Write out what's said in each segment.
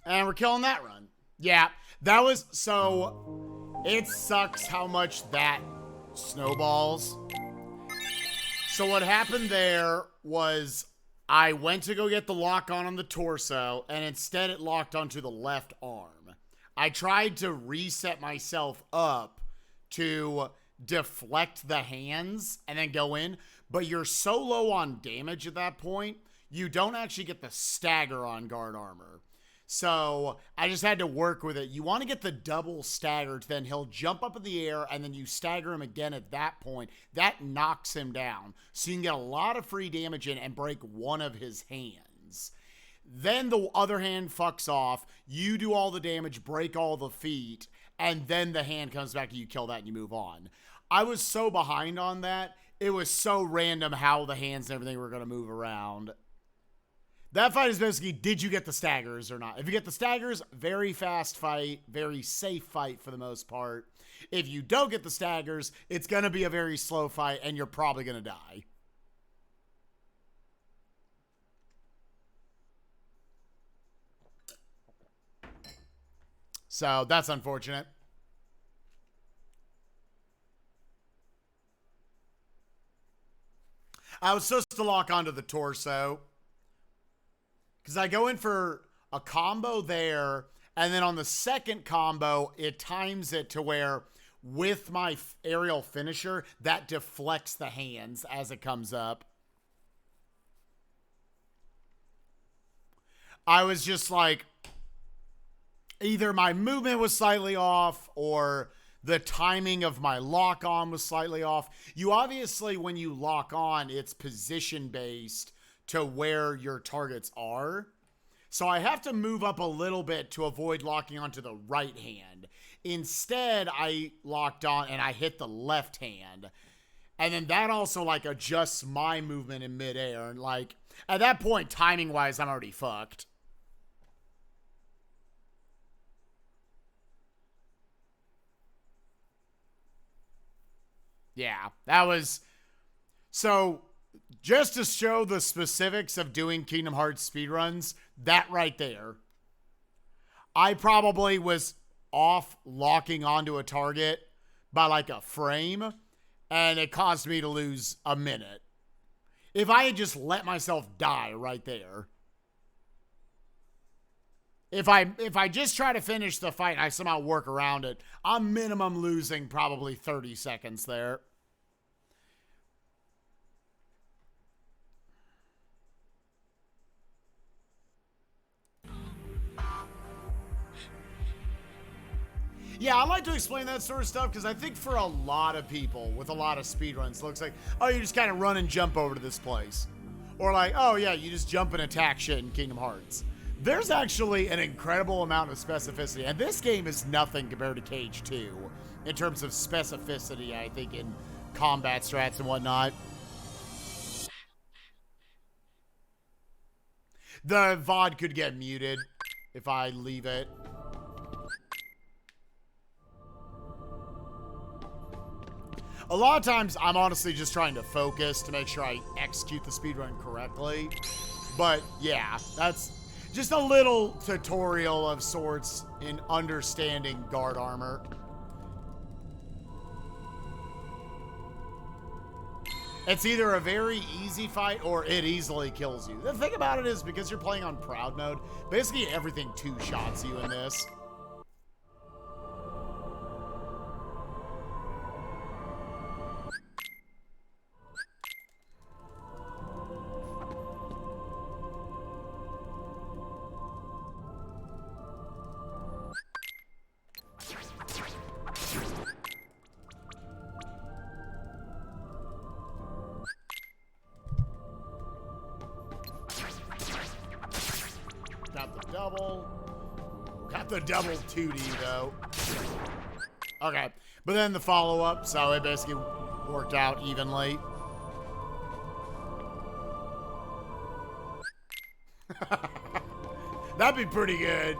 And we're killing that run. Yeah, that was, so it sucks how much that snowballs. So what happened there was I went to go get the lock on the torso, and instead it locked onto the left arm. I tried to reset myself up to deflect the hands and then go in, but you're so low on damage at that point, you don't actually get the stagger on guard armor. So I just had to work with it. You want to get the double stagger, then he'll jump up in the air, and then you stagger him again at that point. That knocks him down. So you can get a lot of free damage in and break one of his hands. Then the other hand fucks off. You do all the damage, break all the feet, and then the hand comes back and you kill that and you move on. I was so behind on that. It was so random how the hands and everything were going to move around. That fight is basically, did you get the staggers or not? If you get the staggers, very fast fight, very safe fight for the most part. If you don't get the staggers, it's going to be a very slow fight and you're probably going to die. So that's unfortunate. I was supposed to lock onto the torso because I go in for a combo there, and then on the second combo, it times it to where with my aerial finisher, that deflects the hands as it comes up. I was just like, either my movement was slightly off or the timing of my lock on was slightly off. You obviously, when you lock on, it's position based to where your targets are. So I have to move up a little bit to avoid locking onto the right hand. Instead, I locked on and I hit the left hand. And then that also like adjusts my movement in midair. And like at that point, timing wise, I'm already fucked. Yeah, that was... So, just to show the specifics of doing Kingdom Hearts speedruns, that right there, I probably was off locking onto a target by like a frame, and it caused me to lose a minute. If I had just let myself die right there. If I just try to finish the fight and I somehow work around it, I'm minimum losing probably 30 seconds there. Yeah, I like to explain that sort of stuff because I think for a lot of people with a lot of speedruns, it looks like, oh, you just kind of run and jump over to this place. Or like, oh yeah, you just jump and attack shit in Kingdom Hearts. There's actually an incredible amount of specificity, and this game is nothing compared to Cage 2 in terms of specificity, I think, in combat strats and whatnot. The VOD could get muted if I leave it. A lot of times, I'm honestly just trying to focus to make sure I execute the speedrun correctly. But yeah, that's just a little tutorial of sorts in understanding guard armor. It's either a very easy fight or it easily kills you. The thing about it is, because you're playing on proud mode, basically everything two-shots you in this. Got the double 2D though. Okay, but then the follow-up, so it basically worked out evenly. That'd be pretty good.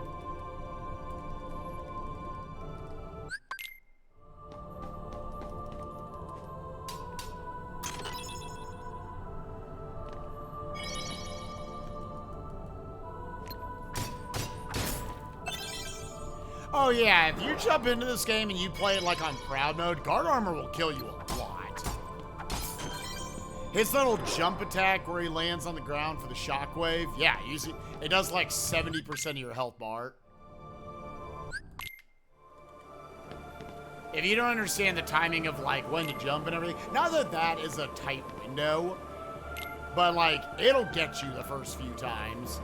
Oh yeah, if you jump into this game and you play it like on crowd mode, guard armor will kill you a lot. His little jump attack where he lands on the ground for the shockwave, yeah, it does like 70% of your health bar. If you don't understand the timing of like when to jump and everything, not that that is a tight window, but like it'll get you the first few times.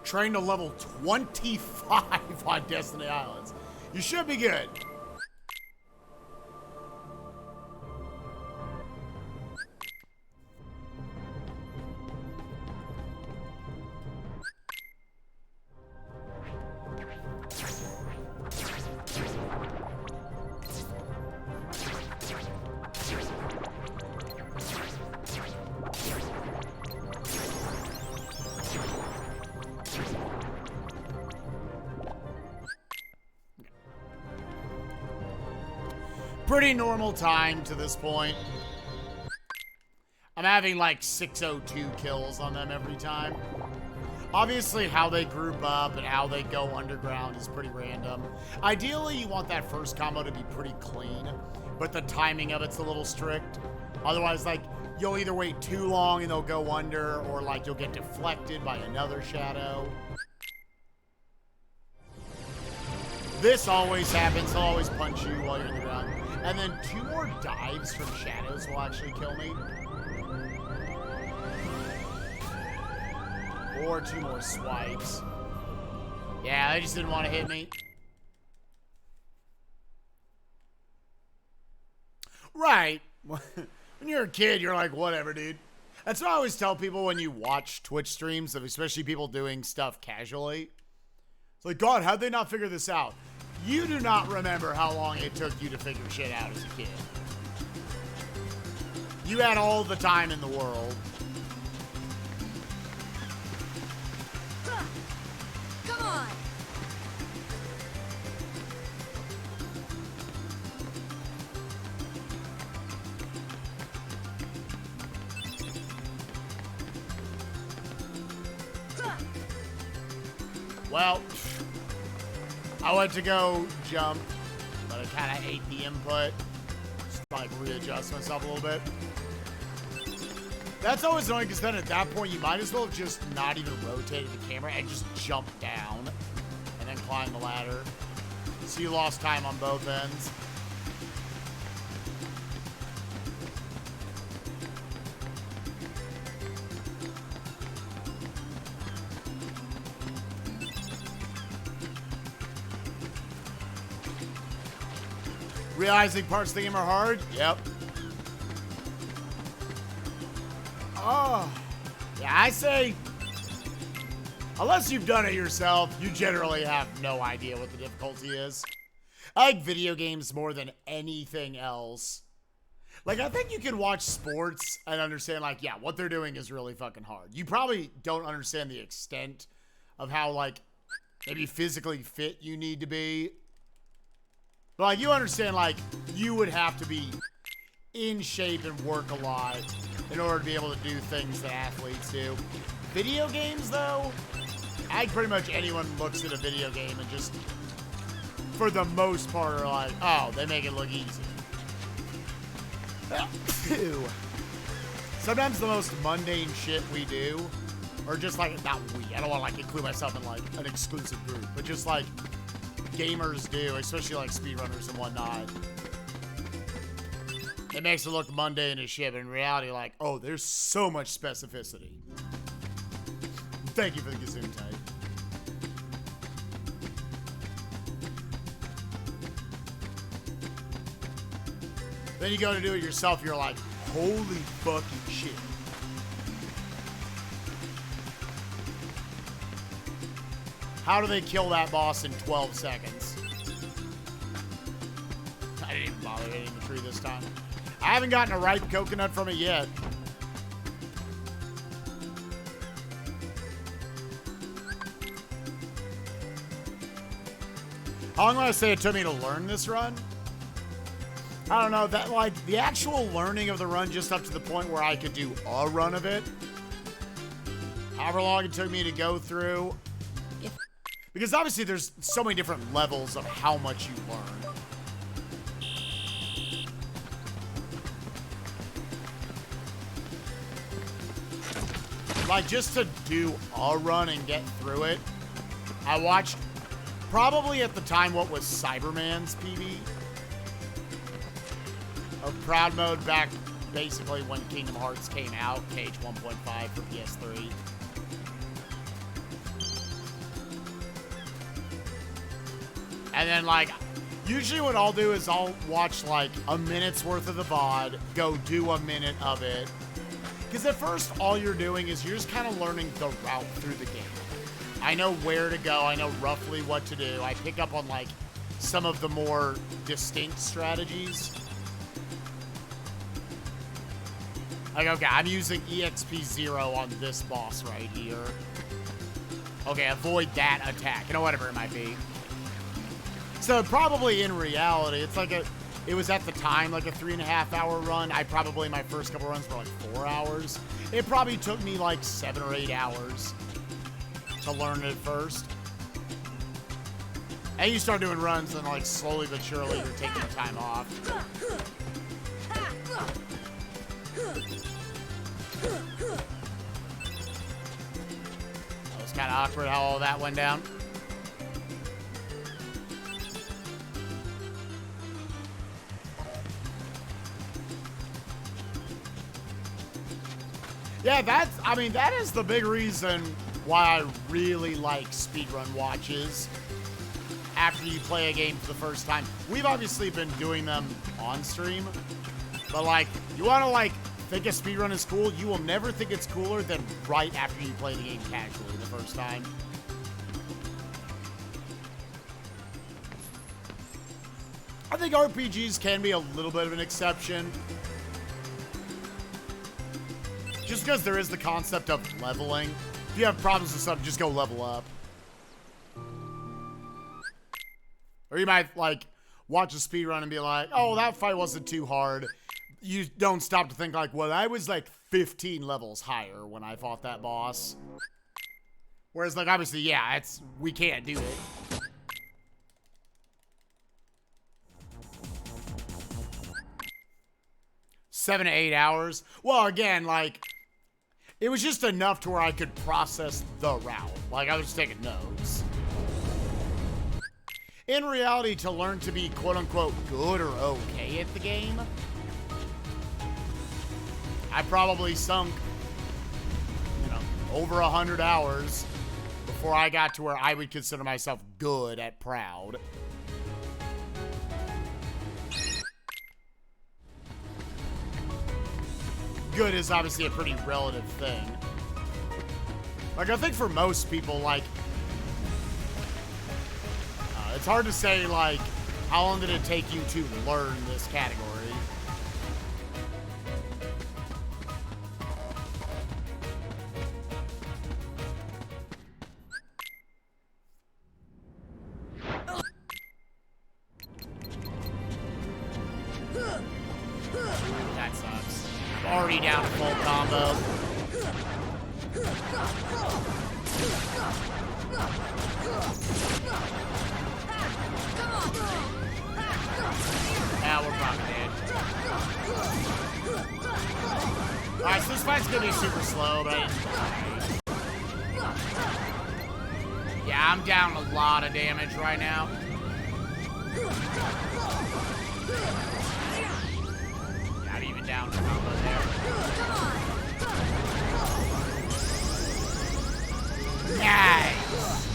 Train to level 25 on Destiny Islands. You should be good. Pretty normal time to this point. I'm having like 602 kills on them every time. Obviously, how they group up and how they go underground is pretty random. Ideally, you want that first combo to be pretty clean, but the timing of it's a little strict. Otherwise, like, you'll either wait too long and they'll go under, or like you'll get deflected by another shadow. This always happens. He'll always punch you while you're in the ground. And then 2 more dives from shadows will actually kill me. Or 2 more swipes. Yeah, they just didn't want to hit me. Right. When you're a kid, you're like, whatever, dude. That's what I always tell people when you watch Twitch streams, especially people doing stuff casually. It's like, God, how'd they not figure this out? You do not remember how long it took you to figure shit out as a kid. You had all the time in the world. Come on. Well, I went to go jump, but I kind of ate the input. Just like readjust myself a little bit. That's always annoying because then at that point you might as well have just not even rotated the camera and just jump down and then climb the ladder. So you lost time on both ends. Realizing parts of the game are hard? Yep. Oh. Yeah, I say, unless you've done it yourself, you generally have no idea what the difficulty is. I like video games more than anything else. Like, I think you can watch sports and understand, like, yeah, what they're doing is really fucking hard. You probably don't understand the extent of how, like, maybe physically fit you need to be. But, like, you understand, like, you would have to be in shape and work a lot in order to be able to do things that athletes do. Video games, though, I think pretty much anyone looks at a video game and just, for the most part, are like, oh, they make it look easy. Sometimes the most mundane shit we do, or just like, not we, I don't want to like include myself in like an exclusive group, but just like gamers do, especially like speedrunners and whatnot. It makes it look mundane as shit, but in reality, like, oh, there's so much specificity. Thank you for the gazoon type. Then you go to do it yourself, you're like, holy fucking shit. How do they kill that boss in 12 seconds? I didn't even bother hitting the tree this time. I haven't gotten a ripe coconut from it yet. How long would I say it took me to learn this run? I don't know, that, like, the actual learning of the run just up to the point where I could do a run of it. However long it took me to go through. Because obviously there's so many different levels of how much you learn. Like, just to do a run and get through it, I watched probably at the time what was Cyberman's PB. Or Proud Mode back basically when Kingdom Hearts came out, KH 1.5 for PS3. And then, like, usually what I'll do is I'll watch, like, a minute's worth of the VOD, go do a minute of it. Because at first, all you're doing is you're just kind of learning the route through the game. I know where to go. I know roughly what to do. I pick up on, like, some of the more distinct strategies. Like, okay, I'm using EXP 0 on this boss right here. Okay, avoid that attack. You know, whatever it might be. So probably in reality, it's like it was at the time like a 3.5 hour run. My first couple runs were like 4 hours. It probably took me like 7 or 8 hours to learn it first. And you start doing runs and like slowly but surely you're taking time off. That was kind of awkward how all that went down. Yeah, that is the big reason why I really like speedrun watches after you play a game for the first time. We've obviously been doing them on stream, but like, you want to like think a speedrun is cool, you will never think it's cooler than right after you play the game casually the first time. I think RPGs can be a little bit of an exception. Just because there is the concept of leveling. If you have problems with something, just go level up. Or you might, like, watch a speedrun and be like, oh, that fight wasn't too hard. You don't stop to think, like, well, I was, like, 15 levels higher when I fought that boss. Whereas, like, obviously, yeah, we can't do it. Seven to 8 hours. Well, again, like, it was just enough to where I could process the route. Like, I was just taking notes. In reality, to learn to be quote-unquote good or okay at the game, I probably sunk, you know, over 100 hours before I got to where I would consider myself good at Proud. Good is obviously a pretty relative thing. Like, I think for most people, like, it's hard to say, like, how long did it take you to learn this category? That sucks. I'm already down to full combo. Now we're probably dead. Alright, so this fight's gonna be super slow, but yeah, I'm down a lot of damage right now. Not even down the combo there. Nice!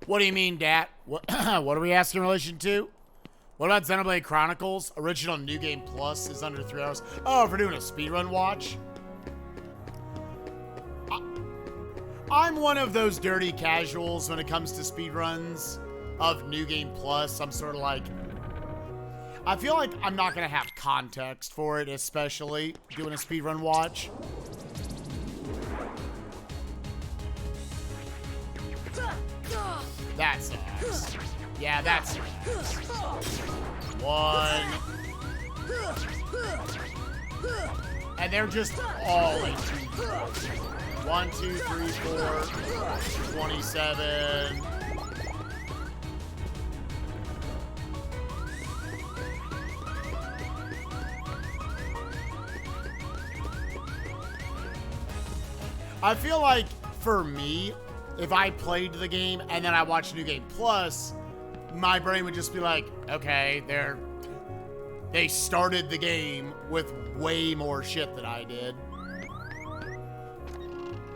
What do you mean, Dat? What are we asking in relation to? What about Xenoblade Chronicles? Original New Game Plus is under 3 hours. Oh, if we're doing a speedrun watch? I'm one of those dirty casuals when it comes to speedruns of New Game Plus. I'm sort of like, I feel like I'm not going to have context for it, especially doing a speedrun watch. That sucks. Yeah, that sucks. One. And they're just all in 1, 2, 3, 4, 27. I feel like, for me, if I played the game and then I watched New Game Plus, my brain would just be like, okay, they started the game with way more shit than I did.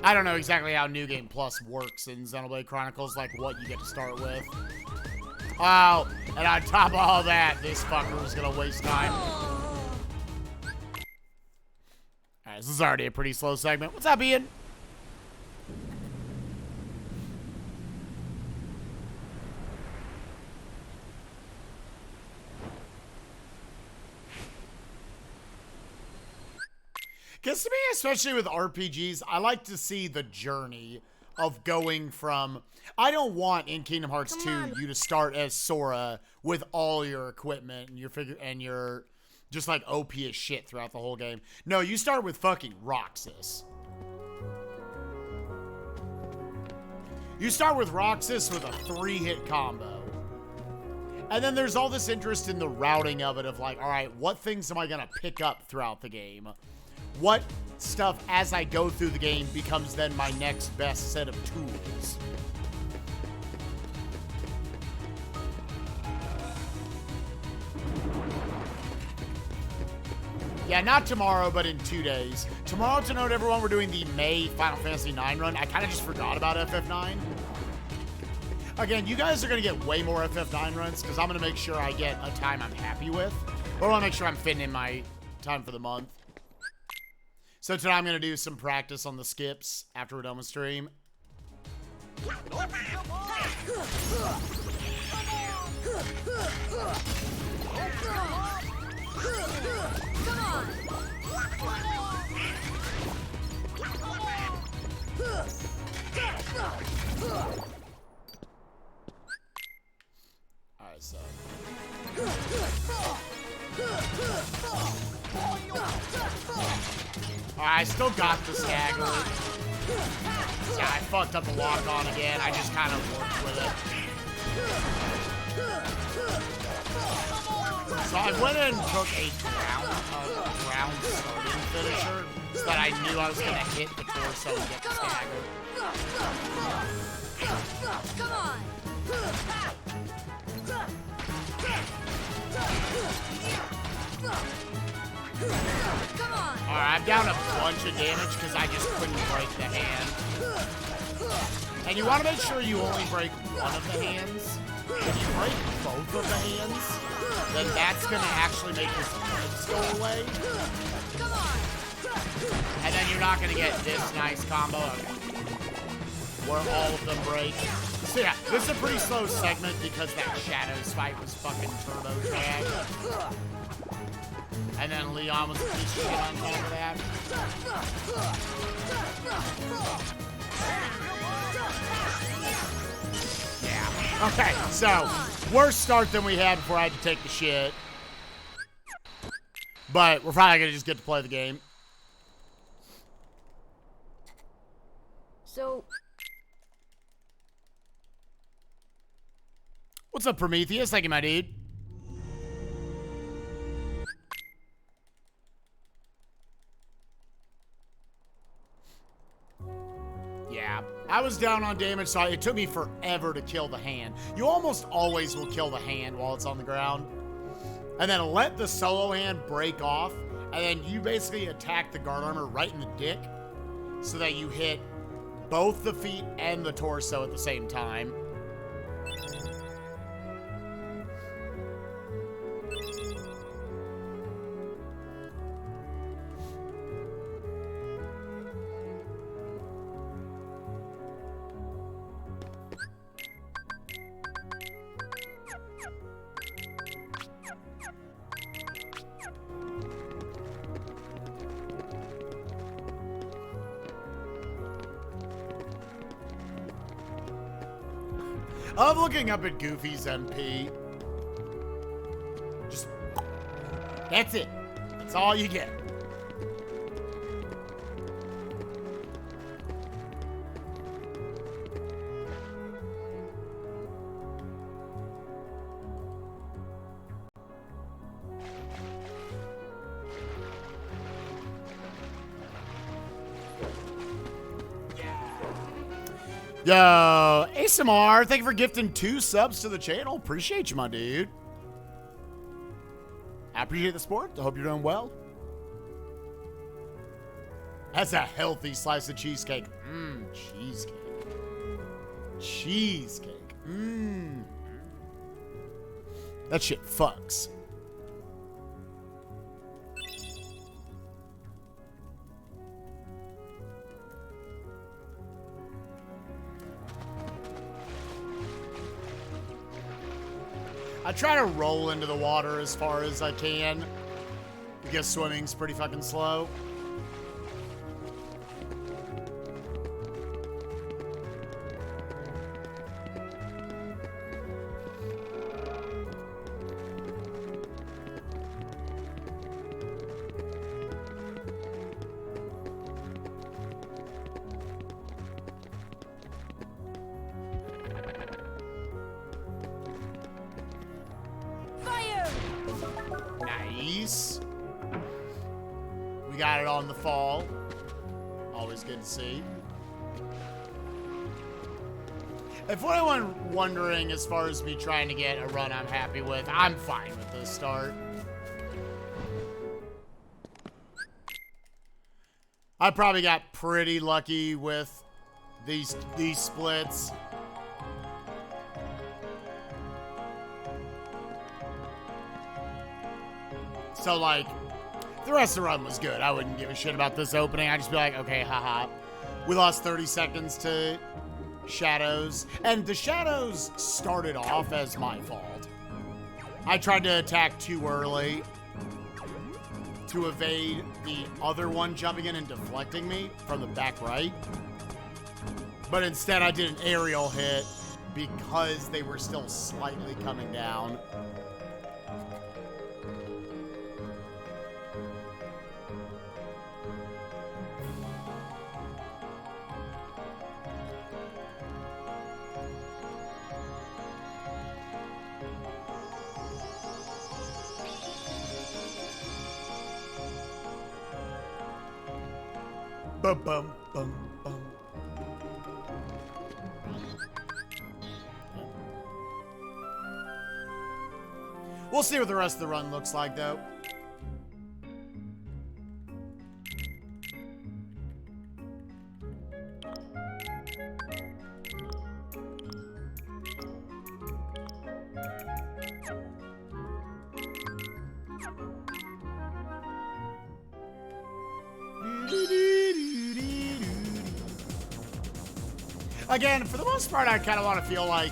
I don't know exactly how New Game Plus works in Xenoblade Chronicles, like what you get to start with. Oh, and on top of all that, this fucker was gonna waste time. Alright, this is already a pretty slow segment. What's up, Ian? Because to me, especially with RPGs, I like to see the journey of going from... I don't want in Kingdom Hearts 2 you to start as Sora with all your equipment and your just like OP as shit throughout the whole game. No, you start with fucking Roxas. You start with Roxas with a 3-hit combo. And then there's all this interest in the routing of it of like, all right, what things am I going to pick up throughout the game? What stuff as I go through the game becomes then my next best set of tools? Yeah, not tomorrow, but in 2 days. Tomorrow, to note everyone, we're doing the May Final Fantasy IX run. I kind of just forgot about FF9. Again, you guys are going to get way more FF9 runs because I'm going to make sure I get a time I'm happy with. But I want to make sure I'm fitting in my time for the month. So today I'm going to do some practice on the skips after we're done with stream. Alright, so... Alright, I still got the stagger. Yeah, I fucked up the lock on again. I just kind of worked with it. So I went in and took a ground starting finisher so that I knew I was going to hit the torso and get the stagger. Come on! Alright, I'm down a bunch of damage because I just couldn't break the hand. And you want to make sure you only break one of the hands. If you break both of the hands, then that's going to actually make his legs go away. And then you're not going to get this nice combo where all of them break. So yeah, this is a pretty slow segment because that Shadows fight was fucking turbo-tagged. And then Leon was a piece of shit on top of that. Yeah. Okay, so worse start than we had before I had to take the shit. But we're probably gonna just get to play the game. So... What's up, Prometheus? Thank you, my dude. Yeah, I was down on damage, so it took me forever to kill the hand. You almost always will kill the hand while it's on the ground. And then let the solo hand break off, and then you basically attack the guard armor right in the dick so that you hit both the feet and the torso at the same time. I love looking up at Goofy's MP. Just, that's it. That's all you get. Yo, ASMR, thank you for gifting 2 subs to the channel. Appreciate you, my dude. I appreciate the support. I hope you're doing well. That's a healthy slice of cheesecake. Mmm, cheesecake. Cheesecake. Mmm. That shit fucks. I try to roll into the water as far as I can because swimming's pretty fucking slow. Nice. We got it on the fall. Always good to see. If anyone wondering as far as me trying to get a run I'm happy with, I'm fine with this start. I probably got pretty lucky with these splits. So, like, the rest of the run was good. I wouldn't give a shit about this opening. I'd just be like, okay, haha. We lost 30 seconds to shadows. And the shadows started off as my fault. I tried to attack too early to evade the other one jumping in and deflecting me from the back right. But instead, I did an aerial hit because they were still slightly coming down. Bum, bum, bum, bum. We'll see what the rest of the run looks like, though. Again, for the most part, I kind of want to feel like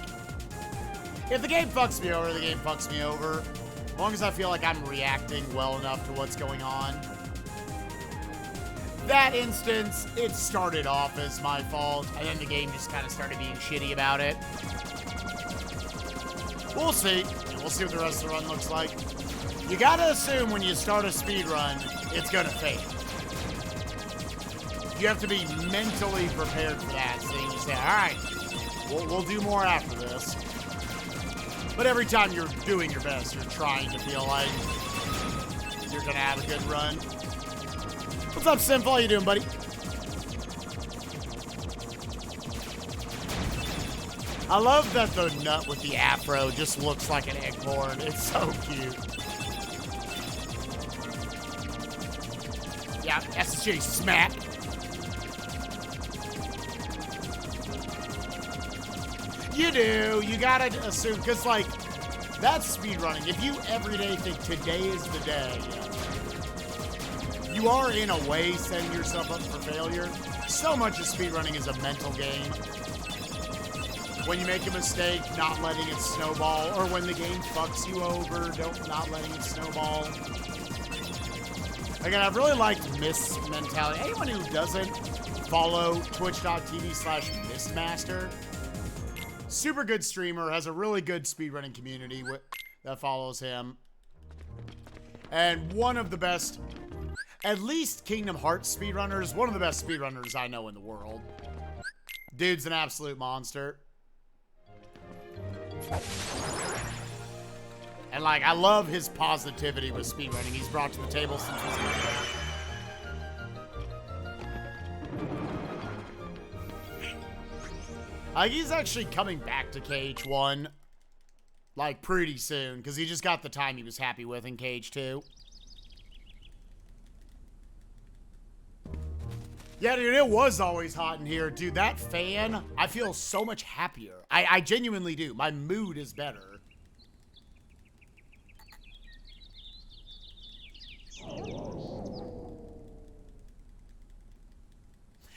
if the game fucks me over, the game fucks me over. As long as I feel like I'm reacting well enough to what's going on. That instance, it started off as my fault, and then the game just kind of started being shitty about it. We'll see. We'll see what the rest of the run looks like. You gotta assume when you start a speedrun, it's gonna fail. You have to be mentally prepared for that. So you say, all right, we'll do more after this. But every time you're doing your best, you're trying to feel like you're going to have a good run. What's up, Simple? How you doing, buddy? I love that the nut with the afro just looks like an acorn. It's so cute. Yeah, SSJ smack. You do. You gotta assume, because, like, that's speedrunning. If you every day think today is the day, you are, in a way, setting yourself up for failure. So much of speedrunning is a mental game. When you make a mistake, not letting it snowball, or when the game fucks you over, not letting it snowball. Again, I've really liked Miss mentality. Anyone who doesn't follow twitch.tv/mistmaster, Super good streamer, has a really good speedrunning community that follows him. And one of the best, at least Kingdom Hearts speedrunners, one of the best speedrunners I know in the world. Dude's an absolute monster. And like, I love his positivity with speedrunning he's brought to the table since he's been there. He's actually coming back to KH1, like, pretty soon, because he just got the time he was happy with in KH2. Yeah, dude, it was always hot in here. Dude, that fan, I feel so much happier. I genuinely do. My mood is better.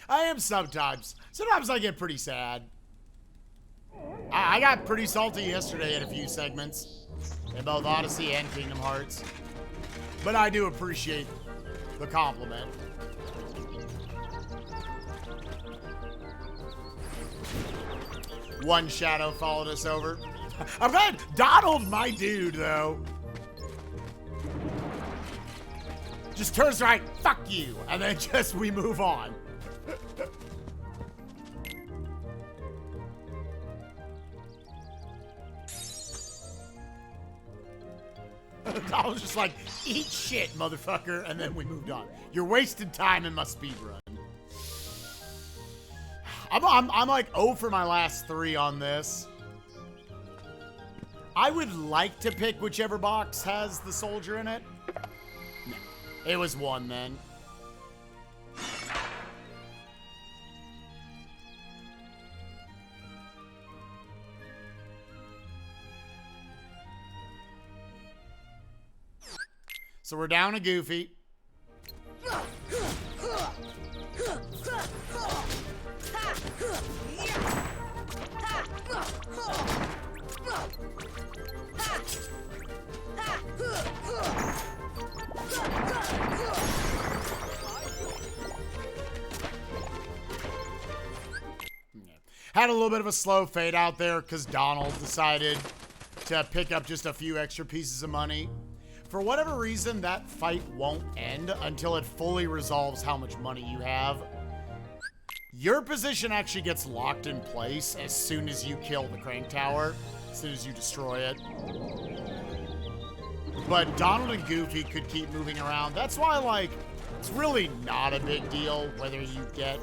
I am sometimes. Sometimes I get pretty sad. I got pretty salty yesterday in a few segments in both Odyssey and Kingdom Hearts. But I do appreciate the compliment. One shadow followed us over. I'm glad Donald, my dude, though, just turns right, fuck you, and then just we move on. I was just like, eat shit, motherfucker, and then we moved on. You're wasting time in my speedrun. I'm like 0 for my last 3 on this. I would like to pick whichever box has the soldier in it. No, it was 1 then. So we're down to Goofy. Had a little bit of a slow fade out there because Donald decided to pick up just a few extra pieces of money. For whatever reason, that fight won't end until it fully resolves how much money you have. Your position actually gets locked in place as soon as you kill the crank tower, as soon as you destroy it. But Donald and Goofy could keep moving around. That's why, like, it's really not a big deal whether you get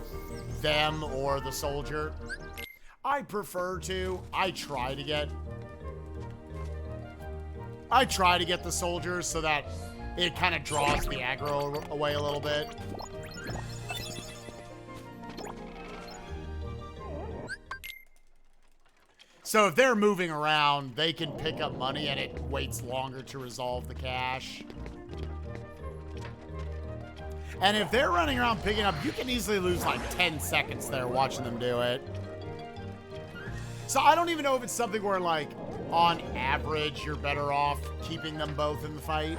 them or the soldier. I prefer to. I try to get the soldier so that it kind of draws the aggro away a little bit. So if they're moving around, they can pick up money and it waits longer to resolve the cash. And if they're running around picking up, you can easily lose like 10 seconds there watching them do it. So I don't even know if it's something where, like, on average, you're better off keeping them both in the fight.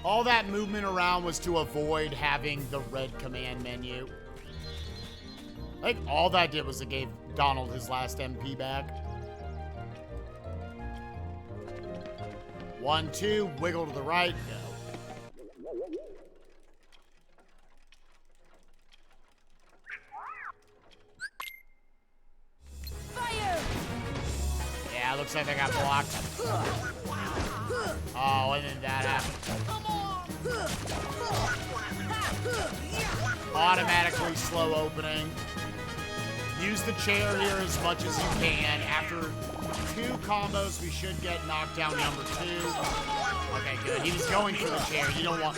All that movement around was to avoid having the red command menu. I think all that did was it gave Donald his last MP back. 1, 2, wiggle to the right, go. Fire! Yeah, looks like they got blocked. Oh, and then that happened. Automatically slow opening. Use the chair here as much as you can. After 2 combos, we should get knockdown number 2. Okay, good. He was going for the chair. You don't want...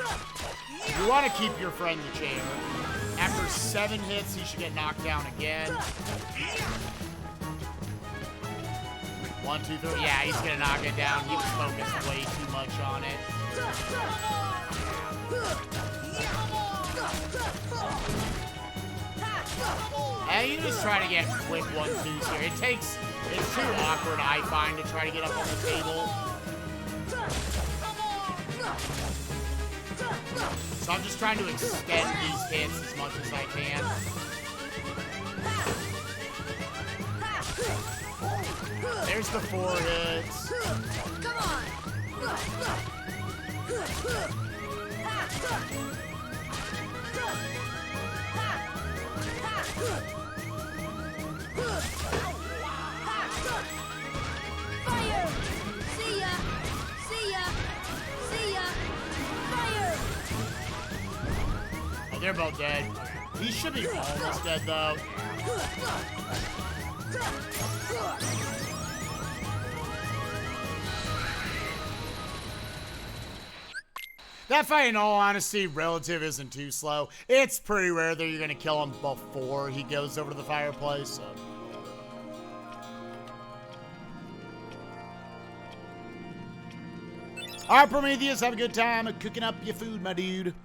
You want to keep your friend the chair. After 7 hits, he should get knocked down again. 1, 2, 3. Yeah, he's going to knock it down. He was focused way too much on it. And need to just try to get quick 1-2s here. It's too awkward, I find, to try to get up on the table. So I'm just trying to extend these hits as much as I can. There's the 4 hits. Come on. Fire! See ya! See ya! See ya! Fire! Oh, they're both dead. He should be almost dead, though. That fight, in all honesty, relative isn't too slow. It's pretty rare that you're going to kill him before he goes over to the fireplace. So. All right, Prometheus, have a good time cooking up your food, my dude.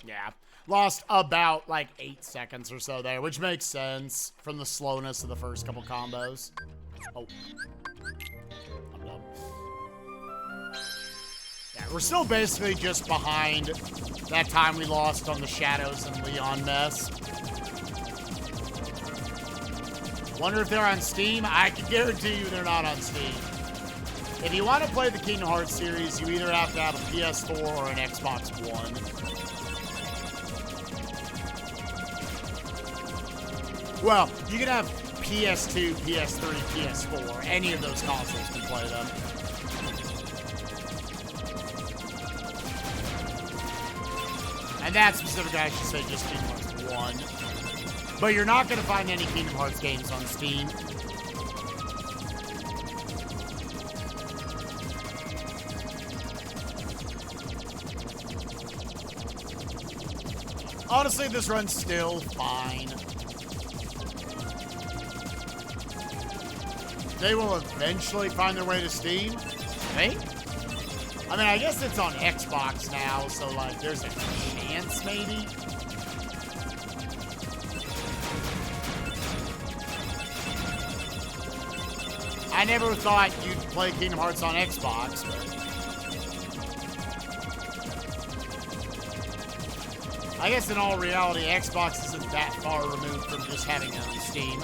Yeah. Lost about, like, 8 seconds or so there, which makes sense from the slowness of the first couple combos. Oh. I'm done. Yeah, we're still basically just behind that time we lost on the Shadows and Leon mess. Wonder if they're on Steam? I can guarantee you they're not on Steam. If you want to play the Kingdom Hearts series, you either have to have a PS4 or an Xbox One. Well, you can have PS2, PS3, PS4. Any of those consoles can play them. And that specific, I should say, just Kingdom Hearts 1. But you're not going to find any Kingdom Hearts games on Steam. Honestly, this run's still fine. They will eventually find their way to Steam, right? I mean, I guess it's on Xbox now, so, like, there's a chance, maybe? I never thought you'd play Kingdom Hearts on Xbox, but... I guess in all reality, Xbox isn't that far removed from just having it on Steam.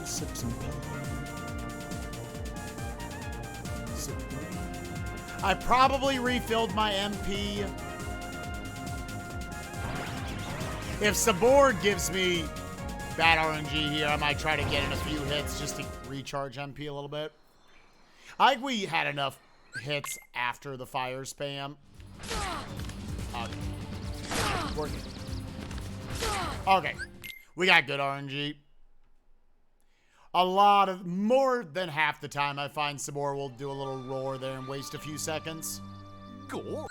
Sip some pee. I probably refilled my MP. If Sabor gives me bad RNG here, I might try to get in a few hits just to recharge MP a little bit. I think we had enough hits after the fire spam. Okay. We got good RNG. More than half the time, I find Sabor will do a little roar there and waste a few seconds. Cool.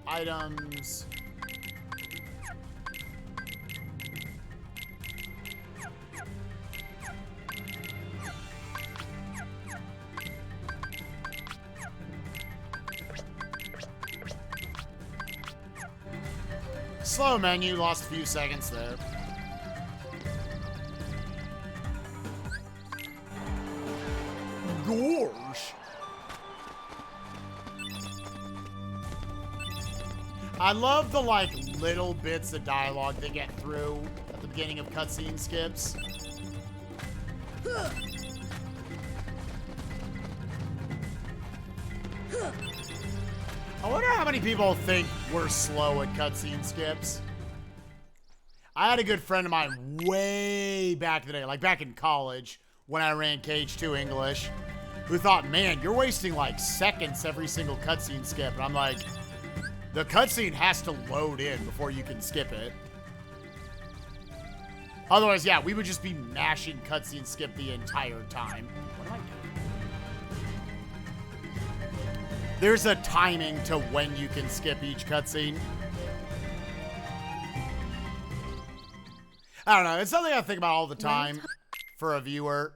Items. Slow menu, lost a few seconds there. Gosh. I love the, like, little bits of dialogue they get through at the beginning of cutscene skips. I wonder how many people think we're slow at cutscene skips. I had a good friend of mine way back in the day, like back in college, when I ran KH2 English, who thought, man, you're wasting like seconds every single cutscene skip. And I'm like, The cutscene has to load in before you can skip it. Otherwise, yeah, we would just be mashing cutscene skip the entire time. What am I doing? There's a timing to when you can skip each cutscene. I don't know. It's something I think about all the time for a viewer.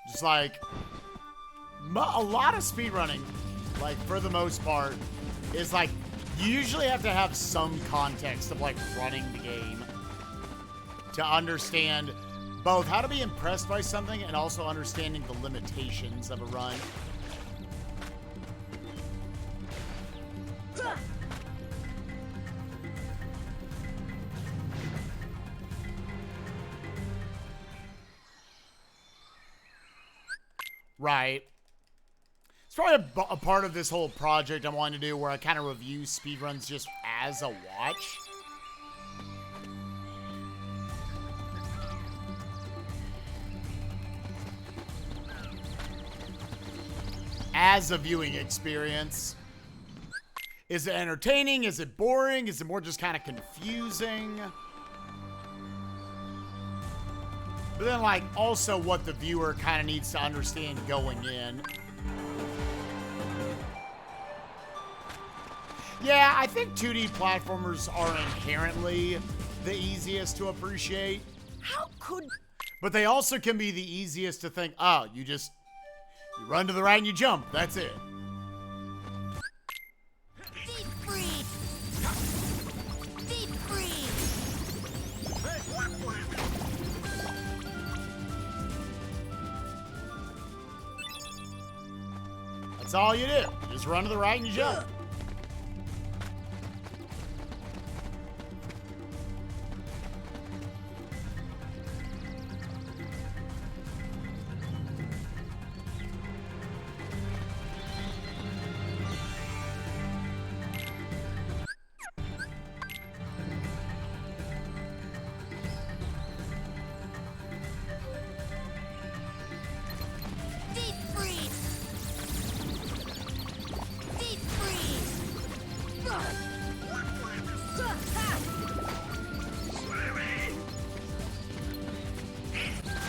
Just like, a lot of speedrunning, like, for the most part, is like, you usually have to have some context of, like, running the game to understand both how to be impressed by something and also understanding the limitations of a run. Right. It's probably a part of this whole project I'm wanting to do where I kind of review speedruns just as a watch. As a viewing experience. Is it entertaining? Is it boring? Is it more just kind of confusing? But then, like, also what the viewer kind of needs to understand going in. Yeah, I think 2D platformers are inherently the easiest to appreciate. How could... But they also can be the easiest to think, oh, you run to the right and you jump. That's it. Deep freeze! Deep freeze! That's all you do. You just run to the right and you jump. Deep freeze! Deep freeze!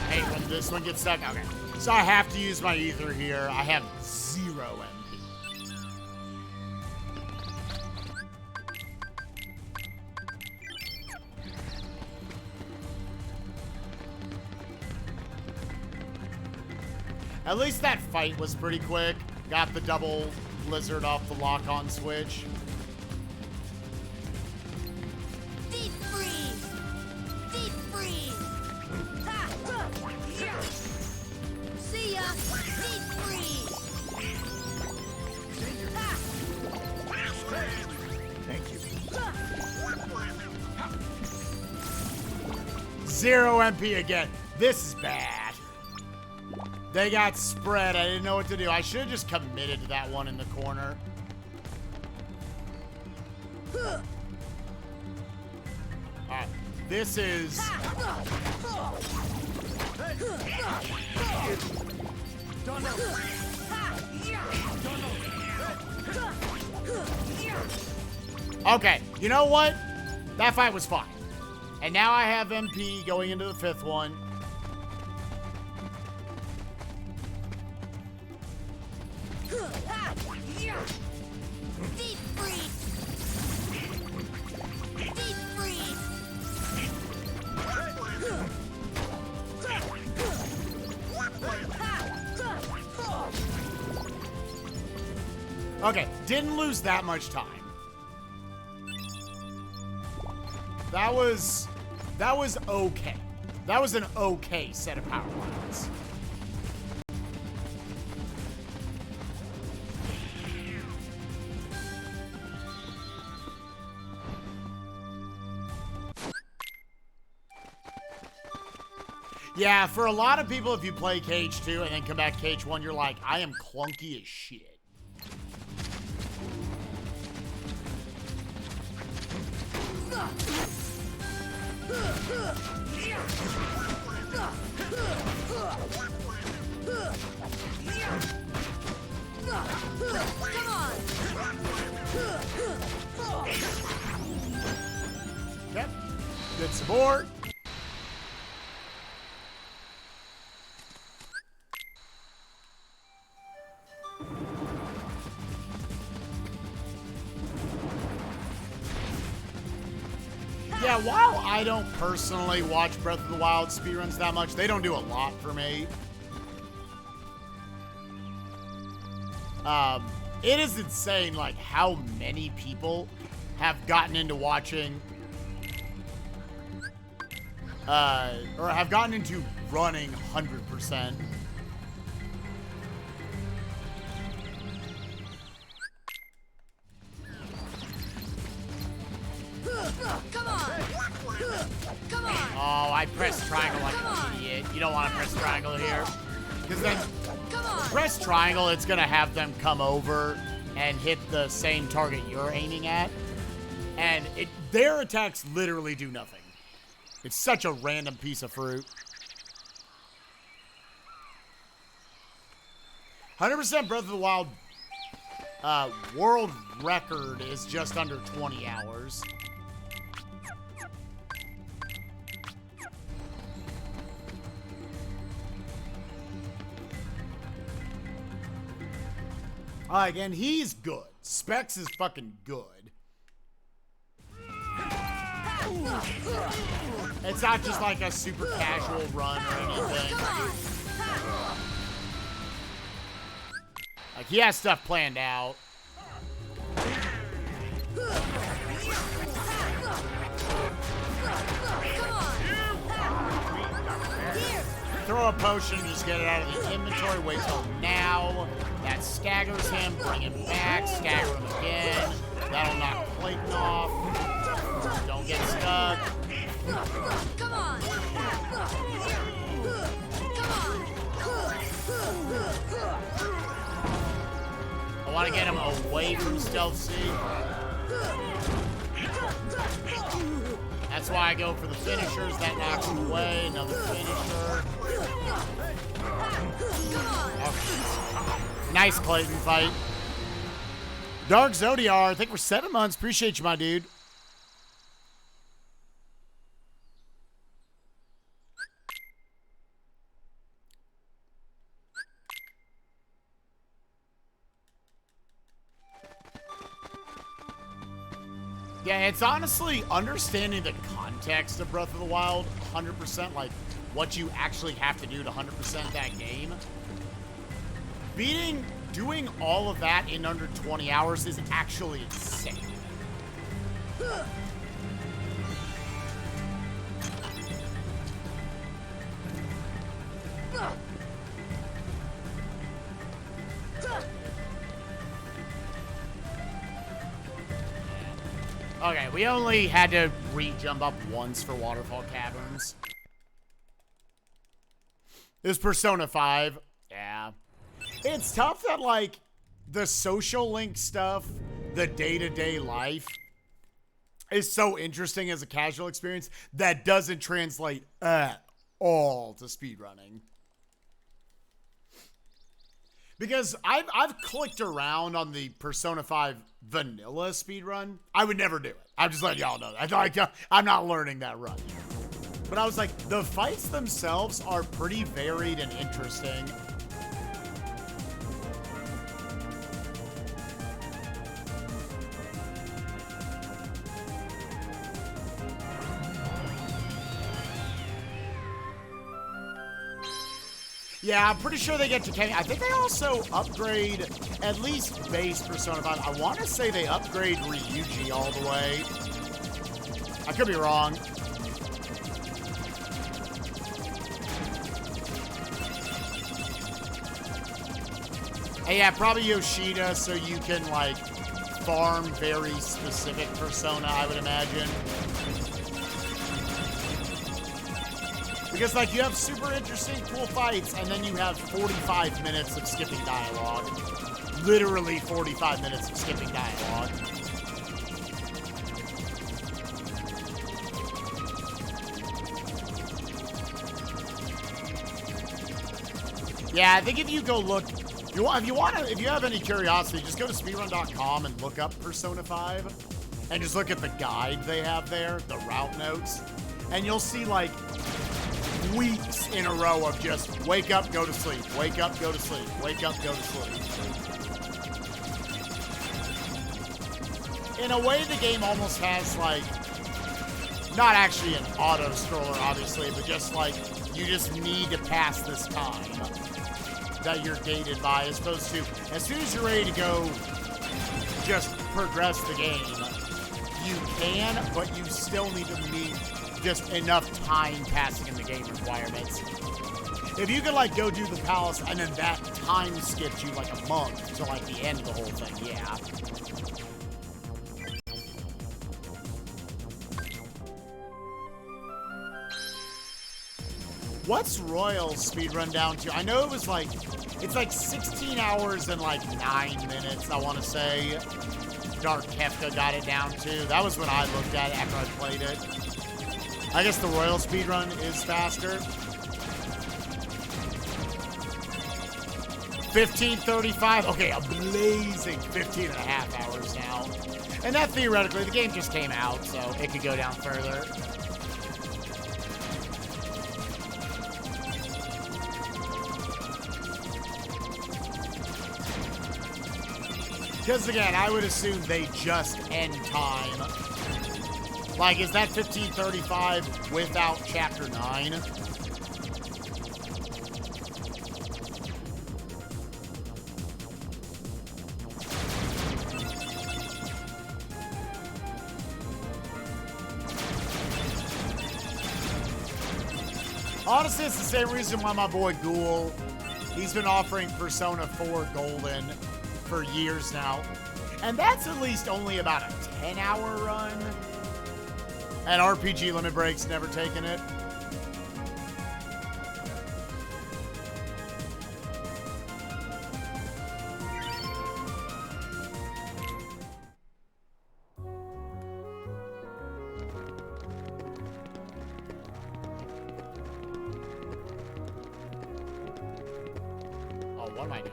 Hey, when this one gets stuck, okay. So I have to use my ether here. I have 0 MP. At least that fight was pretty quick. Got the double blizzard off the lock-on switch. Deep freeze! Deep freeze! See ya! Deep freeze! Thank you. 0 MP again. This is bad. They got spread. I didn't know what to do. I should have just committed to that one in the corner. Alright. This is... Okay. You know what? That fight was fine. And now I have MP going into the 5th one. Deep freeze! Deep freeze! Okay, didn't lose that much time. That was okay. That was an okay set of power lines. Yeah, for a lot of people, if you play Cage 2 and then come back to Cage 1, you're like, I am clunky as shit. Come on! Good support. Yeah, while I don't personally watch Breath of the Wild speedruns that much, they don't do a lot for me. It is insane, like, how many people have gotten into watching, or have gotten into running 100%. Come on! Come on! Oh, I pressed triangle like an idiot. You don't want to press triangle here. Because then, Come on! press triangle, it's going to have them come over and hit the same target you're aiming at. And their attacks literally do nothing. It's such a random piece of fruit. 100% Breath of the Wild world record is just under 20 hours. Again, he's good. Specs is fucking good. It's not just like a super casual run or anything. Like, he has stuff planned out. Throw a potion, just get it out of the inventory, wait till now. That staggers him, bring him back, stagger him again. That'll knock Clayton off. Don't get stuck. Come on! I want to get him away from Stealth C. That's why I go for the finishers. That knocks him away. Another finisher. Okay. Nice Clayton fight. Dark Zodiar, I think we're 7 months. Appreciate you, my dude. Yeah, it's honestly understanding the context of Breath of the Wild 100%, like what you actually have to do to 100% that game. Doing all of that in under 20 hours is actually insane. Okay, we only had to re-jump up once for Waterfall Caverns. It was Persona 5. Yeah. It's tough that, like, the social link stuff, the day-to-day life, is so interesting as a casual experience that doesn't translate at all to speedrunning. Because I've clicked around on the Persona 5 vanilla speedrun. I would never do it. I'm just letting y'all know that. I'm not learning that run. But I was like, the fights themselves are pretty varied and interesting. Yeah, I'm pretty sure they get to Kenny. I think they also upgrade at least base Persona 5. I want to say they upgrade Ryuji all the way. I could be wrong. And yeah, probably Yoshida, so you can, like, farm very specific Persona, I would imagine. Because, like, you have super interesting, cool fights, and then you have 45 minutes of skipping dialogue. Literally 45 minutes of skipping dialogue. Yeah, I think if you go look, if you have any curiosity, just go to speedrun.com and look up Persona 5, and just look at the guide they have there, the route notes. and you'll see like weeks in a row of just wake up, go to sleep, wake up, go to sleep, wake up, go to sleep. In a way, the game almost has like, not actually an auto scroller, obviously, but just like you just need to pass this time that you're gated by, as opposed to as soon as you're ready to go just progress the game, you can, but you still need to meet just enough time passing in the game requirements. If you could like go do the palace and then that time skips you like a month to like the end of the whole thing, yeah. What's Royal's speedrun down to? I know it was like, it's like 16 hours and like 9 minutes, I want to say. Dark Kefka got it down to. That was when I looked at it after I played it. I guess the Royal speedrun is faster. 15:35. Okay, a blazing 15 and a half hours now. And that theoretically, the game just came out, so it could go down further. Because again, I would assume they just end time. Like, is that 15:35 without Chapter 9? Honestly, it's the same reason why my boy Ghoul, he's been offering Persona 4 Golden for years now. And that's at least only about a 10-hour run. And RPG Limit Break's never taken it. Oh, what am I doing?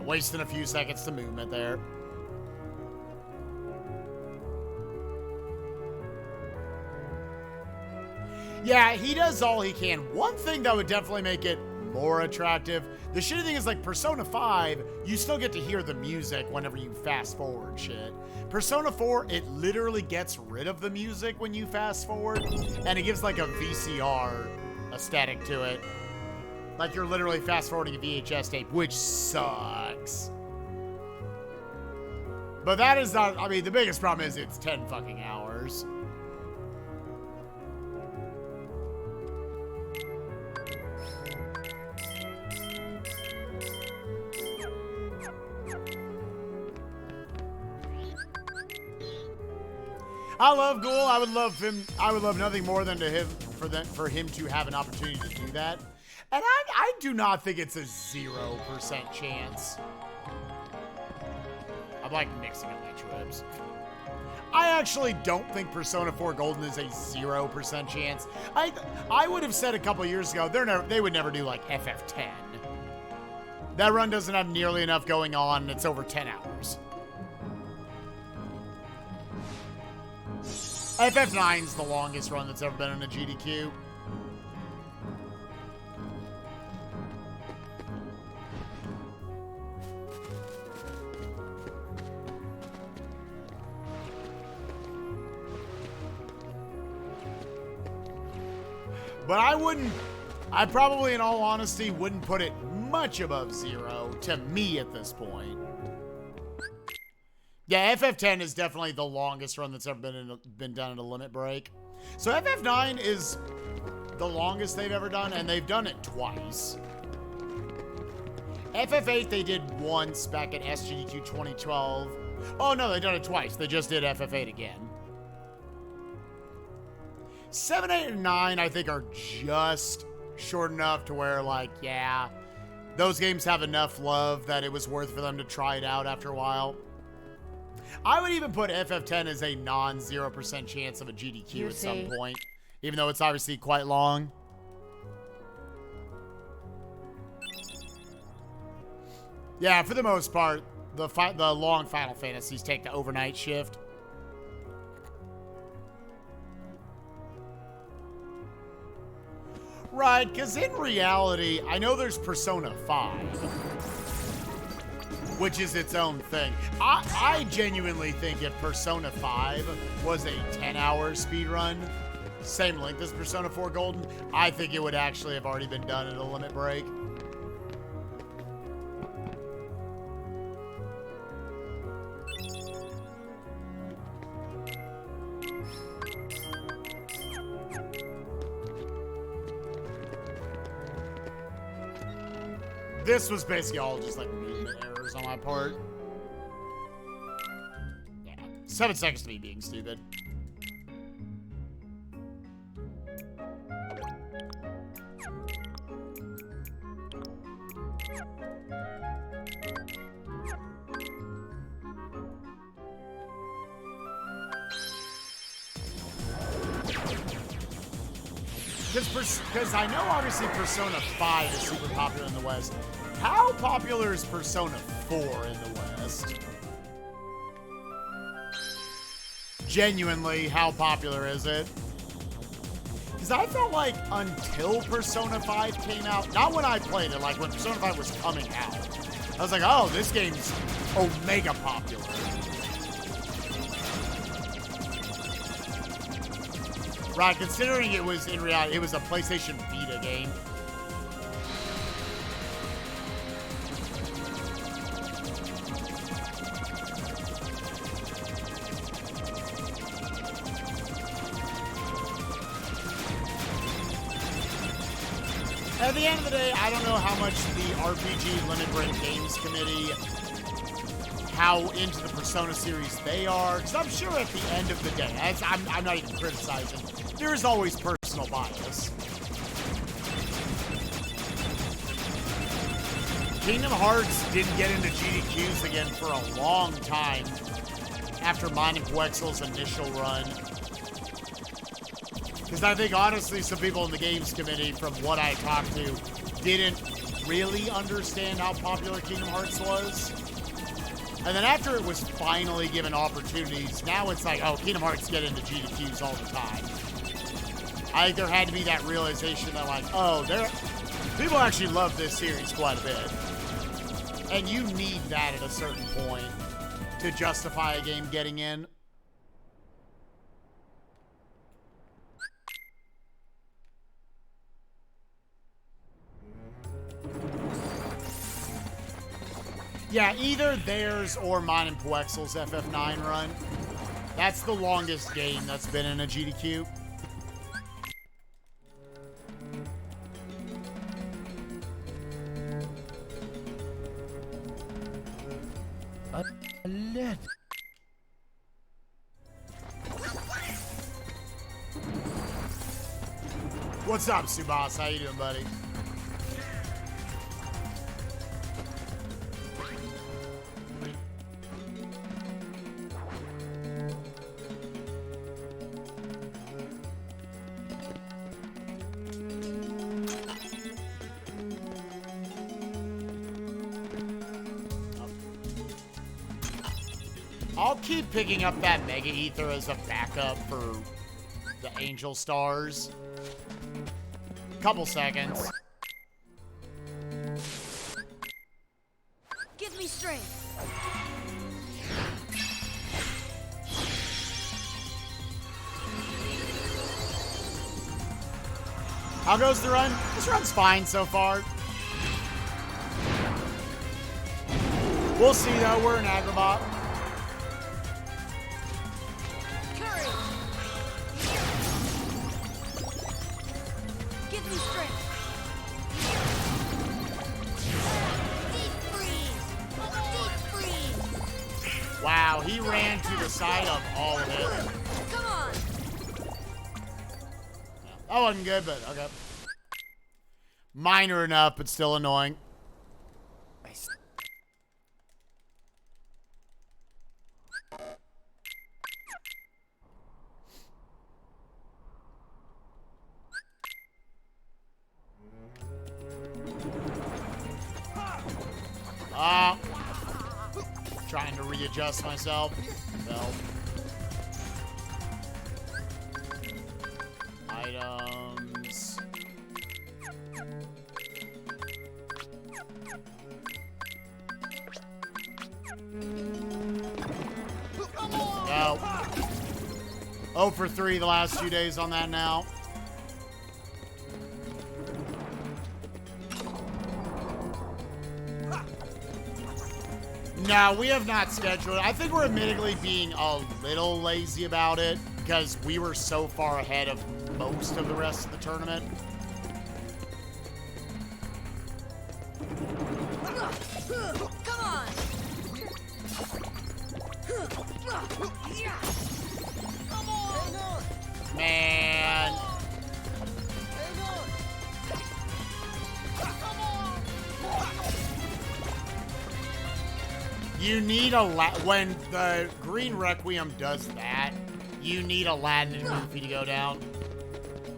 Wasting a few seconds to movement there. Yeah, he does all he can. One thing that would definitely make it more attractive, the shitty thing is like Persona 5, you still get to hear the music whenever you fast forward shit. Persona 4, it literally gets rid of the music when you fast forward, and it gives like a VCR aesthetic to it. Like you're literally fast forwarding a VHS tape, which sucks. But that is not, I mean, the biggest problem is it's 10 fucking hours. I love Ghoul. I would love him. I would love nothing more than for him to have an opportunity to do that. And I do not think it's a 0% chance. I'm like mixing up my trips. I actually don't think Persona 4 Golden is a 0% chance. I would have said a couple years ago they would never do like FF10. That run doesn't have nearly enough going on, and it's over 10 hours. FF9's the longest run that's ever been in a GDQ. But I probably, in all honesty, wouldn't put it much above 0 to me at this point. Yeah, FF10 is definitely the longest run that's ever been done at a limit break. So FF9 is the longest they've ever done, and they've done it twice. FF8 they did once back at SGDQ 2012. Oh no, they've done it twice. They just did FF8 again. 7, 8, and 9, I think, are just short enough to where, like, yeah, those games have enough love that it was worth for them to try it out after a while. I would even put FF10 as a non-0% chance of a GDQ at some point, even though it's obviously quite long. Yeah, for the most part, the long Final Fantasies take the overnight shift. Right, because in reality, I know there's Persona 5, which is its own thing. I genuinely think if Persona 5 was a 10-hour speedrun, same length as Persona 4 Golden, I think it would actually have already been done at a limit break. This was basically all just like movement errors on my part. Yeah. 7 seconds to me being stupid. Because I know obviously Persona 5 is super popular in the West. How popular is Persona 4 in the West? Genuinely, how popular is it? Because I felt like until Persona 5 came out, not when I played it, like when Persona 5 was coming out, I was like, oh, this game's omega popular. Right, considering it was, in reality, it was a PlayStation Vita game. At the end of the day, I don't know how much the RPG Limit Break Games Committee, how into the Persona series they are, because I'm sure at the end of the day, I'm not even criticizing, there is always personal bias. Kingdom Hearts didn't get into GDQs again for a long time after mine and Quexel's initial run. Because I think, honestly, some people in the games committee, from what I talked to, didn't really understand how popular Kingdom Hearts was. And then after it was finally given opportunities, now it's like, oh, Kingdom Hearts get into GDQs all the time. I think there had to be that realization that, like, oh, people actually love this series quite a bit. And you need that at a certain point to justify a game getting in. Yeah, either theirs or mine and Quexel's FF9 run. That's the longest game that's been in a GDQ. What's up, Subas? How you doing, buddy? I'll keep picking up that Mega Ether as a backup for the Angel Stars. Couple seconds. Give me strength. How goes the run? This run's fine so far. We'll see though, we're in Agrabah. Wow, he ran to the side of all of it. Come on. That wasn't good, but okay. Minor enough, but still annoying. Trying to readjust myself. Well. Items. No. 0 for 3 the last few days on that now. No, we have not scheduled it. I think we're admittedly being a little lazy about it because we were so far ahead of most of the rest of the tournament. Come on. Man. You need a when the Green Requiem does that, you need Aladdin and Goofy to go down.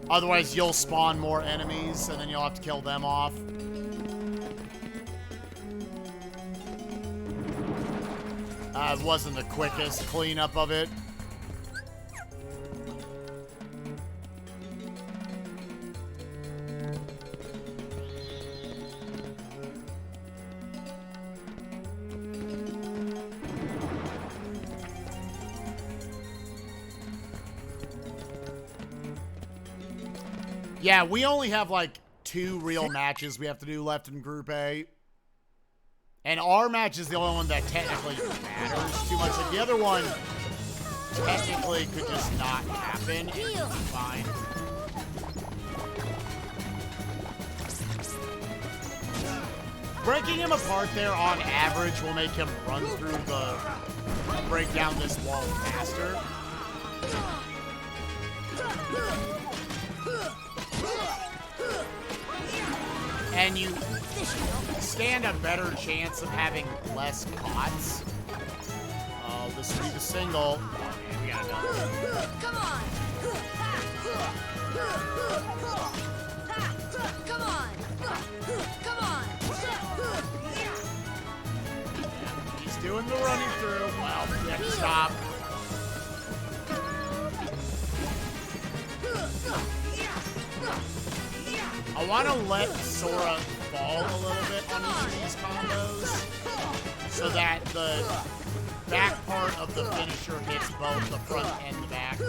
Otherwise, you'll spawn more enemies, and then you'll have to kill them off. It wasn't the quickest cleanup of it. Yeah, we only have like 2 real matches we have to do left in Group A. And our match is the only one that technically matters too much. Like the other one technically could just not happen. It's fine. Breaking him apart there on average will make him run through the break down this wall faster. And you stand a better chance of having less pots. Oh, this will be the single. Oh, man, we gotta go. Come on. Come on. Come on. He's doing the running through. Well, next stop. I want to let Sora fall a little bit on each of these combos so that the back part of the finisher hits both the front and the back.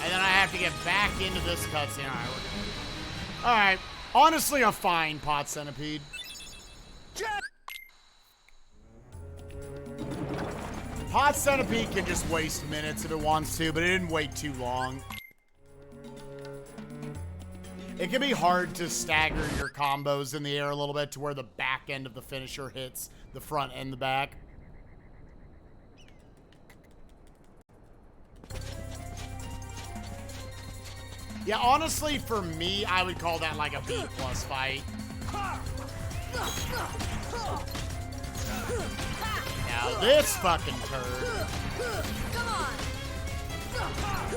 And then I have to get back into this cutscene. Alright, we're good. Alright. Honestly, a fine pot centipede. Pot Centipede can just waste minutes if it wants to, but it didn't wait too long. It can be hard to stagger your combos in the air a little bit to where the back end of the finisher hits the front and the back. Yeah, honestly, for me, I would call that like a B+ fight. Now this fucking turd. Come on. Come on.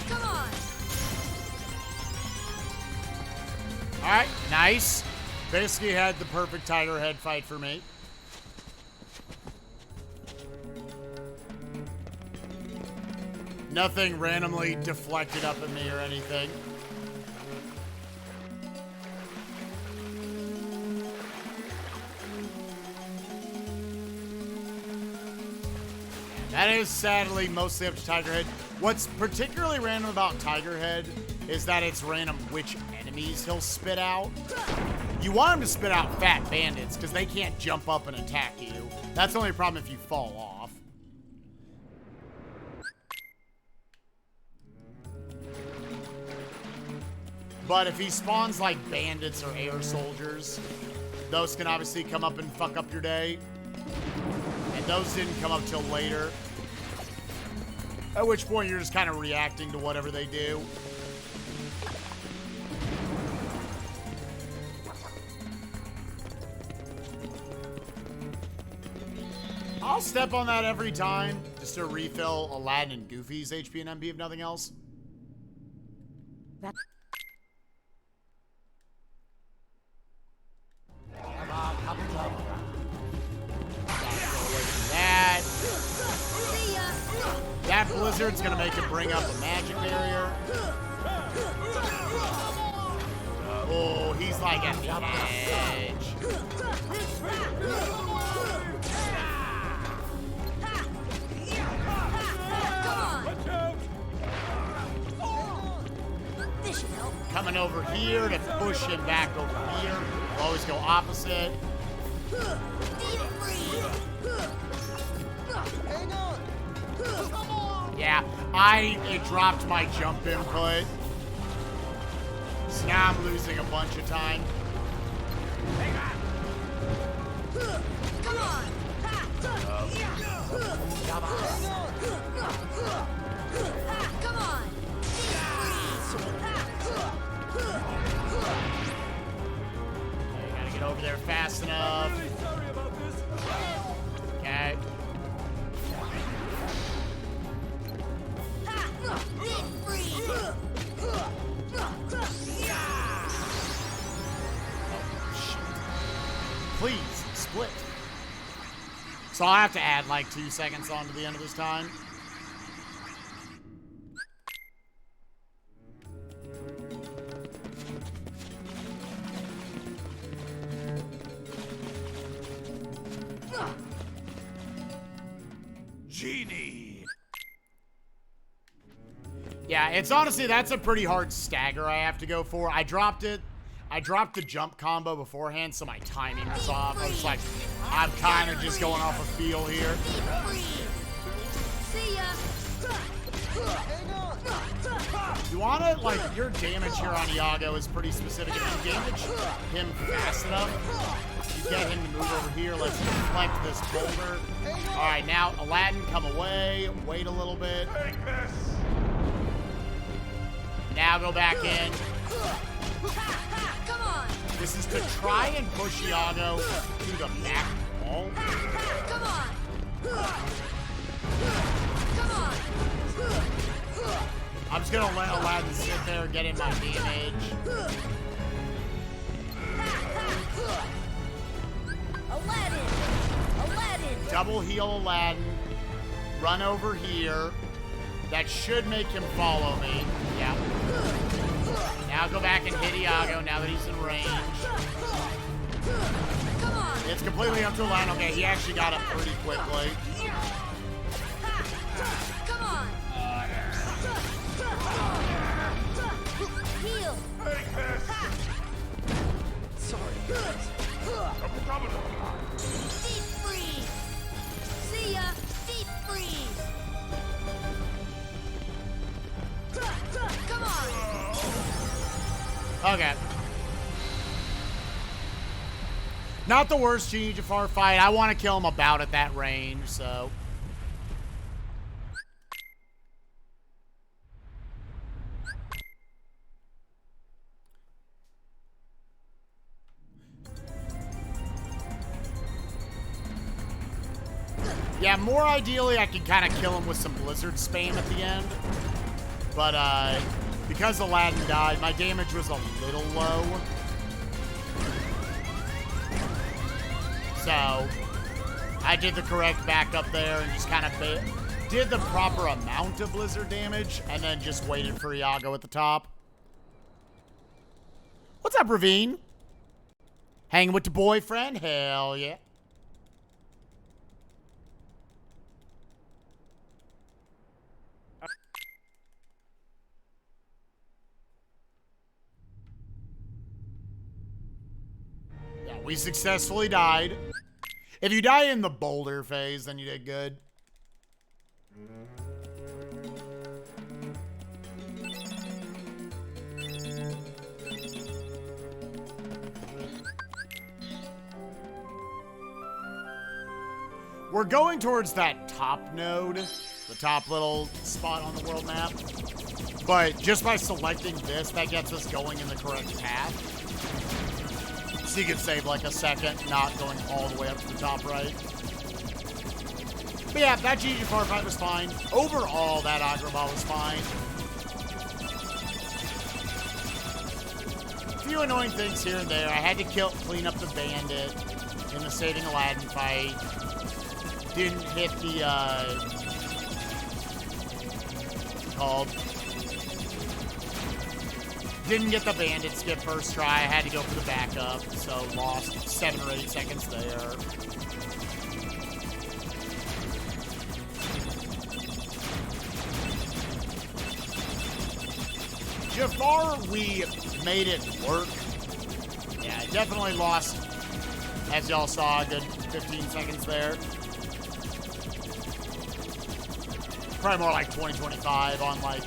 Come on. All right, nice. Basically had the perfect tiger head fight for me. Nothing randomly deflected up at me or anything. That is sadly mostly up to Tigerhead. What's particularly random about Tigerhead is that it's random which enemies he'll spit out. You want him to spit out fat bandits because they can't jump up and attack you. That's the only problem if you fall off. But if he spawns like bandits or air soldiers, those can obviously come up and fuck up your day. And those didn't come up till later. At which point you're just kind of reacting to whatever they do. I'll step on that every time just to refill Aladdin and Goofy's HP and MP if nothing else. That. That blizzard's gonna make him bring up a magic barrier. Oh, he's like at the edge. Coming over here to push him back over here. We'll always go opposite. Yeah, it dropped my jump input. So now I'm losing a bunch of time. Come on. Come on. You gotta get over there fast enough. Okay. Please, split. So I'll have to add like 2 seconds on to the end of this time. Genie. Yeah, it's honestly, that's a pretty hard stagger I have to go for. I dropped it. I dropped the jump combo beforehand, so my timing was off. I was like, I'm kind of just going off a feel here. See ya. You want to, like, your damage here on Iago is pretty specific. If you damage him fast enough, you get him to move over here. Let's deflect this boulder. All right, now Aladdin, come away. Wait a little bit. Now go back in. Come on. This is to try and push Iago to the back wall. Come on. Come on. I'm just gonna let Aladdin sit there and get in my damage. Aladdin. Double heal Aladdin. Run over here. That should make him follow me. Yeah. Now go back and hit Iago now that he's in range. Come on. It's completely up to Aladdin. Okay, he actually got up pretty quickly. Come on. Heal. Sorry. Deep freeze. See ya. Deep freeze. Come on. Okay. Not the worst Genie Jafar fight. I want to kill him about at that range, so. Yeah, more ideally, I can kind of kill him with some Blizzard spam at the end. But, because Aladdin died, my damage was a little low. So, I did the correct backup there and just kind of did the proper amount of Blizzard damage and then just waited for Iago at the top. What's up, Ravine? Hanging with the boyfriend? Hell yeah. We successfully died. If you die in the boulder phase, then you did good. We're going towards that top node, the top little spot on the world map. But just by selecting this, that gets us going in the correct path. So you can save like a second, not going all the way up to the top right. But yeah, that Jafar fight was fine. Overall, that Agrabah was fine. A few annoying things here and there. I had to clean up the bandit in the Saving Aladdin fight. Didn't hit the, didn't get the bandit skip first try. I had to go for the backup, so lost 7 or 8 seconds there. Jafar, we made it work. Yeah, definitely lost, as y'all saw, a good 15 seconds there. Probably more like 20-25 on like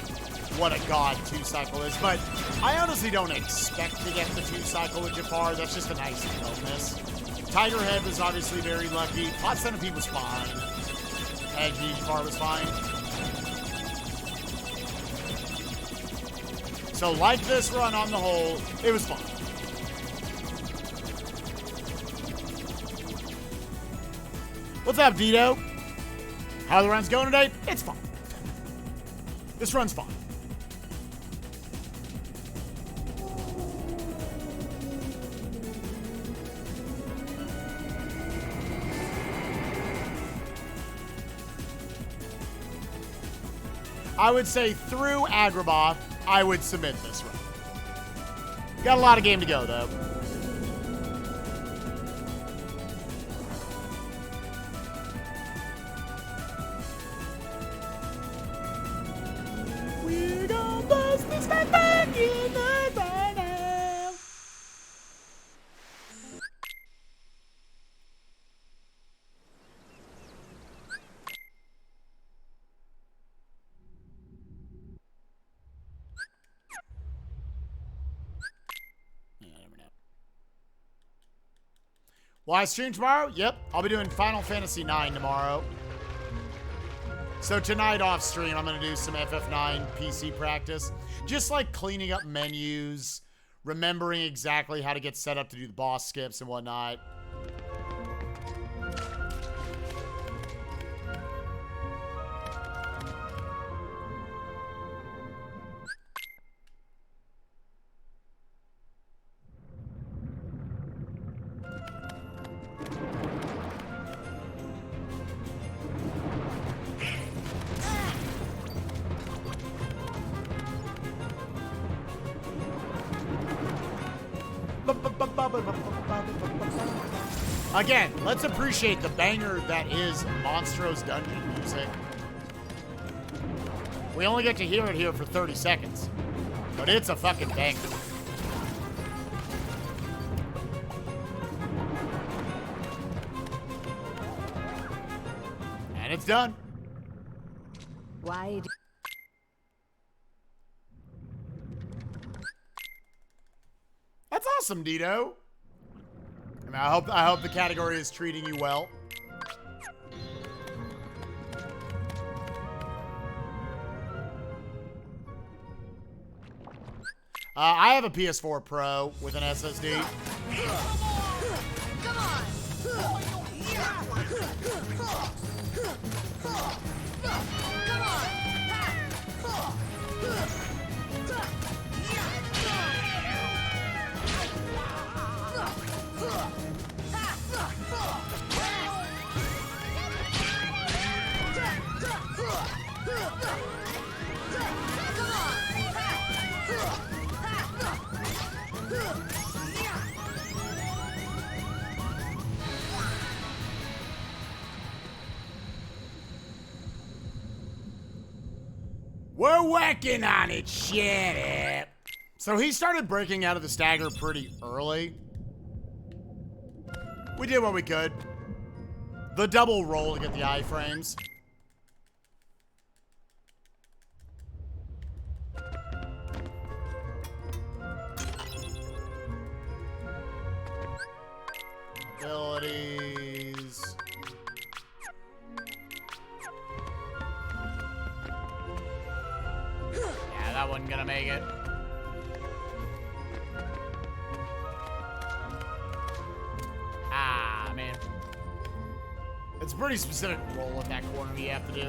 what a god 2-cycle is. But I honestly don't expect to get the 2-cycle with Jafar. That's just a nice bonus. Tiger Head was obviously very lucky. Hot Centipede was fine. And Jafar was fine. So like this run on the whole, it was fun. What's up, Vito? How are the runs going today? It's fun. This run's fun. I would say through Agrabah, I would submit this run. Got a lot of game to go, though. We're gonna bust this back in the right now. Will I stream tomorrow? Yep. I'll be doing Final Fantasy IX tomorrow. So tonight off stream, I'm going to do some FF9 PC practice. Just like cleaning up menus, remembering exactly how to get set up to do the boss skips and whatnot. Again, let's appreciate the banger that is Monstro's Dungeon music. We only get to hear it here for 30 seconds, but it's a fucking banger. And it's done. Why? That's awesome, Dito. I mean, I hope the category is treating you well. I have a PS4 Pro with an SSD. Come on! We're working on it, shut up. So he started breaking out of the stagger pretty early. We did what we could. The double roll to get the iframes. Abilities. Yeah, that wasn't gonna make it. Ah, man. It's a pretty specific roll at that corner you have to do.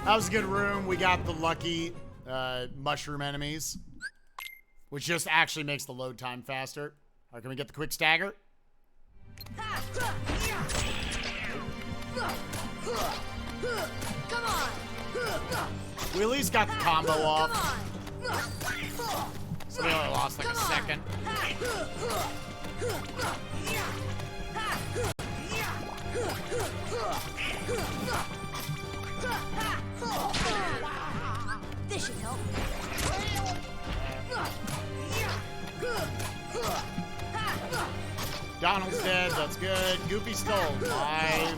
That was a good room. We got the lucky mushroom enemies, which just actually makes the load time faster. All right, can we get the quick stagger? Come on. We at least got the combo off. So we only lost like a second. This should help. Donald's dead, that's good. Goofy's still alive.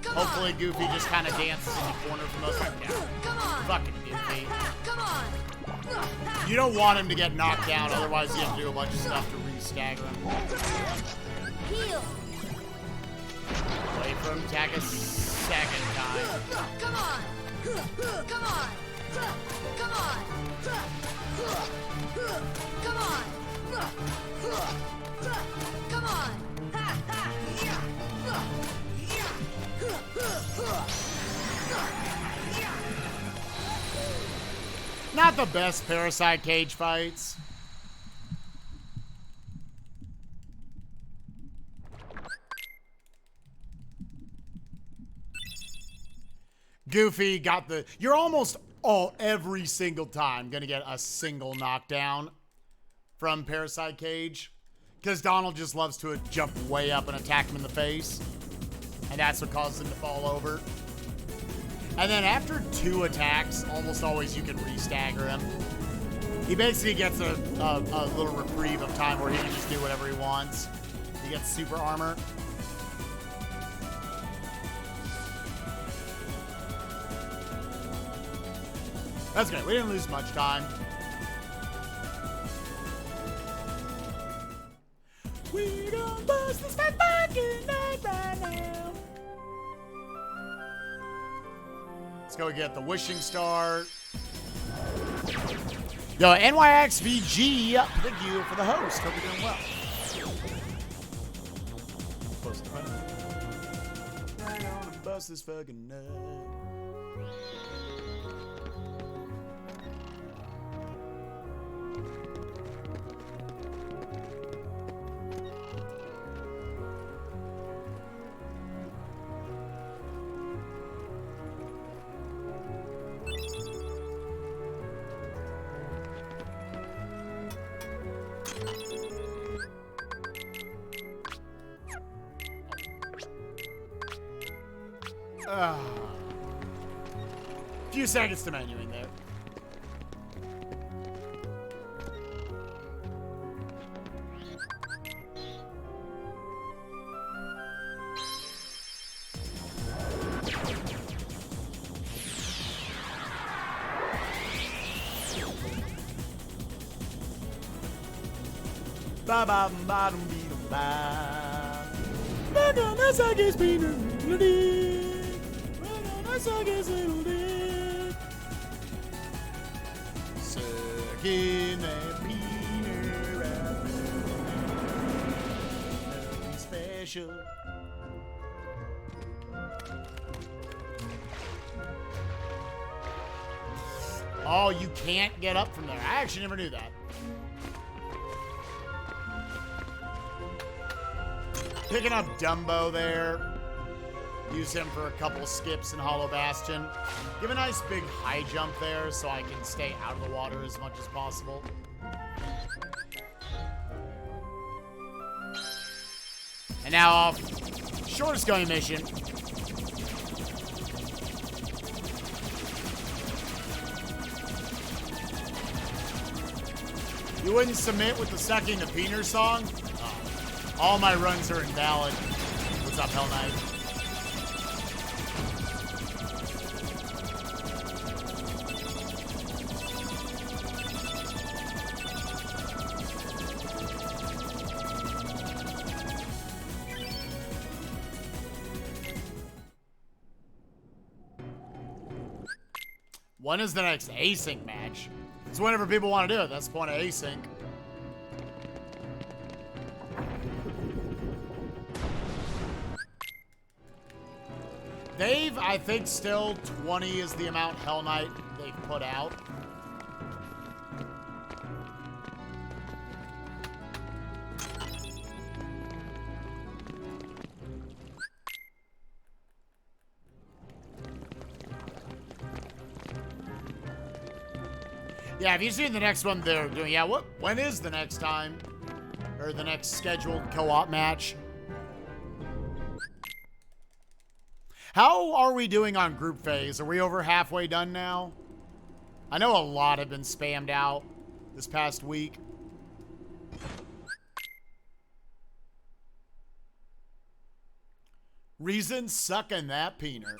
Hopefully Goofy just kind of dances in the corner for most of the time. Fucking Goofy. You don't want him to get knocked down, otherwise you have to do a bunch of stuff to re-stagger him. Heal. Wait for him to attack a second time. Come on. Come on. Come on. Come on. Come on. Not the best Parasite Cage fights. Goofy got the... You're almost every single time gonna get a single knockdown from Parasite Cage, because Donald just loves to jump way up and attack him in the face, and that's what causes him to fall over. And then after 2 attacks, almost always you can re-stagger him. He basically gets a little reprieve of time where he can just do whatever he wants. He gets super armor. That's good. We didn't lose much time. We gon' bust this fucking night right now. Let's go get the wishing star. Yo, NYXVG, thank you for the host. Hope you're doing well. Close to the front. We're gonna bust this fucking nut. Few seconds to menuing there. Ba ba ba dum dee dum ba. Ba dum that's a game speedrun. Suck his little dick. Sucking that Peter out. Nothing special. Oh, you can't get up from there. I actually never knew that. Picking up Dumbo there. Use him for a couple skips in Hollow Bastion. Give a nice big high jump there so I can stay out of the water as much as possible. And now off. Shortest going mission. You wouldn't submit with the Sucking the Peener song? Oh. All my runs are invalid. What's up, Hell Knight? When is the next async match? It's whenever people want to do it. That's the point of async. They've, I think, still 20 is the amount Hell Knight they've put out. Yeah, have you seen the next one they're doing? Yeah, when is the next time? Or the next scheduled co-op match? How are we doing on group phase? Are we over halfway done now? I know a lot have been spammed out this past week. Reason sucking that peanut.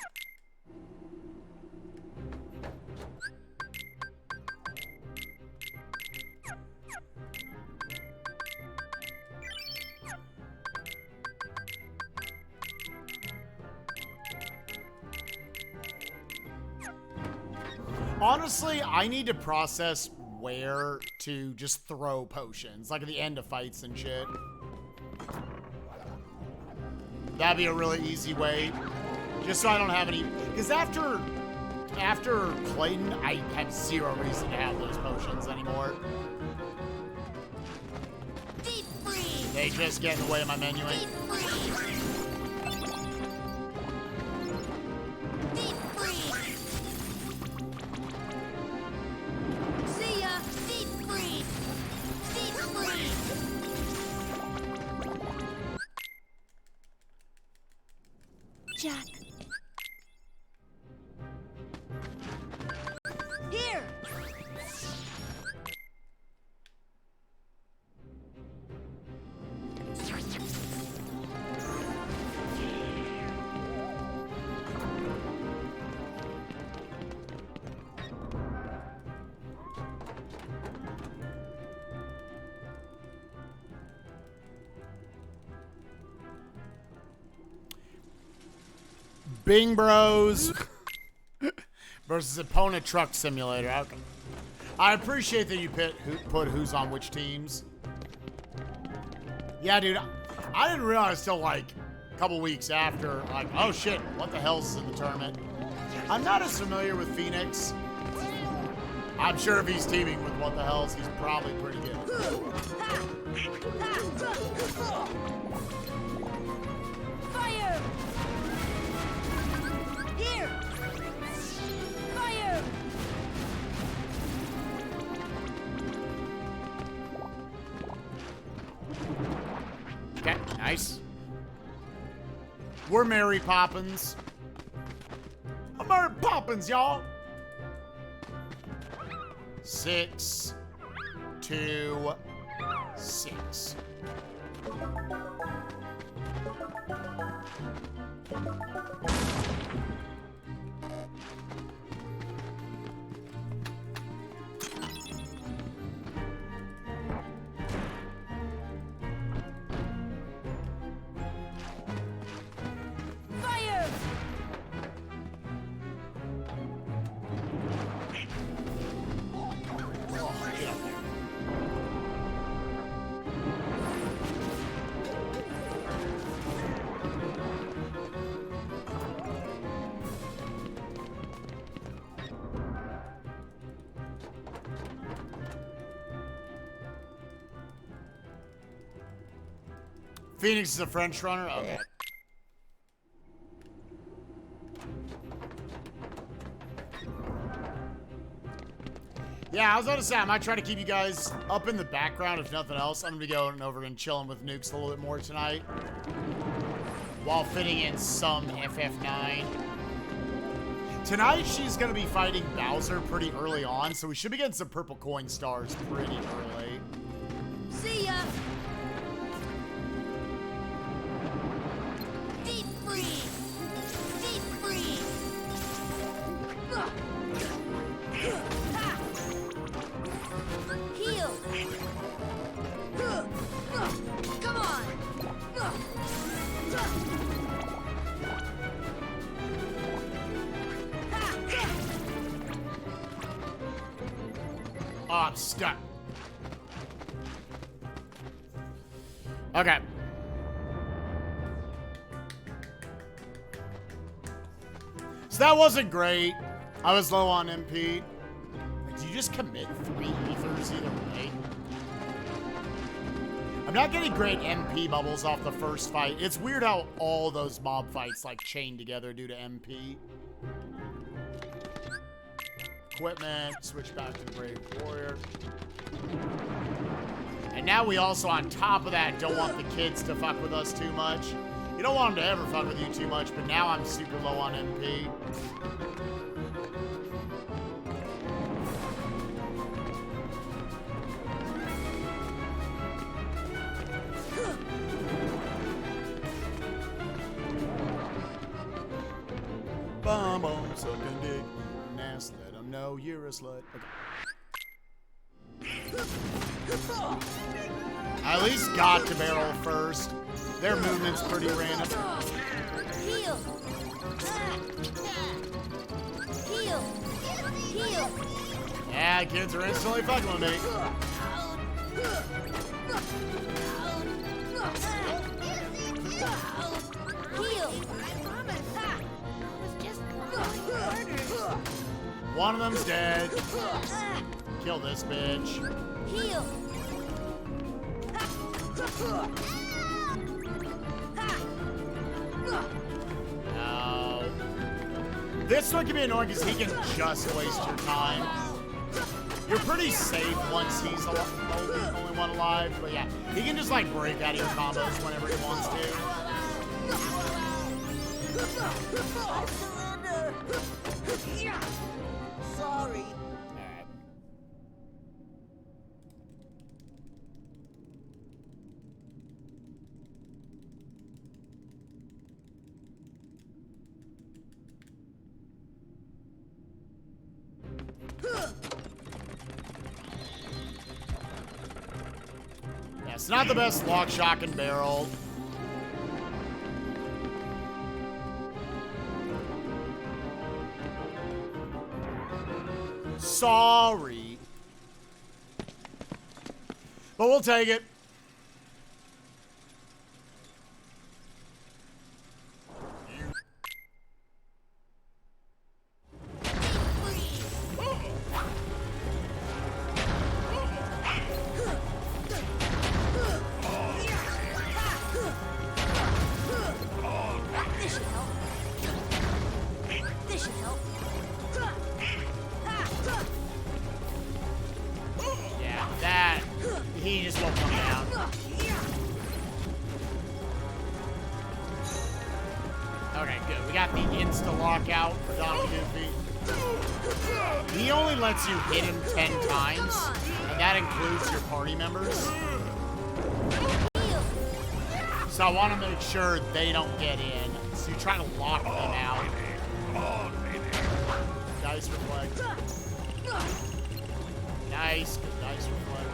Honestly, I need to process where to just throw potions, like at the end of fights and shit. That'd be a really easy way, just so I don't have any, because after Clayton, I have zero reason to have those potions anymore. Deep freeze. They just get in the way of my menuing. Deep freeze. Deep freeze. See ya. Deep freeze. Deep freeze. Jack. Here. Bing Bros versus Opponent Truck Simulator. Okay. I appreciate that you put who's on which teams. Yeah, dude, I didn't realize till like a couple weeks after, like, oh shit, what the hell's in the tournament? I'm not as familiar with Phoenix. I'm sure if he's teaming with what the hells, he's probably pretty good. Fire! Here! Fire! Okay, nice. We're Mary Poppins. I'm Mary Poppins, y'all. 6, 2, 6. Fire! Oh, get up there. Phoenix is a French runner? Okay. Yeah, I was about to say, I might try to keep you guys up in the background, if nothing else. I'm going to be going over and chilling with Nukes a little bit more tonight, while fitting in some FF9. Tonight, she's going to be fighting Bowser pretty early on, so we should be getting some purple coin stars pretty early. See ya! Deep freeze! Deep freeze! Ha! Heal! Come on! Oh, I'm stuck. Okay. So that wasn't great. I was low on MP. Did you just commit 3 ethers either way? I'm not getting great MP bubbles off the first fight. It's weird how all those mob fights like chain together due to MP. Equipment, switch back to the Brave Warrior. And now we also, on top of that, don't want the kids to fuck with us too much. You don't want them to ever fuck with you too much, but now I'm super low on MP. Bum bum, suck and dig, ass, let them know you're a slut. Okay. I at least got to barrel first. Their movement's pretty random. Heal. Heal. Heal. Yeah, kids are instantly fucking with me. Heal. One of them's dead. Kill this bitch. Heal. No. This one can be annoying because he can just waste your time. You're pretty safe once he's the only one alive, but yeah, he can just like break out of your combos whenever he wants to. Sorry. Alright. Yeah, it's not the best lock, shock, and barrel. Sorry. But we'll take it. This should help. Yeah, that. He just won't come down. Okay, good. We got the insta lockout for Donald Goofy. He only lets you hit him 10 times, and that includes your party members. So I want to make sure they don't get in. So you try to lock them out. Dice reflect. Nice, good dice reflect.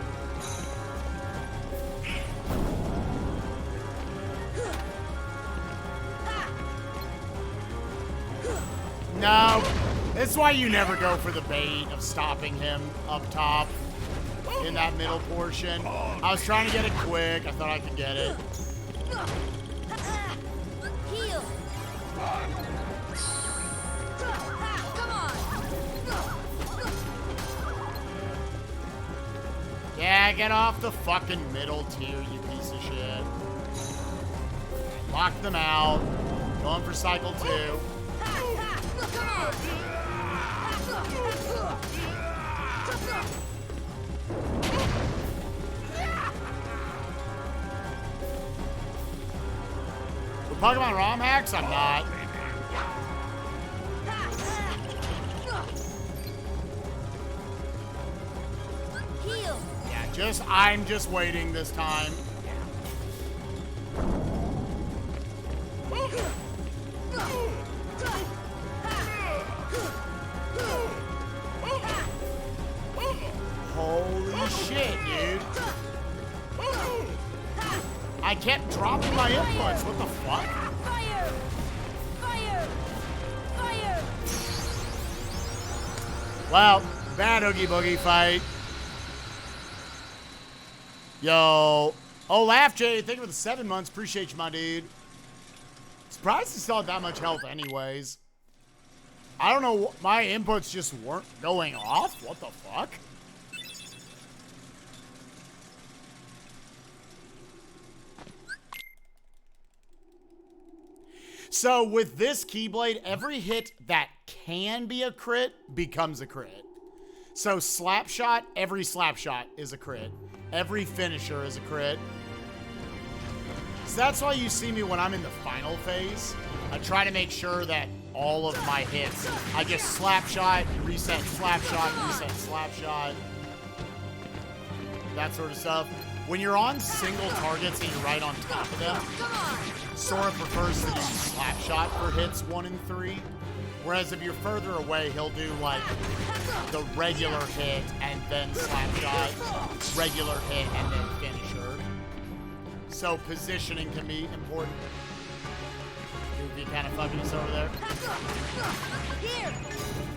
No, this is why you never go for the bait of stopping him up top in that middle portion. I was trying to get it quick. I thought I could get it. Heal. Come on. Yeah, get off the fucking middle tier, you piece of shit. Lock them out. Going for cycle 2. Come on. With Pokemon ROM hacks, I'm not. Heal. Yeah, I'm just waiting this time. Holy shit, dude. I kept dropping my inputs. What the fuck? Fire. Fire. Fire. Well, bad Oogie Boogie fight. Yo. Oh, Laugh Jay, thank you for the 7 months. Appreciate you, my dude. Surprised he still had that much health anyways. I don't know. My inputs just weren't going off. What the fuck? So with this Keyblade, every hit that can be a crit becomes a crit. So Slapshot, every Slapshot is a crit. Every finisher is a crit. So that's why you see me when I'm in the final phase. I try to make sure that all of my hits, I just Slapshot, reset Slapshot, reset Slapshot. That sort of stuff. When you're on single targets and you're right on top of them, Sora prefers to use Slapshot for hits 1 and 3. Whereas if you're further away, he'll do like the regular hit and then Slapshot, regular hit and then finisher. So positioning can be important. Goofy kind of fucking us over there.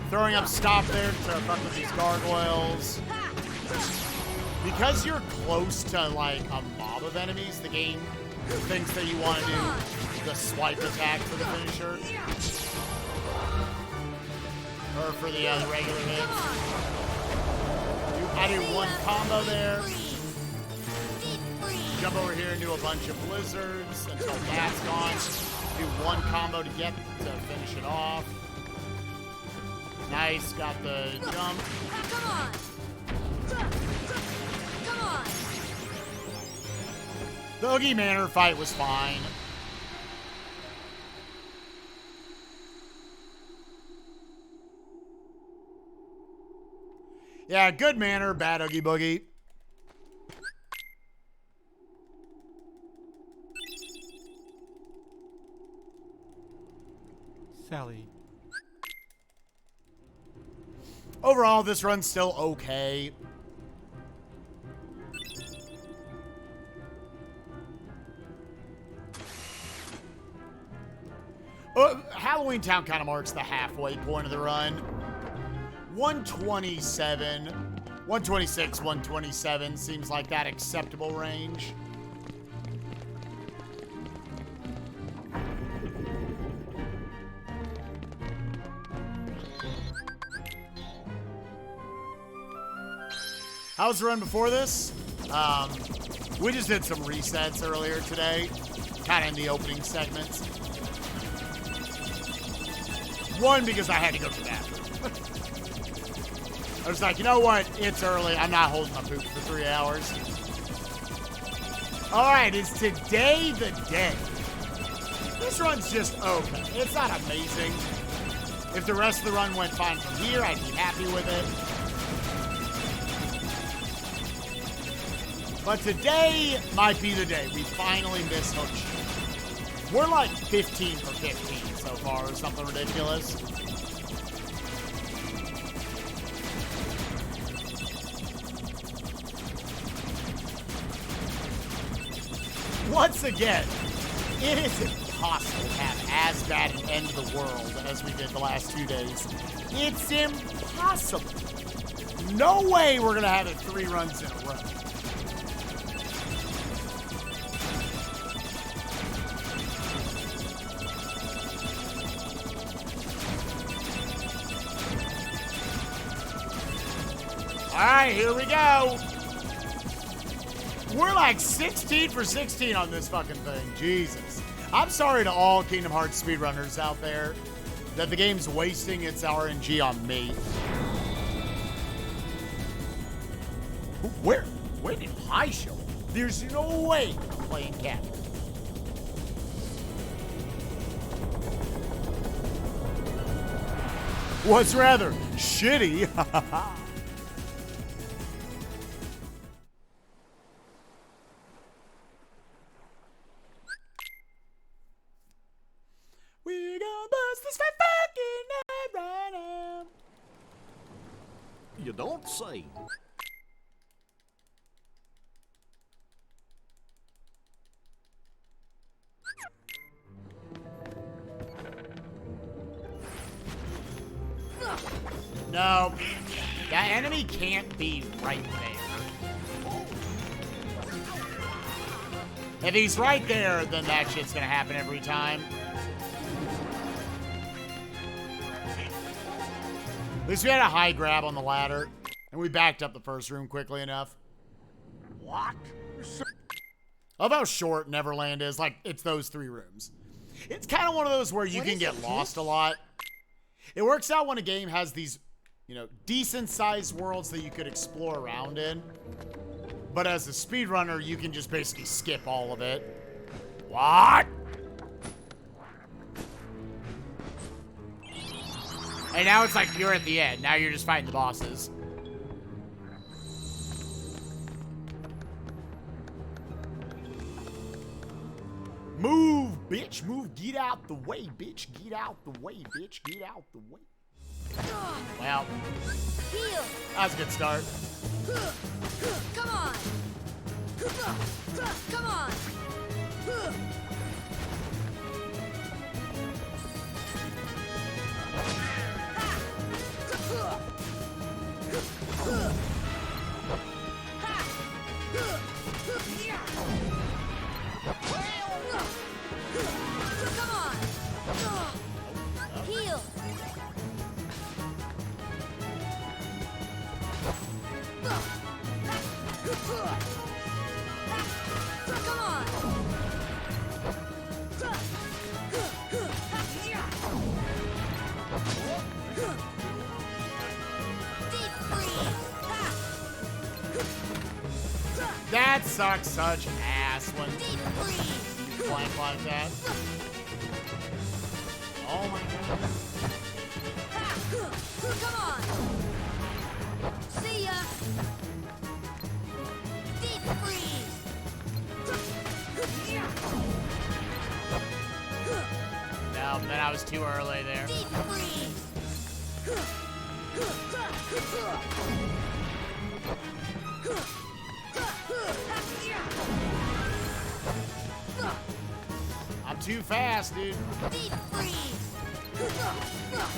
Throwing up stop there to fuck with these gargoyles. Because you're close to like a mob of enemies, the game thinks that you want to do the swipe attack for the finisher. Or for the regular hits. I do one combo there. Jump over here and do a bunch of blizzards until that's gone. Do one combo to get to finish it off. Nice, got the jump. Come on. Come on. The Oogie Manor fight was fine. Yeah, good manner, bad Oogie Boogie. Sally. Overall, this run's still okay. Halloween Town kind of marks the halfway point of the run. 127, 126, 127 seems like that acceptable range. How was the run before this? We just did some resets earlier today, kind of in the opening segments. One, because I had to go to the bathroom. I was like, you know what? It's early. I'm not holding my poop for 3 hours. All right, is today the day? This run's just okay. It's not amazing. If the rest of the run went fine from here, I'd be happy with it. But today might be the day we finally miss Hookshot. We're like 15 for 15 so far, or something ridiculous. Once again, it is impossible to have as bad an end to the world as we did the last 2 days. It's impossible. No way we're going to have it 3 runs in a row. All right, here we go. We're like 16 for 16 on this fucking thing. Jesus. I'm sorry to all Kingdom Hearts speedrunners out there that the game's wasting its RNG on me. Where did I show up? There's no way I'm playing cat. What's rather shitty? We're gonna bust this fucking night right now. You don't say. No, that enemy can't be right there. If he's right there, then that shit's gonna happen every time. At least we had a high grab on the ladder, and we backed up the first room quickly enough. What? I love how short Neverland is. Like, it's those 3 rooms. It's kind of one of those where you can get lost a lot. It works out when a game has these, you know, decent-sized worlds that you could explore around in. But as a speedrunner, you can just basically skip all of it. What? And now it's like you're at the end. Now you're just fighting the bosses. Move, bitch. Move. Get out the way, bitch. Get out the way, bitch. Get out the way. Well, that was a good start. Come on. Come on. Come on. Heal. Come on. Deep freeze. That sucks such ass when Deep freeze. you blank like that. Oh my god. Come on. See ya. Deep freeze. No, then I was too early there. Deep freeze. I'm too fast, dude. Deep freeze.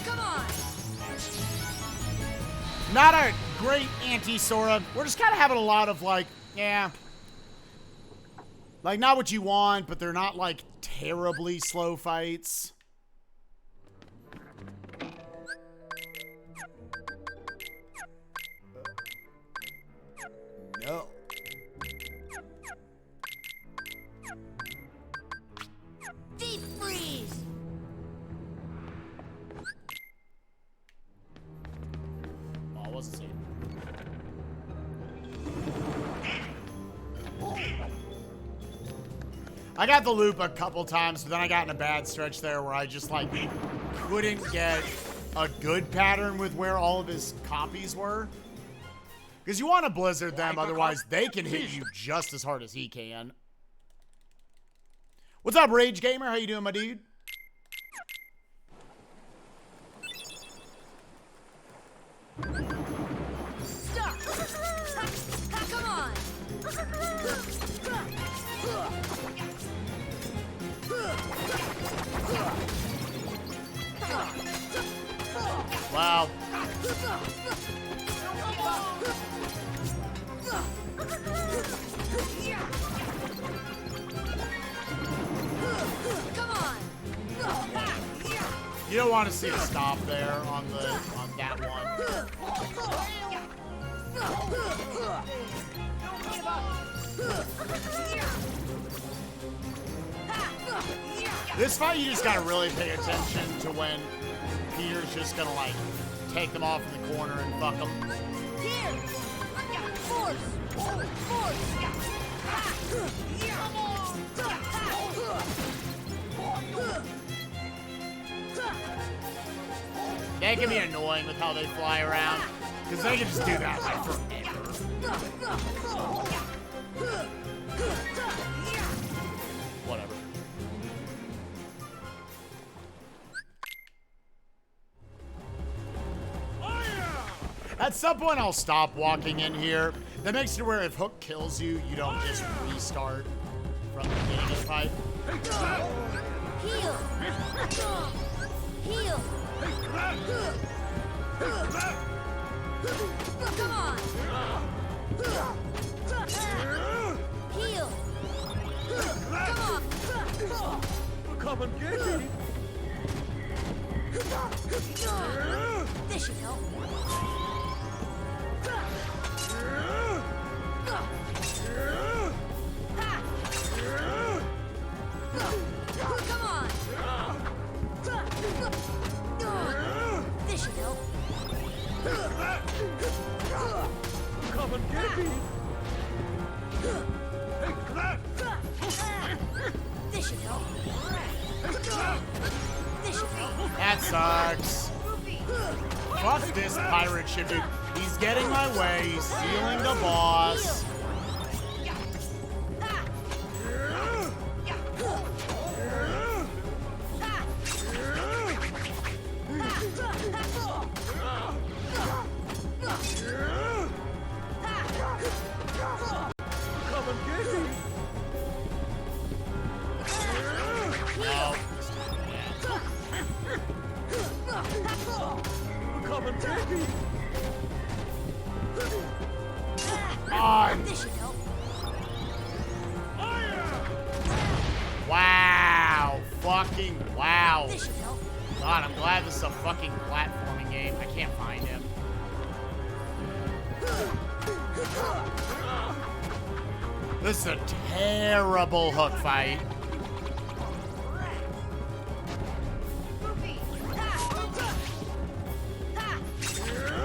Come on. Not a great anti-Sora. We're just kind of having a lot of like, yeah. Like, not what you want, but they're not like terribly slow fights. No. Deep freeze. Oh, it wasn't safe. I got the loop a couple times, but then I got in a bad stretch there where I just like couldn't get a good pattern with where all of his copies were. Because you want to blizzard them, otherwise they can hit you just as hard as he can. What's up, Rage Gamer? How you doing, my dude? Stop. Come on. Wow. Come on. You don't want to see a stop there on that one. This fight, you just gotta really pay attention to when Peter's just gonna like take them off in the corner and fuck them. Here. Force. Force. They can be annoying with how they fly around, because they can just do that like forever. Whatever. At some point, I'll stop walking in here. That makes it where if Hook kills you, you don't just restart from the beginning of the fight. Heal. Heal. Come on. Heal. Come and get me. This should help. Come on. This should help. Come and get me. Take that. This should help. This should help. That sucks. Fuck this pirate ship, dude. He's getting my way. He's stealing the boss. Come and get me. Oh. Come and get me. On. This should help. Wow. Fucking wow. This should help. God, I'm glad this is a fucking platforming game. I can't find him. This is a terrible hook fight.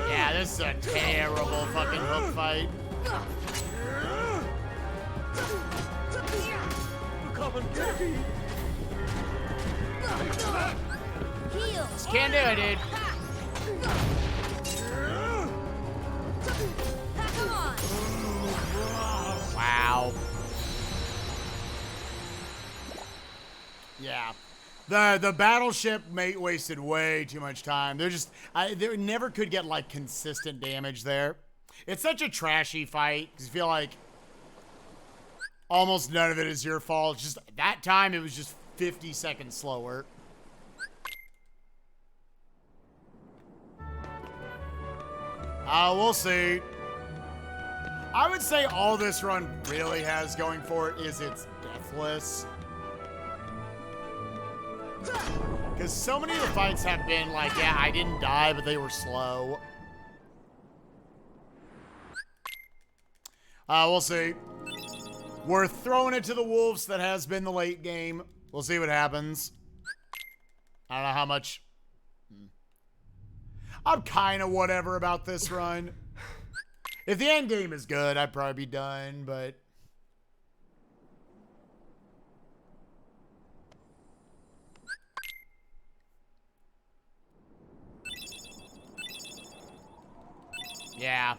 Yeah, this is a terrible fucking hook fight. Come and get me. Heal. Just can't do it, dude. Come on. Wow. Yeah. The battleship mate wasted way too much time. They never could get like consistent damage there. It's such a trashy fight because you feel like almost none of it is your fault. Just that time it was just 50 seconds slower. We'll see. I would say all this run really has going for it is it's deathless. Because so many of the fights have been like, yeah, I didn't die, but they were slow. We'll see. We're throwing it to the wolves. That has been the late game. We'll see what happens. I don't know how much. I'm kind of whatever about this run. If the end game is good, I'd probably be done, but... yeah.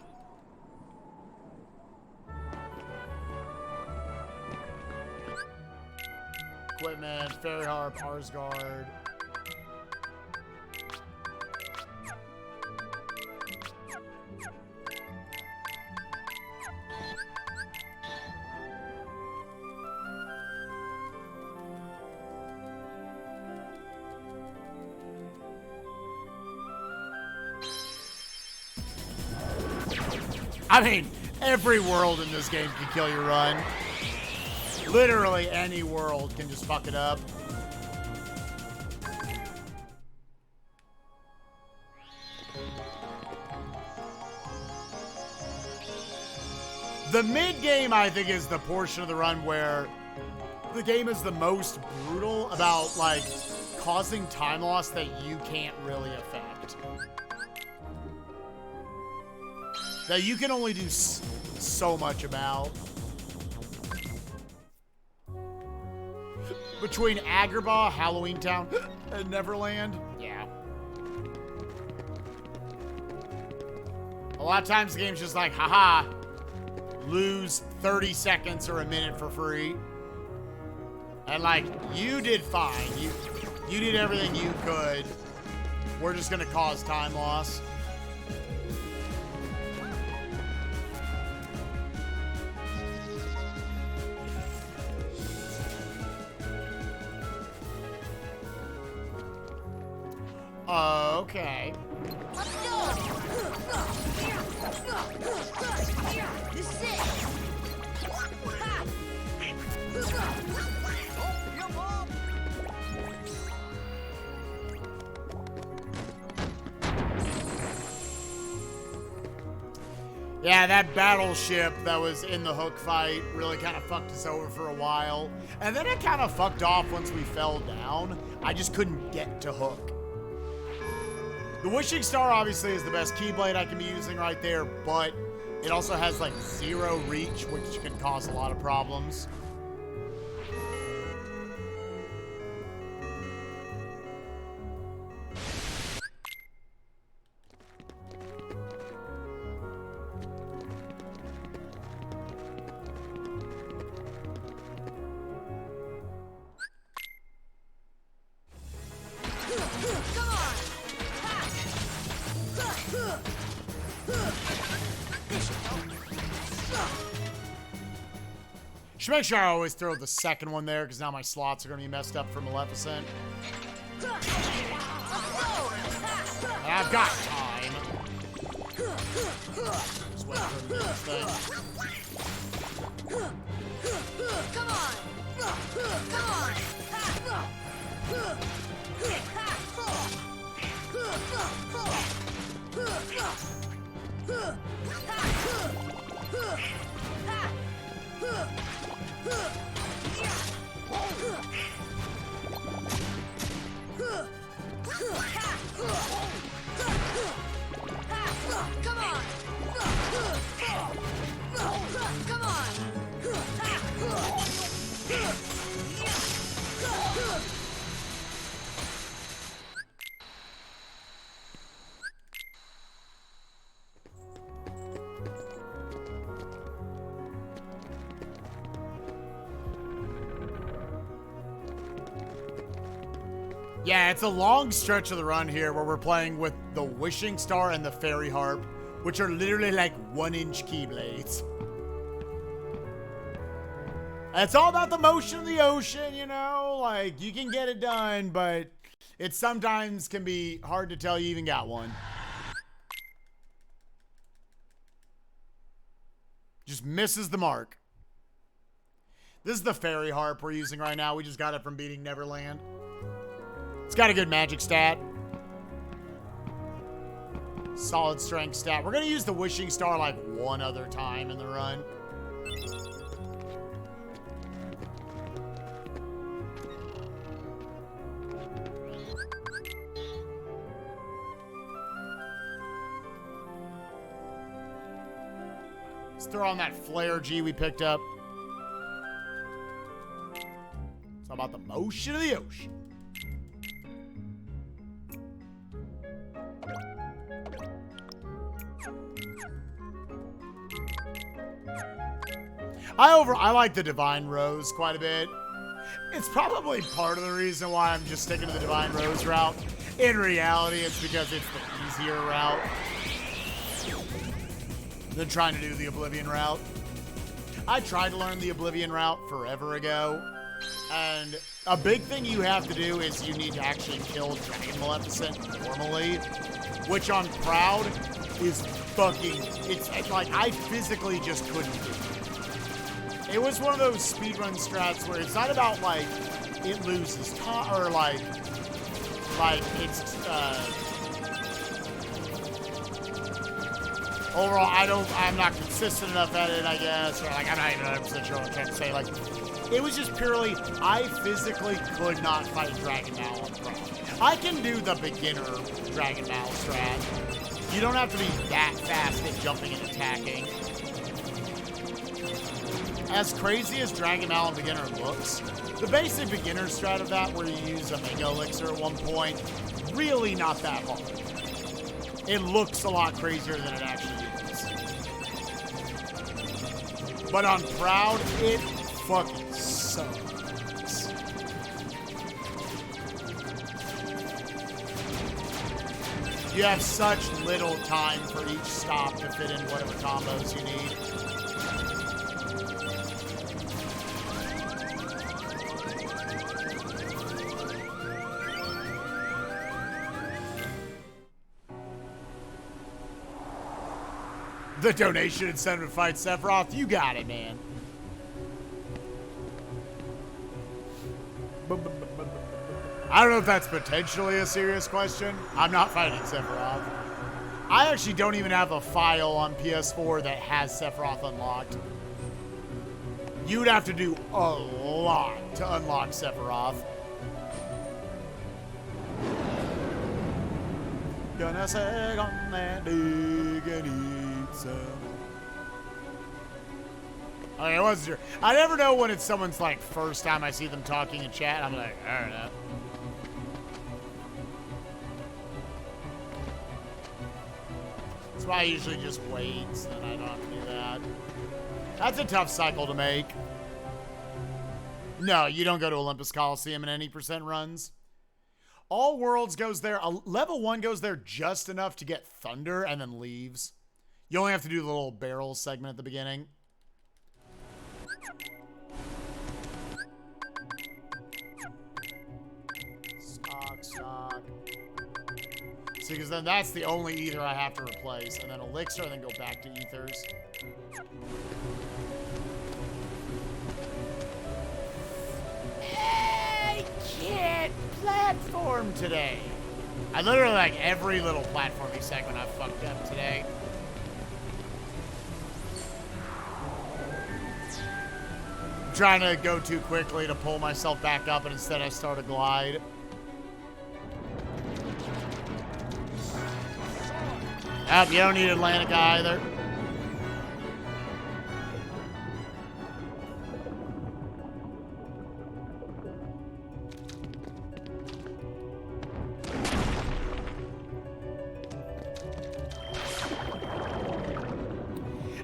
Equipment, Fairy Harp, Arsgard. I mean, every world in this game can kill your run. Literally any world can just fuck it up. The mid-game, I think, is the portion of the run where the game is the most brutal about, like, causing time loss that you can't really affect. That you can only do so much about. Between Agrabah, Halloween Town, and Neverland, yeah. A lot of times the game's just like, haha, lose 30 seconds or a minute for free. And like, you did fine. You did everything you could. We're just gonna cause time loss. Okay. Let's go. This is it. Yeah, that battleship that was in the hook fight really kind of fucked us over for a while. And then it kind of fucked off once we fell down. I just couldn't get to hook. The Wishing Star obviously is the best Keyblade I can be using right there, but it also has like 0 reach, which can cause a lot of problems. Should make sure I always throw the second one there, because now my slots are going to be messed up for Maleficent. And I've got time. Just wait for this thing. Come on! Come on! Yeah, it's a long stretch of the run here where we're playing with the Wishing Star and the Fairy Harp, which are literally like 1-inch Keyblades. It's all about the motion of the ocean, you know? Like, you can get it done, but it sometimes can be hard to tell you even got one. Just misses the mark. This is the Fairy Harp we're using right now. We just got it from beating Neverland. It's got a good magic stat. Solid strength stat. We're going to use the Wishing Star like one other time in the run. Let's throw on that Flare G we picked up. It's all about the motion of the ocean. I like the Divine Rose quite a bit. It's probably part of the reason why I'm just sticking to the Divine Rose route. In reality, it's because it's the easier route than trying to do the Oblivion route. I tried to learn the Oblivion route forever ago, and a big thing you have to do is you need to actually kill Dragon Maleficent normally, which on Proud is fucking, it's like I physically just couldn't do it. It was one of those speedrun strats where it's not about like it loses time or like it's overall I'm not consistent enough at it, I guess, or like I'm not even 100% sure what I'm trying to say. Like it was just purely I physically could not fight Dragon Mal on Pro. I can do the beginner Dragon Mal strat. You don't have to be that fast at jumping and attacking. As crazy as Dragon Mal Beginner looks, the basic beginner strat of that where you use a Mega Elixir at one point, really not that hard. It looks a lot crazier than it actually is. But on Proud, it fucking sucks. You have such little time for each stop to fit in whatever combos you need. The donation incentive to fight Sephiroth, you got it, man. I don't know if that's potentially a serious question. I'm not fighting Sephiroth. I actually don't even have a file on PS4 that has Sephiroth unlocked. You'd have to do a lot to unlock Sephiroth. Gonna say on that dig and eat some. Okay, I wasn't sure. I never know when it's someone's like first time I see them talking in chat. I'm like, I don't know. That's why I usually just wait, so then I don't have to do that. That's a tough cycle to make. No, you don't go to Olympus Coliseum in any percent runs. All Worlds goes there. Level 1 goes there just enough to get Thunder and then leaves. You only have to do the little barrel segment at the beginning. Stock. See, because then that's the only ether I have to replace. And then elixir, and then go back to ethers. I can't platform today. I literally like every little platforming segment I've fucked up today. I'm trying to go too quickly to pull myself back up, and instead I start a glide. Oh, you don't need Atlantica either.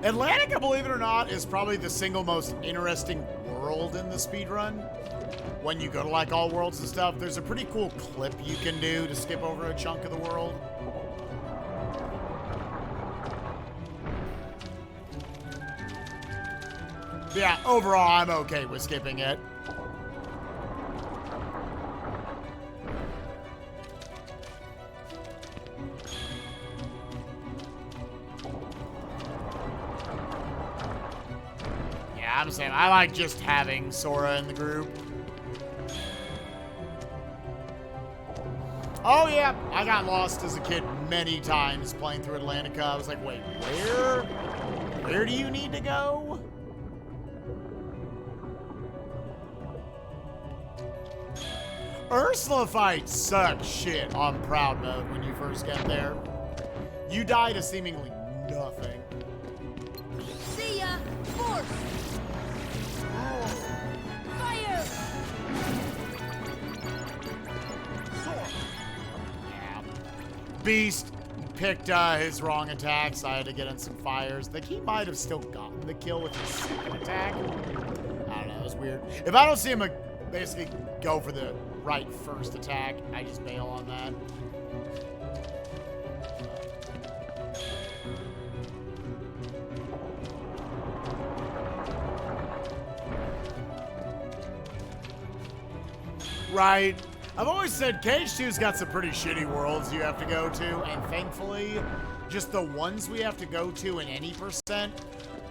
Atlantica, believe it or not, is probably the single most interesting world in the speedrun. When you go to like all worlds and stuff, there's a pretty cool clip you can do to skip over a chunk of the world. Yeah, overall, I'm okay with skipping it. Yeah, I'm saying I like just having Sora in the group. Oh yeah, I got lost as a kid many times playing through Atlantica. I was like, wait, where do you need to go? Ursula fights suck shit on Proud Mode when you first get there. You die to seemingly nothing. See ya! Force! Fire! Yeah. Beast picked his wrong attack, so I had to get in some fires. I think he might have still gotten the kill with his second attack. I don't know, it was weird. If I don't see him basically go for the right first attack, I just bail on that. Right. I've always said KH2's got some pretty shitty worlds you have to go to, and thankfully, just the ones we have to go to in any percent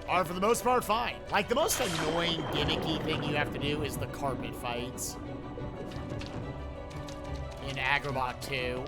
are, for the most part, fine. Like, the most annoying, gimmicky thing you have to do is the carpet fights in Agrabah 2.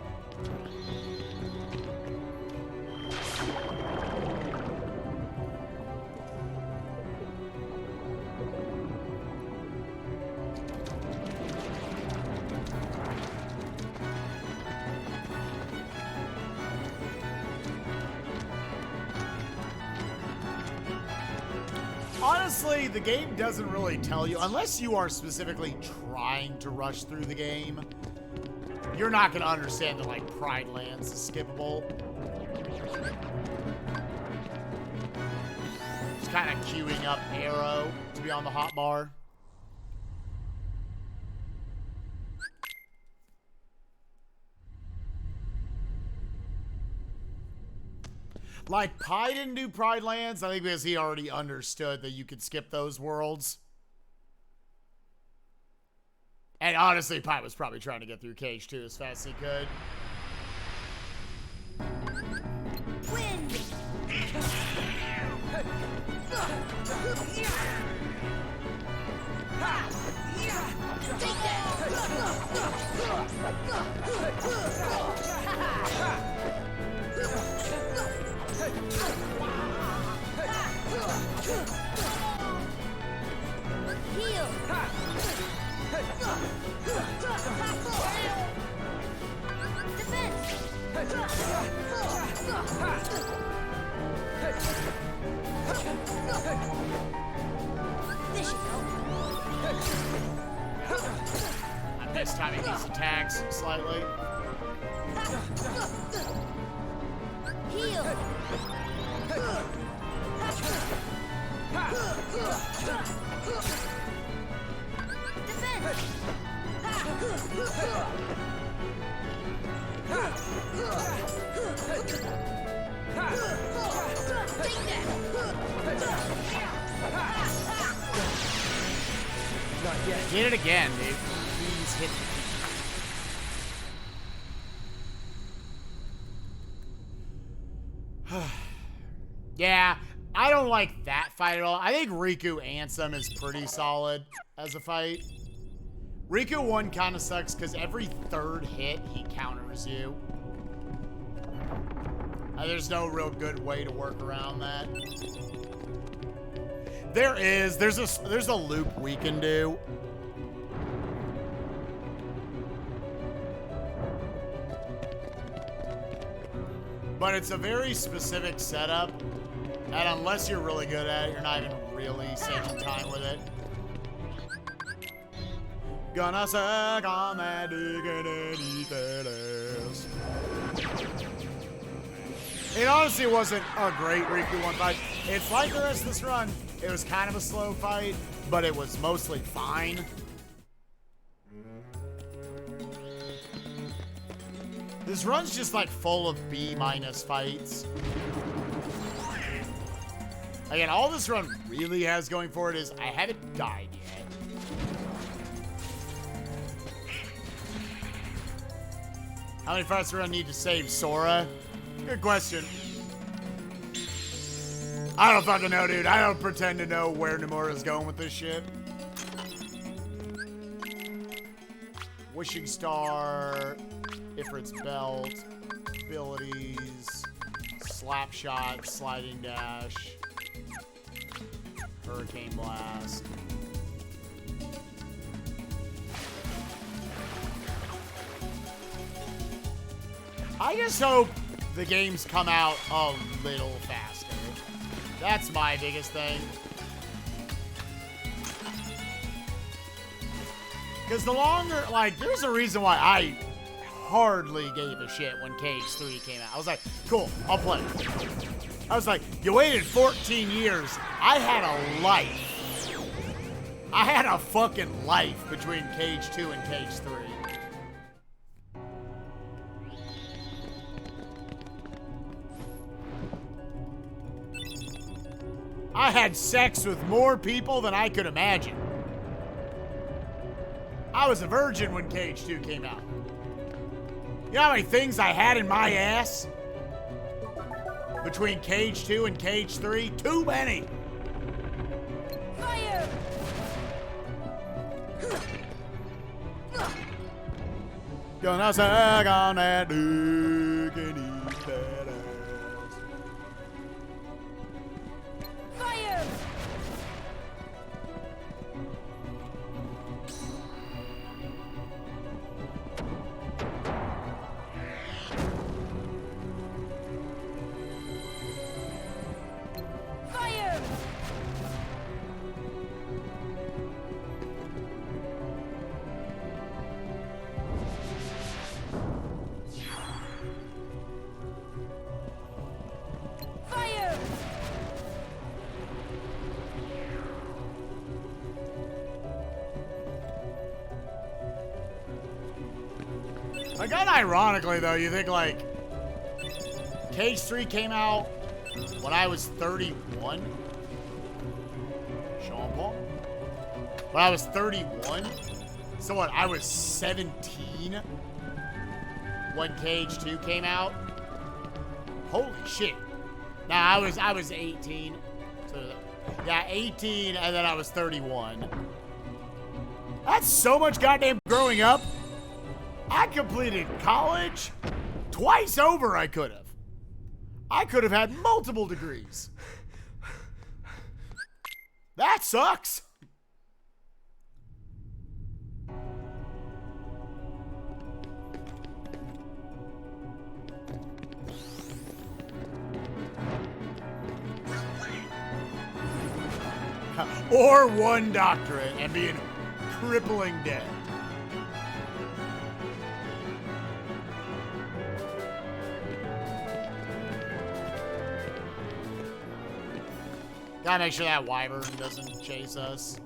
Honestly, the game doesn't really tell you, unless you are specifically trying to rush through the game, you're not going to understand that, like, Pride Lands is skippable. Just kind of queuing up Arrow to be on the hotbar. Like, Pi didn't do Pride Lands, I think because he already understood that you could skip those worlds. And honestly, Pi was probably trying to get through KH2 as fast as he could. Win! Take that! timing these attacks slightly. Heal. Defend. Take that. Not yet. Did it again, dude. Please hit the key. Yeah, I don't like that fight at all. I think Riku Ansem is pretty solid as a fight. Riku 1 kind of sucks because every third hit, he counters you. There's no real good way to work around that. There's a loop we can do. But it's a very specific setup, and unless you're really good at it, you're not even really taking time with it. Gonna suck on that dick and eat that ass. It honestly wasn't a great Riku 1 fight. It's like the rest of this run. It was kind of a slow fight, but it was mostly fine. This run's just like full of B- fights. Again, all this run really has going for it is I haven't died yet. How many fights do I need to save Sora? Good question. I don't fucking know, dude. I don't pretend to know where Nomura's going with this shit. Wishing Star, Ifrit's Belt, abilities, Slap Shot, Sliding Dash, Hurricane Blast. I just hope the games come out a little faster. That's my biggest thing. Because the longer, like, there's a reason why I hardly gave a shit when KH3 came out. I was like, cool, I'll play. I was like, you waited 14 years. I had a life. I had a fucking life between KH2 and KH3. I had sex with more people than I could imagine. I was a virgin when KH2 came out. You know how many things I had in my ass? Between KH2 and KH3? Too many! Fire! Gonna suck on that dick and eat that ass. Fire! Fire! Fire! Like, unironically, though, you think, like, KH3 came out when I was 31? Sean Paul? When I was 31? So what, I was 17 when KH2 came out? Holy shit. Nah, I was 18. So, yeah, 18, and then I was 31. That's so much goddamn growing up. I completed college twice over. I could have had multiple degrees. That sucks. Or one doctorate and being crippling dead. Gotta make sure that wyvern doesn't chase us.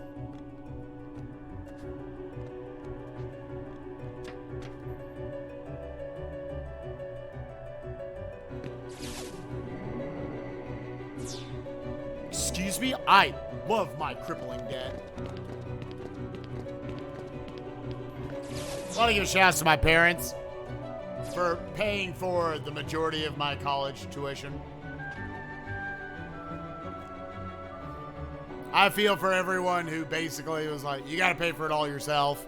Excuse me? I love my crippling debt. I want to give a shout out to my parents for paying for the majority of my college tuition. I feel for everyone who basically was like, you gotta pay for it all yourself.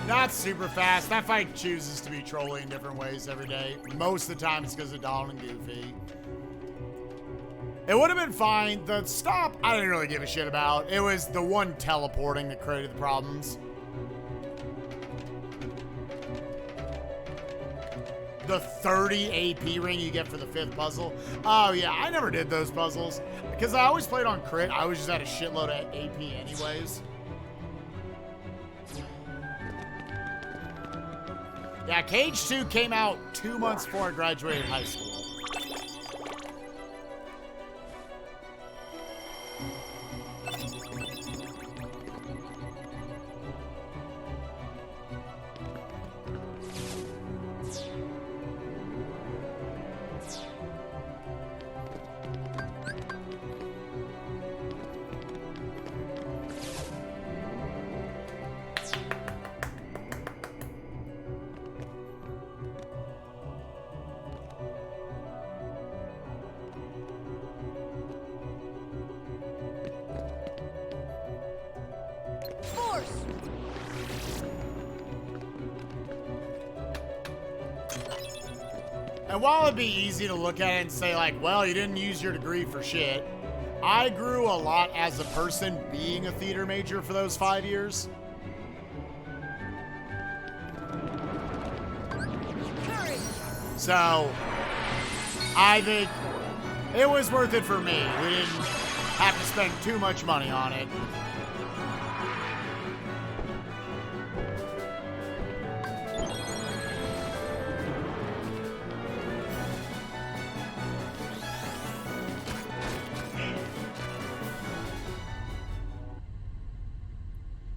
Not super fast. That fight chooses to be trolling in different ways every day. Most of the time it's because of Donald and Goofy. It would have been fine. The stop, I didn't really give a shit about. It was the one teleporting that created the problems. The 30 AP ring you get for the 5th puzzle. Oh yeah, I never did those puzzles. Because I always played on crit. I always just had a shitload of AP anyways. Yeah, Cage 2 came out 2 months before I graduated high school. And while it'd be easy to look at it and say like, well, you didn't use your degree for shit, I grew a lot as a person being a theater major for those 5 years. So, I think it was worth it for me. We didn't have to spend too much money on it.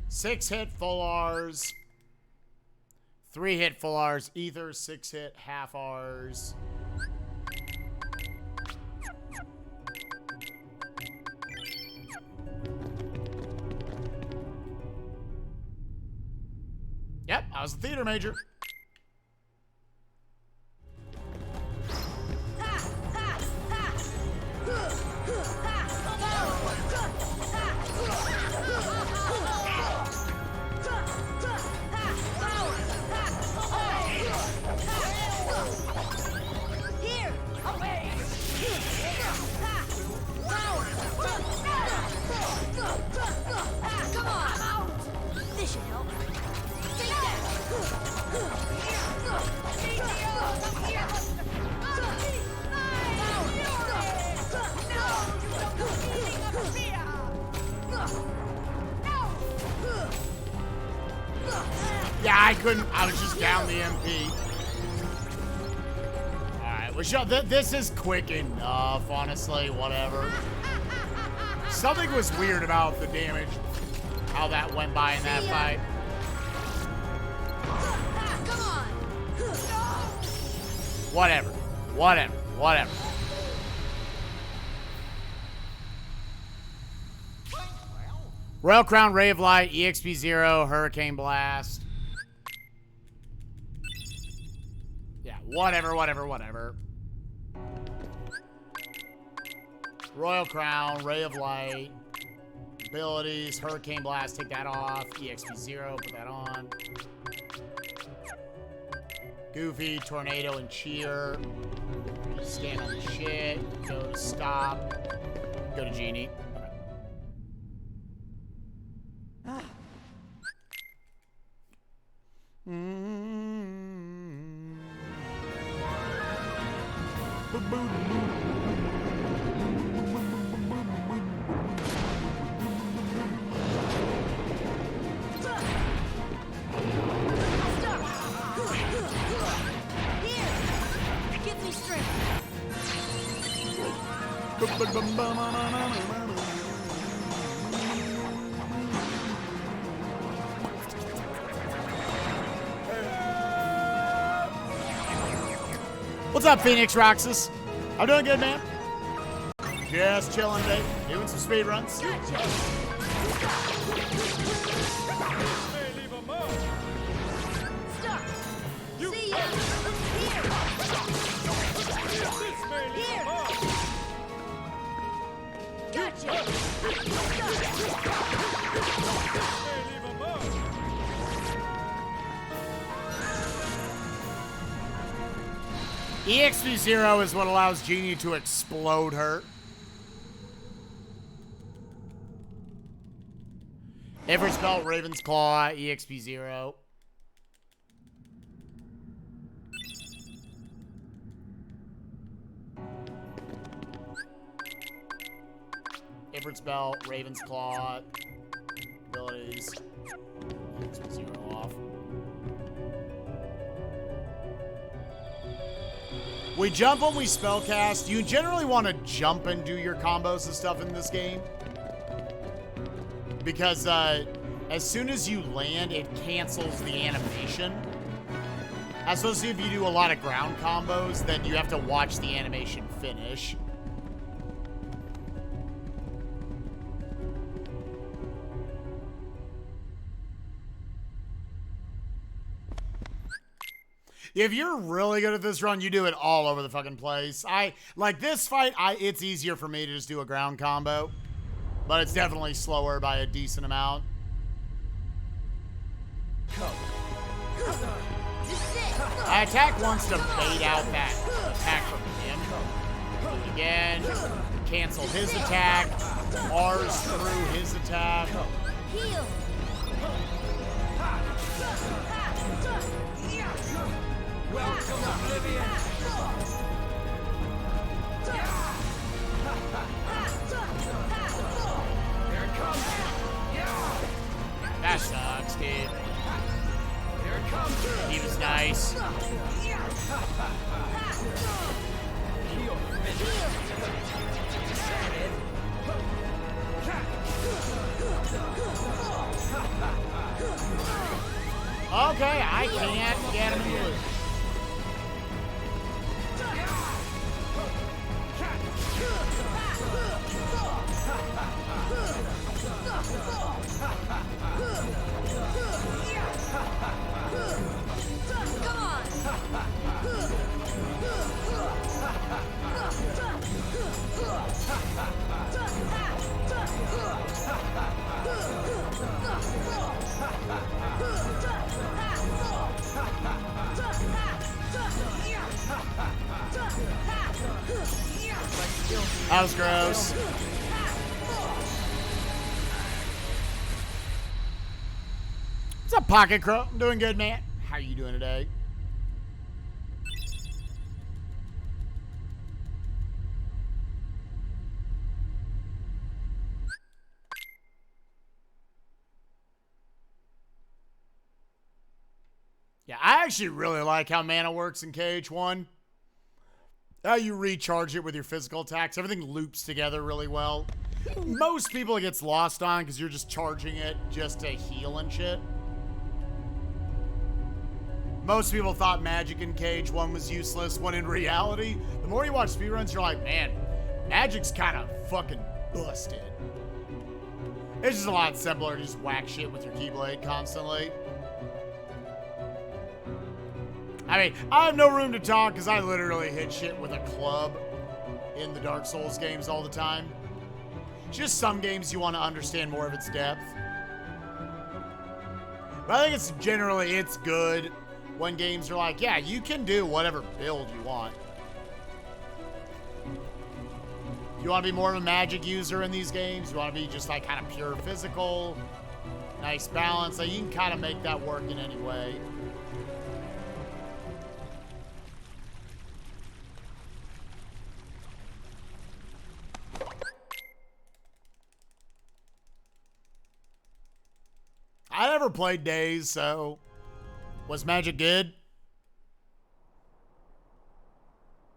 Six hit full R's, 3 hit full R's, either 6 hit half R's. Yep, I was a theater major. Yeah, I couldn't. I was just down the MP. Alright, well, this is quick enough, honestly. Whatever. Something was weird about the damage, how that went by in that fight. Whatever. Whatever. Whatever. Royal Crown, Ray of Light, EXP 0, Hurricane Blast. Yeah, whatever, whatever, whatever. Royal Crown, Ray of Light. Abilities, Hurricane Blast, take that off. EXP 0, put that on. Goofy, Tornado, and Cheer. Stand on the shit. Go to Stop. Go to Genie. Okay. What's up, Phoenix Roxas? I'm doing good, man. Just chilling today, doing some speedruns. Stop. See ya. Here. Gotcha. EXP0 is what allows Genie to explode her. Everett Spell, Raven's Claw, EXP0. Everett Spell, Raven's Claw, abilities, EXP0 off. We jump when we spellcast. You generally want to jump and do your combos and stuff in this game. Because as soon as you land, it cancels the animation. As opposed to if you do a lot of ground combos, then you have to watch the animation finish. If you're really good at this run, you do it all over the fucking place. Like this fight, it's easier for me to just do a ground combo. But it's definitely slower by a decent amount. I attack once to bait out that attack from him. Again, cancel his attack. R's through his attack. Heal. Welcome, Oblivion. Here it comes. That sucks, dude. Here it comes. He was nice. Okay, I can't get him to lose. Come on. That was gross. What's up, Pocket Crow? I'm doing good, man. How are you doing today? Yeah, I actually really like how mana works in KH1. How you recharge it with your physical attacks. Everything loops together really well. Most people it gets lost on because you're just charging it just to heal and shit. Most people thought magic in KH1 was useless, when in reality, the more you watch speedruns, you're like, man, magic's kind of fucking busted. It's just a lot simpler to just whack shit with your keyblade constantly. I mean, I have no room to talk because I literally hit shit with a club in the Dark Souls games all the time. Just some games you want to understand more of its depth. But I think it's generally, it's good when games are like, yeah, you can do whatever build you want. You want to be more of a magic user in these games? You want to be just like kind of pure physical, nice balance? Like, you can kind of make that work in any way. I never played Days, so was Magic good?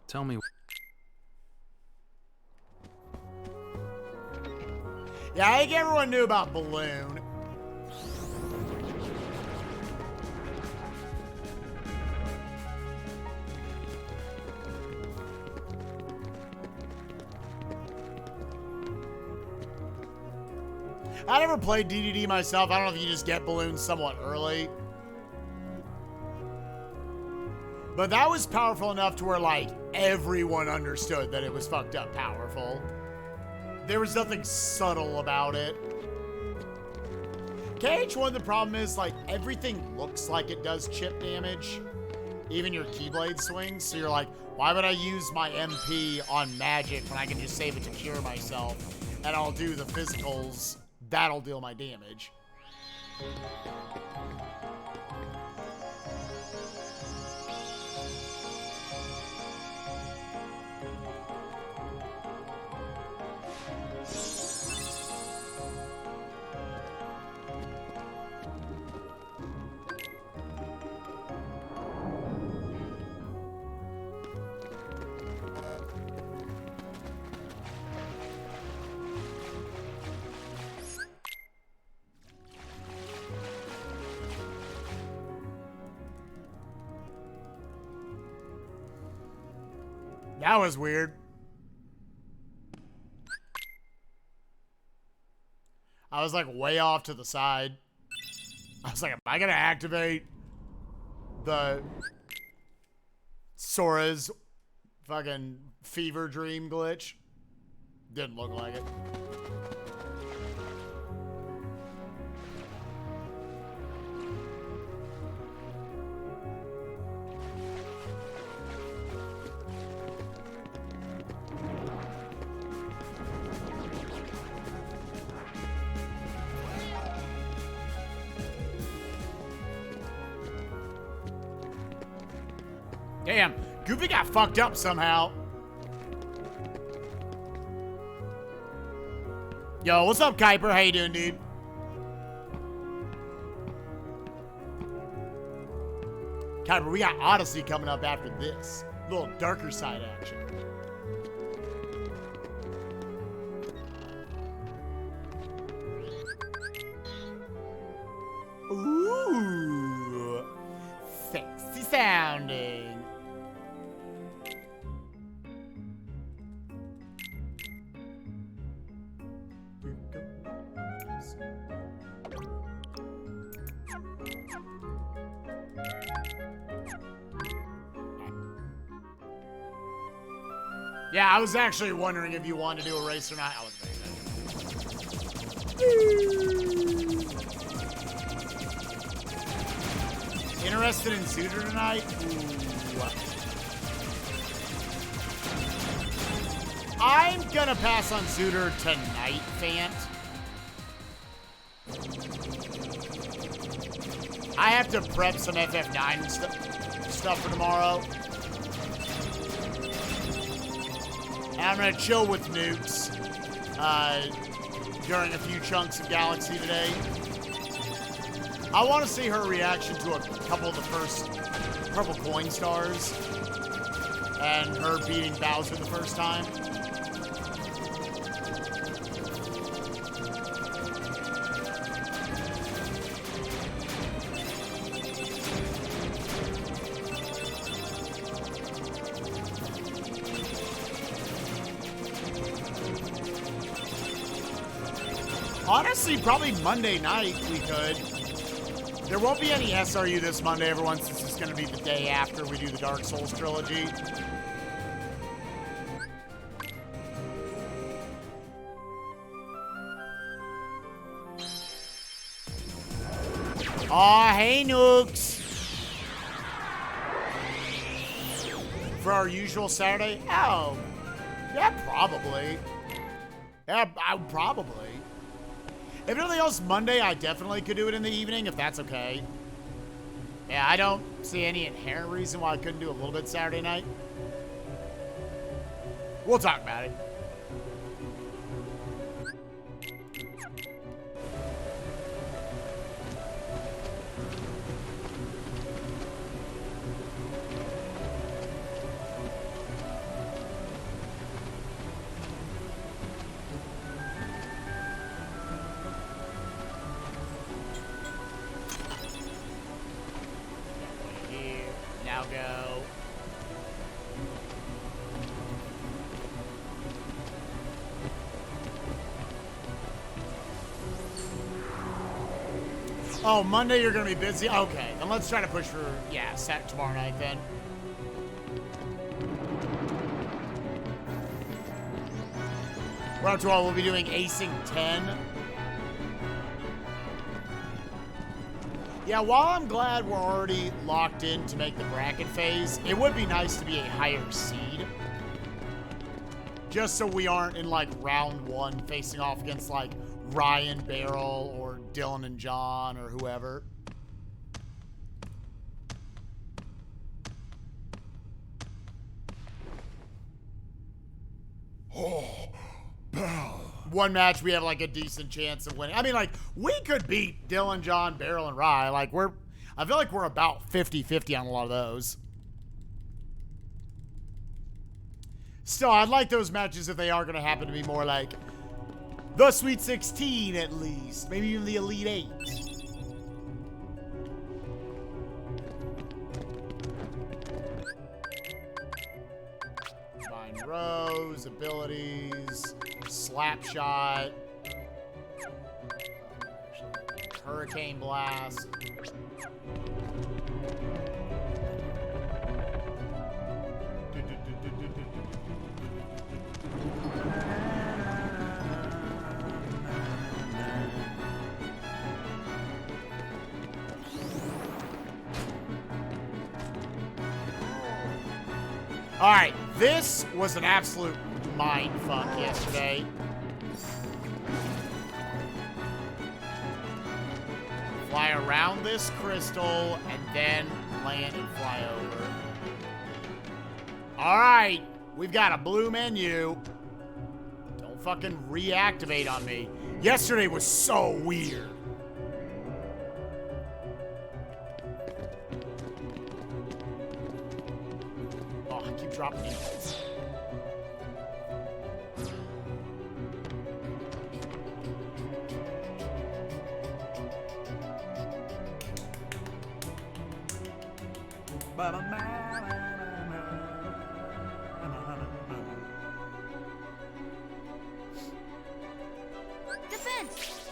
Tell me. Yeah, I think everyone knew about Balloon. I never played DDD myself. I don't know if you just get balloons somewhat early. But that was powerful enough to where, like, everyone understood that it was fucked up powerful. There was nothing subtle about it. KH1, the problem is, like, everything looks like it does chip damage. Even your Keyblade swings. So you're like, why would I use my MP on magic when I can just save it to cure myself? And I'll do the physicals. That'll deal my damage. That was weird. I was like way off to the side. I was like, am I gonna activate the Sora's fucking fever dream glitch? Didn't look like it. Damn, Goofy got fucked up somehow. Yo, what's up, Kuiper? How you doing, dude? Kuiper, we got Odyssey coming up after this. A little darker side action. Ooh, sexy sounding. Yeah, I was actually wondering if you wanted to do a race or not. I was interested in Zooter tonight? Ooh. I'm gonna pass on Zooter tonight, Fant. I have to prep some FF9 stuff for tomorrow. And I'm gonna chill with Nukes during a few chunks of Galaxy today. I want to see her reaction to a couple of the first purple coin stars and her beating Bowser the first time. Honestly, probably Monday night we could. There won't be any SRU this Monday, everyone, since it's going to be the day after we do the Dark Souls trilogy. Aw, hey, Nooks. For our usual Saturday? Oh, yeah, probably. Yeah, probably. If nothing else, Monday, I definitely could do it in the evening, if that's okay. Yeah, I don't see any inherent reason why I couldn't do a little bit Saturday night. We'll talk about it. I'll go. Oh, Monday you're gonna be busy? Okay, then let's try to push for, yeah, set tomorrow night then. We're up to all, we'll be doing acing 10. Yeah, while I'm glad we're already locked in to make the bracket phase, it would be nice to be a higher seed. Just so we aren't in, like, round 1 facing off against, like, Ryan, Beryl, or Dylan and John, or whoever. Oh, one match we have like a decent chance of winning. I mean, like, we could beat Dylan, John, Beryl, and Rye. Like, I feel like we're about 50-50 on a lot of those. Still, I'd like those matches if they are going to happen to be more like the Sweet 16 at least. Maybe even the Elite 8. Combined rows, abilities, slap shot, hurricane blast. All right, this was an absolute mind fuck yesterday. Fly around this crystal and then land and fly over. All right, we've got a blue menu. Don't fucking reactivate on me. Yesterday was so weird. Oh, I keep dropping these. Defense!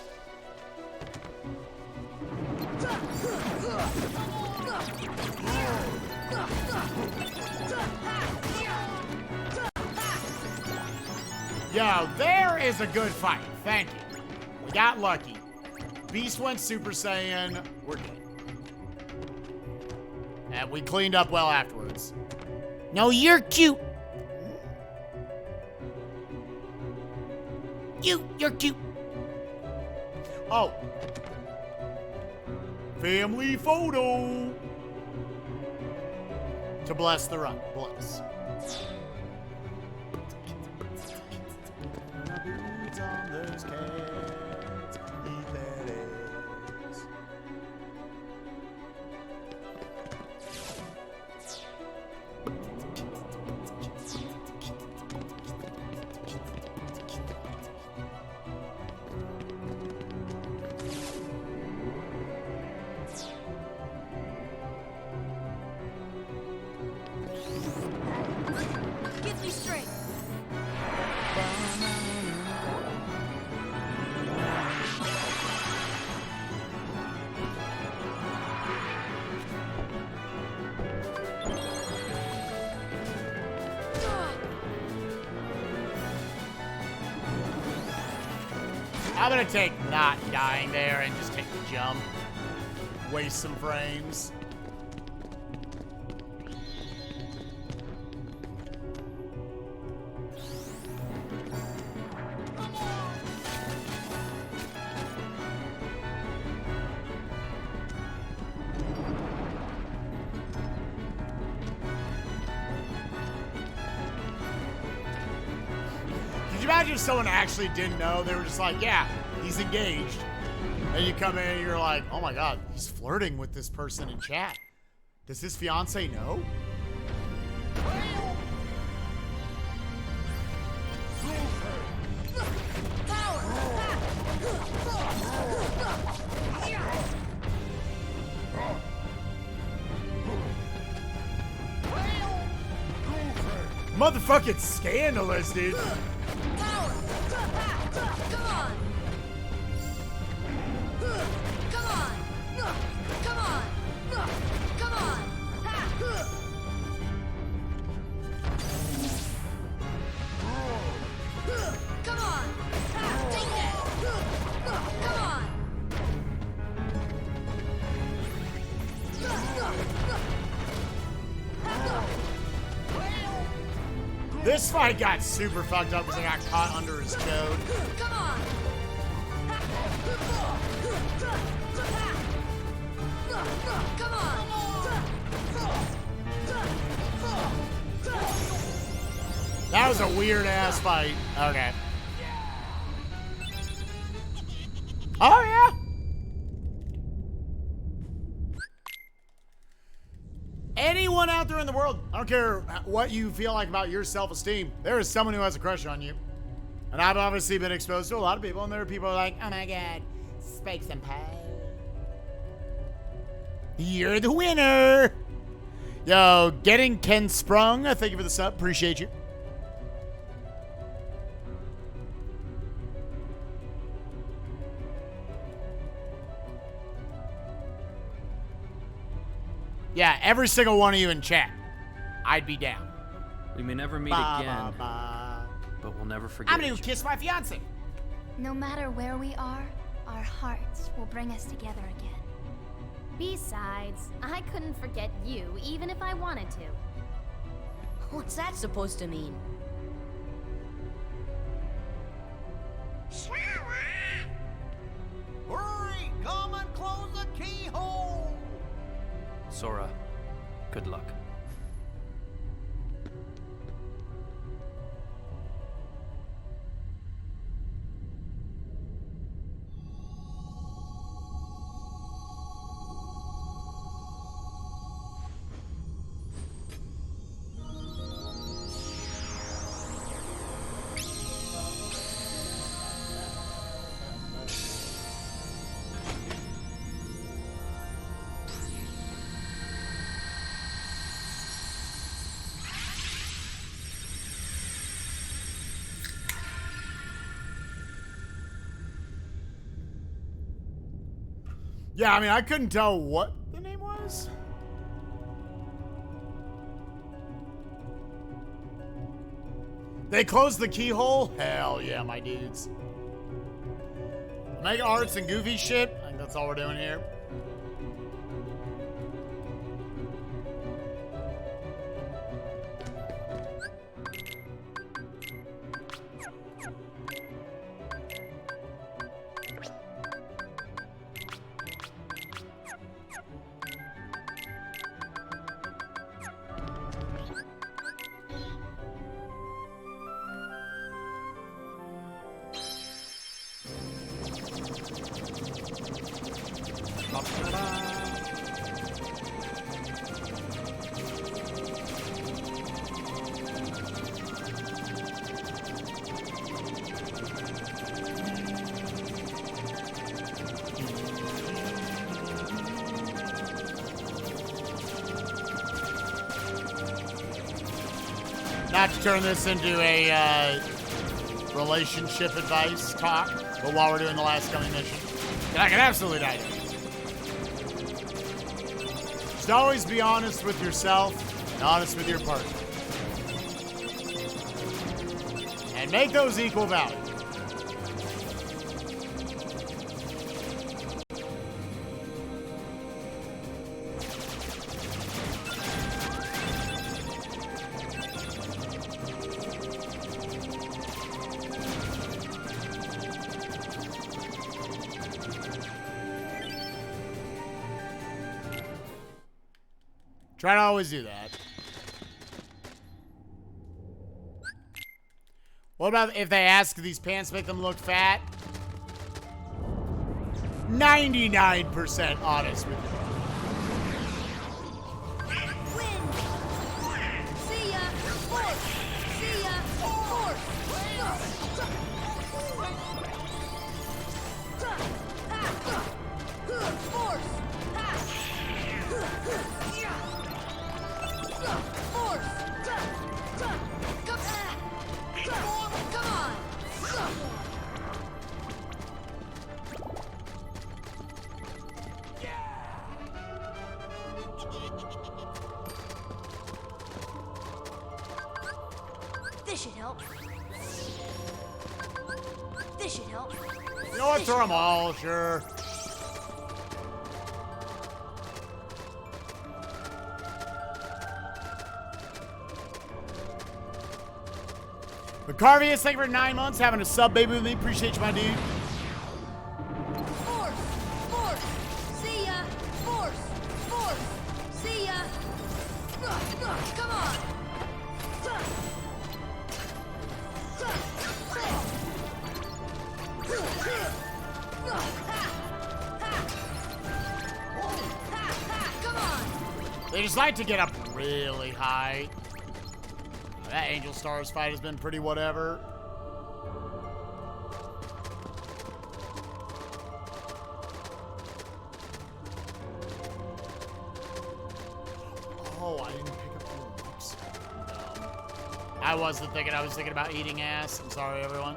Yo, there is a good fight. Thank you. We got lucky. Beast went Super Saiyan. We're good. And we cleaned up well afterwards. No, you're cute. You're cute. Oh. Family photo. To bless the run. Bless. Boots on those cats. Eat that ass. Give me strength! I'm gonna take not dying there and just take the jump. Waste some frames. Could you imagine if someone actually didn't know? They were just like, yeah, he's engaged. And you come in and you're like, oh my God, he's flirting with this person in chat. Does his fiance know? motherfucking scandalous, dude. Power. Come on. Come on. Come on. Come on. Come on. Take that. Come on. This fight got super fucked up because I got caught under his code. Come on. Come on. That was a weird ass fight. Okay. Oh yeah. Anyone out there in the world, I don't care what you feel like about your self-esteem, there is someone who has a crush on you. And I've obviously been exposed to a lot of people, and there are people who are like, oh my god, Spike Senpai. You're the winner. Yo, getting Ken Sprung, thank you for the sub, appreciate you. Yeah, every single one of you in chat, I'd be down. We may never meet Ba, again, ba, ba. but we'll never forget. I'm gonna each go kiss my fiance. No matter where we are, our hearts will bring us together again. Besides, I couldn't forget you even if I wanted to. What's that supposed to mean? Hurry! Come and close the keyhole! Sora, good luck. Yeah, I mean, I couldn't tell what the name was. They closed the keyhole? Hell yeah, my dudes. Mega arts and goofy shit. I think that's all we're doing here. Not to turn this into a relationship advice talk, but while we're doing the last coming mission, I can absolutely die to it. Just always be honest with yourself and honest with your partner. And make those equal value. Try to always do that. What about if they ask these pants make them look fat? 99% honest with you. Win! See ya! Force! See ya! Force! Force! Force! This should help. This should help. You know what? Throw them all, sure. Carvius, thank you for 9 months having a sub baby with me. Appreciate you, my dude. Force! Force! See ya! Force! Force! See ya! Come on! Come on! They just like to get up really high. That Angel Stars fight has been pretty whatever. Oh, I didn't pick up the looks. I wasn't thinking. I was thinking about eating ass. I'm sorry, everyone.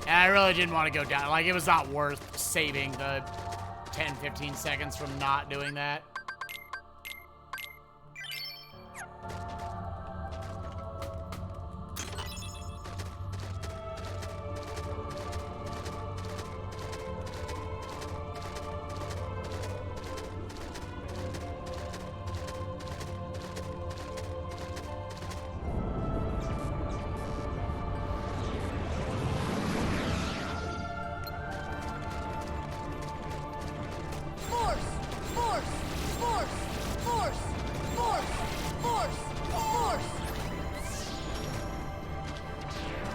And I really didn't want to go down. Like, it was not worth saving the 10-15 seconds from not doing that.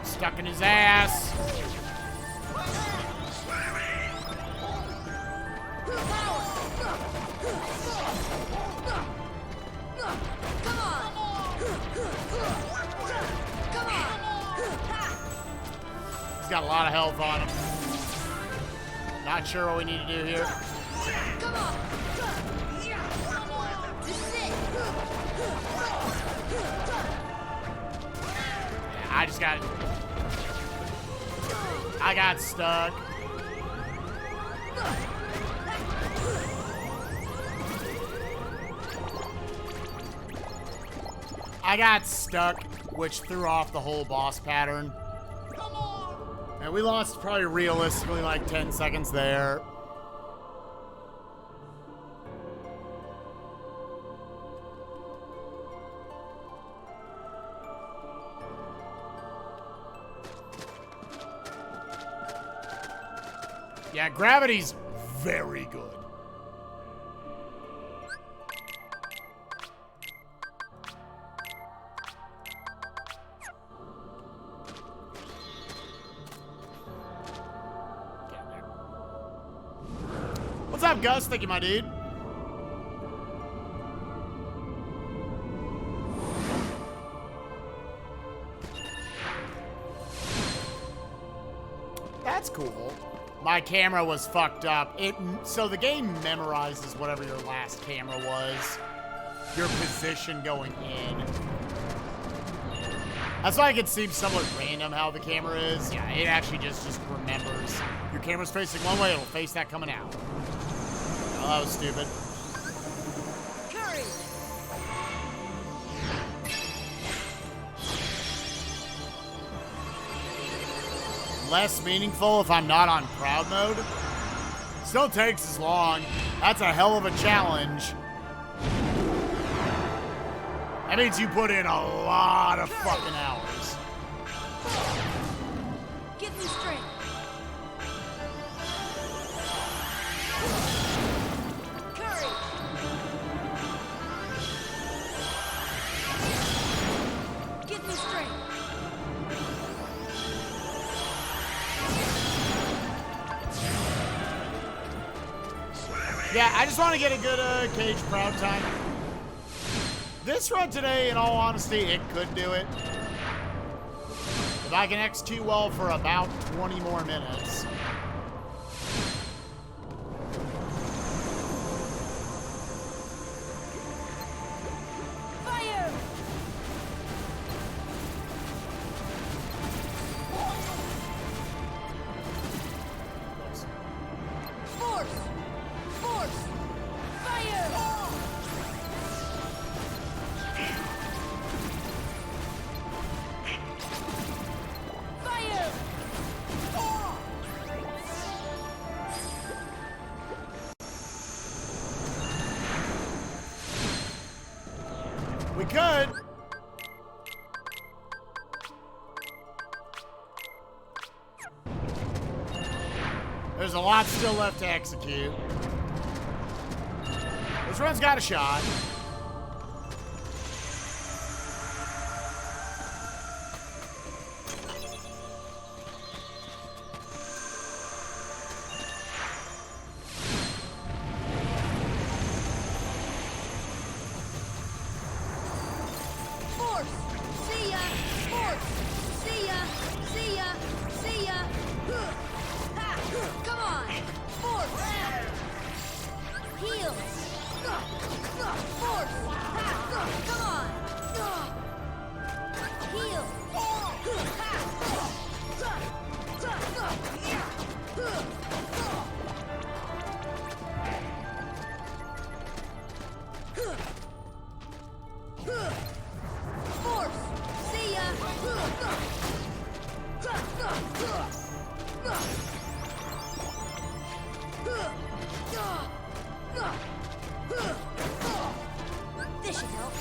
Stuck in his ass. He's got a lot of health on him. Not sure what we need to do here. Come on! This is it! I just got... I got stuck. I got stuck, which threw off the whole boss pattern. And we lost probably realistically like 10 seconds there. Yeah, gravity's very good. What's up, Gus? Thank you, my dude. That's cool. My camera was fucked up. So the game memorizes whatever your last camera was. Your position going in. That's why it can seem somewhat random how the camera is. Yeah, it actually just remembers. Your camera's facing one way, it'll face that coming out. Oh, that was stupid. Curry! Less meaningful if I'm not on crowd mode. Still takes as long. That's a hell of a challenge. That means you put in a lot of fucking hours. Give me strength. Curry! Give me strength. Yeah, I just want to get a good cage proud time. This run today, in all honesty, it could do it. If I can execute well for about 20 more minutes. Fire! Force! Force! Fire! We could. There's a lot still left to execute. This run's got a shot. This should help.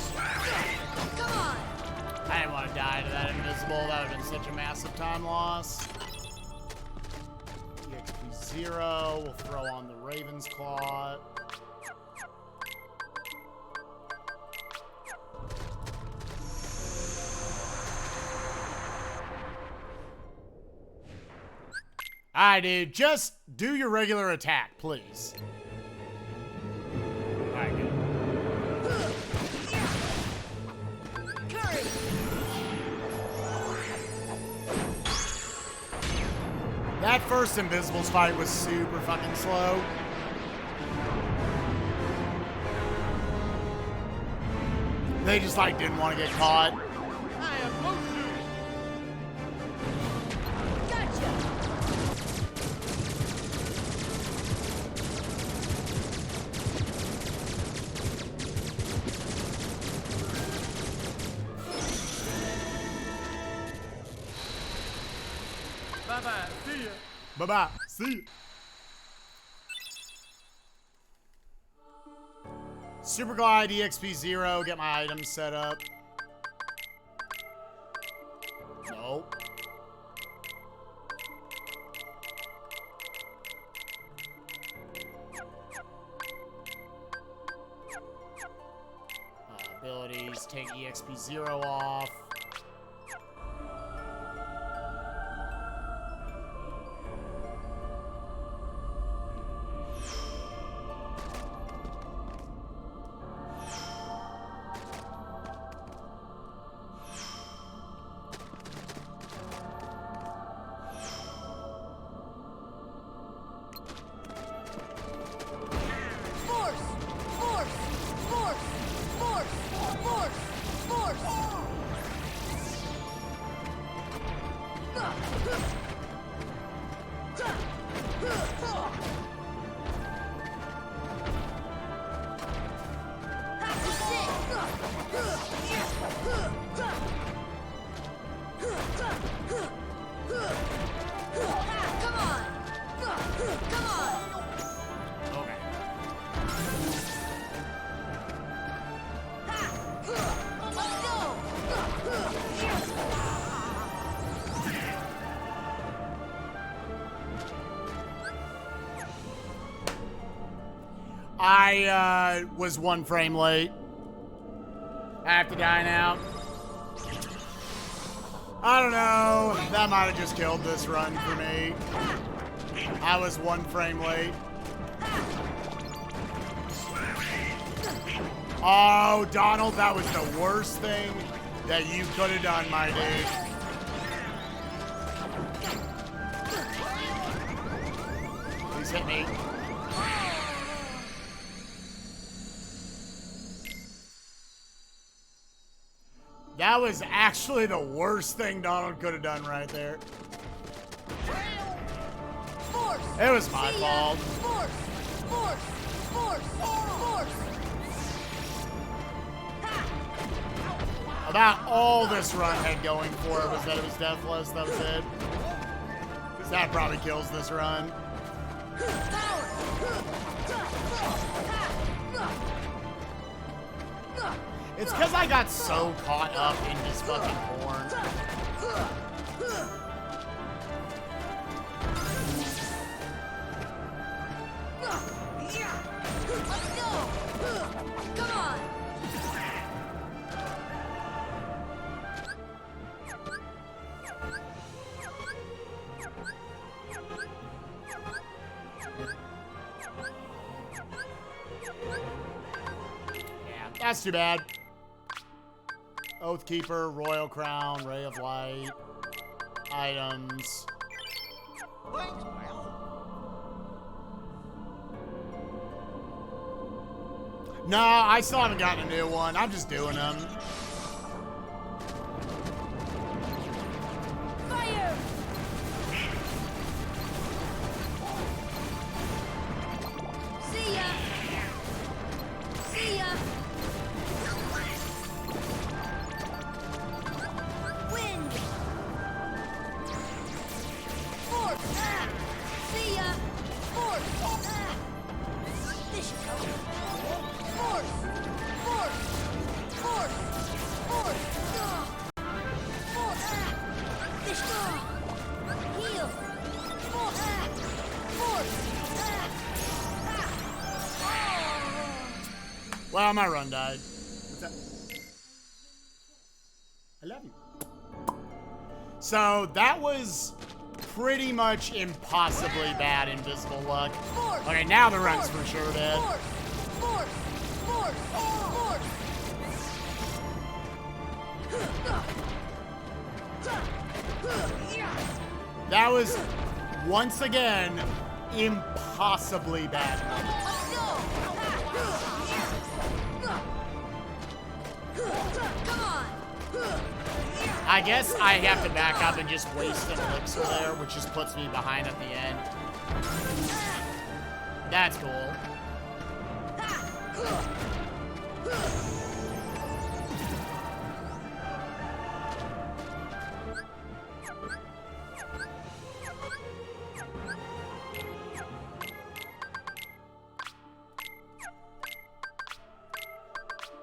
Come on. I didn't want to die to that invisible. That would have been such a massive time loss. EXP 0. We'll throw on the Raven's Claw. Alright, dude. Just do your regular attack, please. Alright, good. That first Invisibles fight was super fucking slow. They just like didn't want to get caught. I am Mosu. Gotcha. Bye-bye. See ya. Bye-bye. See ya. Super Glide, EXP 0. Get my items set up. Nope. Abilities. Take EXP 0 off. I was 1 frame late. I have to die now. I don't know. That might have just killed this run for me. I was 1 frame late. Oh, Donald, that was the worst thing that you could have done, my dude. Please hit me. That was actually the worst thing Donald could have done right there. It was my fault. About all this run had going for it was that it was deathless. That was it. That probably kills this run. It's because I got so caught up in this fucking porn. Let's go! Come on! Yeah, that's too bad. Oathkeeper, Royal Crown, Ray of Light, items. Thanks, pal. No, I still haven't gotten a new one. I'm just doing them. Fire! See ya! See ya! Wind! Force! Ah! See ya! Force! Ah! This should help. Force! Force! Force! Force! Ah! Force! Ah! This should heal! Force! Ah! Force! Ah! Ah! Well, my run died. What's that? I love you. So that was pretty much impossibly bad invisible luck. Force! Okay, now the run's for sure dead. Force! Force! Force! Force! That was, once again, impossibly bad. Let's go! Come on! I guess I have to back up and just waste an elixir there, which just puts me behind at the end. That's cool.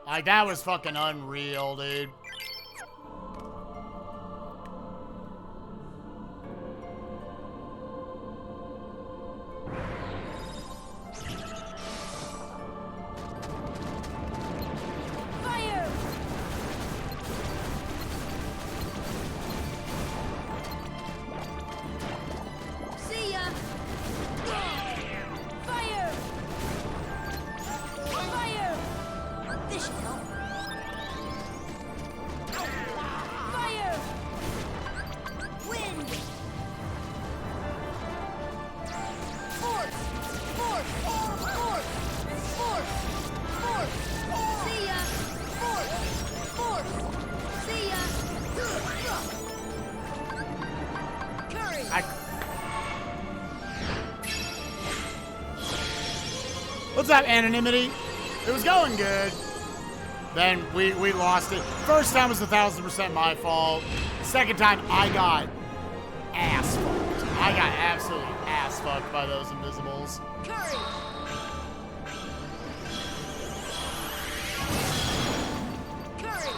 Like, that was fucking unreal, dude. Fire! See ya! Fire! Fire! This should help. Fire! Wind! Force! Force! Force! Force! Force! See ya! Force! Force! See ya! Curry! What's up, anonymity? It was going good. Then we lost it. First time was 1,000% my fault. Second time, I got ass fucked. I got absolutely ass fucked by those invisibles. Curry! Curry!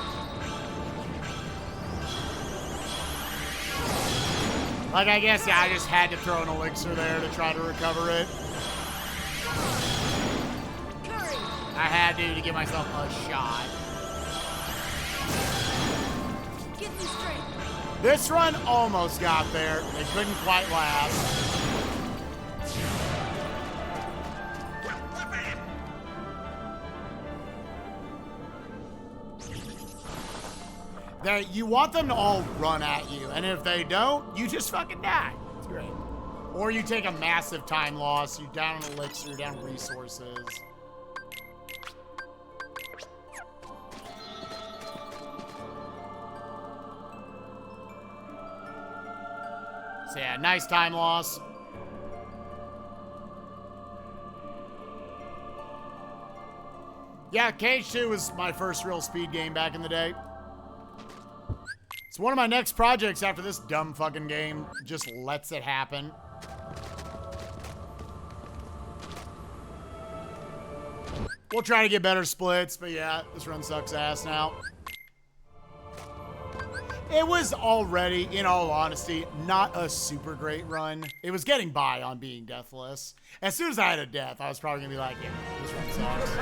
Like, I guess, yeah, I just had to throw an elixir there to try to recover it. Curry! I had to give myself a shot. Give me strength! This run almost got there. It couldn't quite last. You want them to all run at you, and if they don't, you just fucking die. It's great. Or you take a massive time loss, you down an elixir, down resources. So yeah, nice time loss. Yeah, Cage 2 was my first real speed game back in the day. It's one of my next projects after this dumb fucking game just lets it happen. We'll try to get better splits, but yeah, this run sucks ass now. It was already, in all honesty, not a super great run. It was getting by on being deathless. As soon as I had a death, I was probably gonna be like, yeah, this run sucks.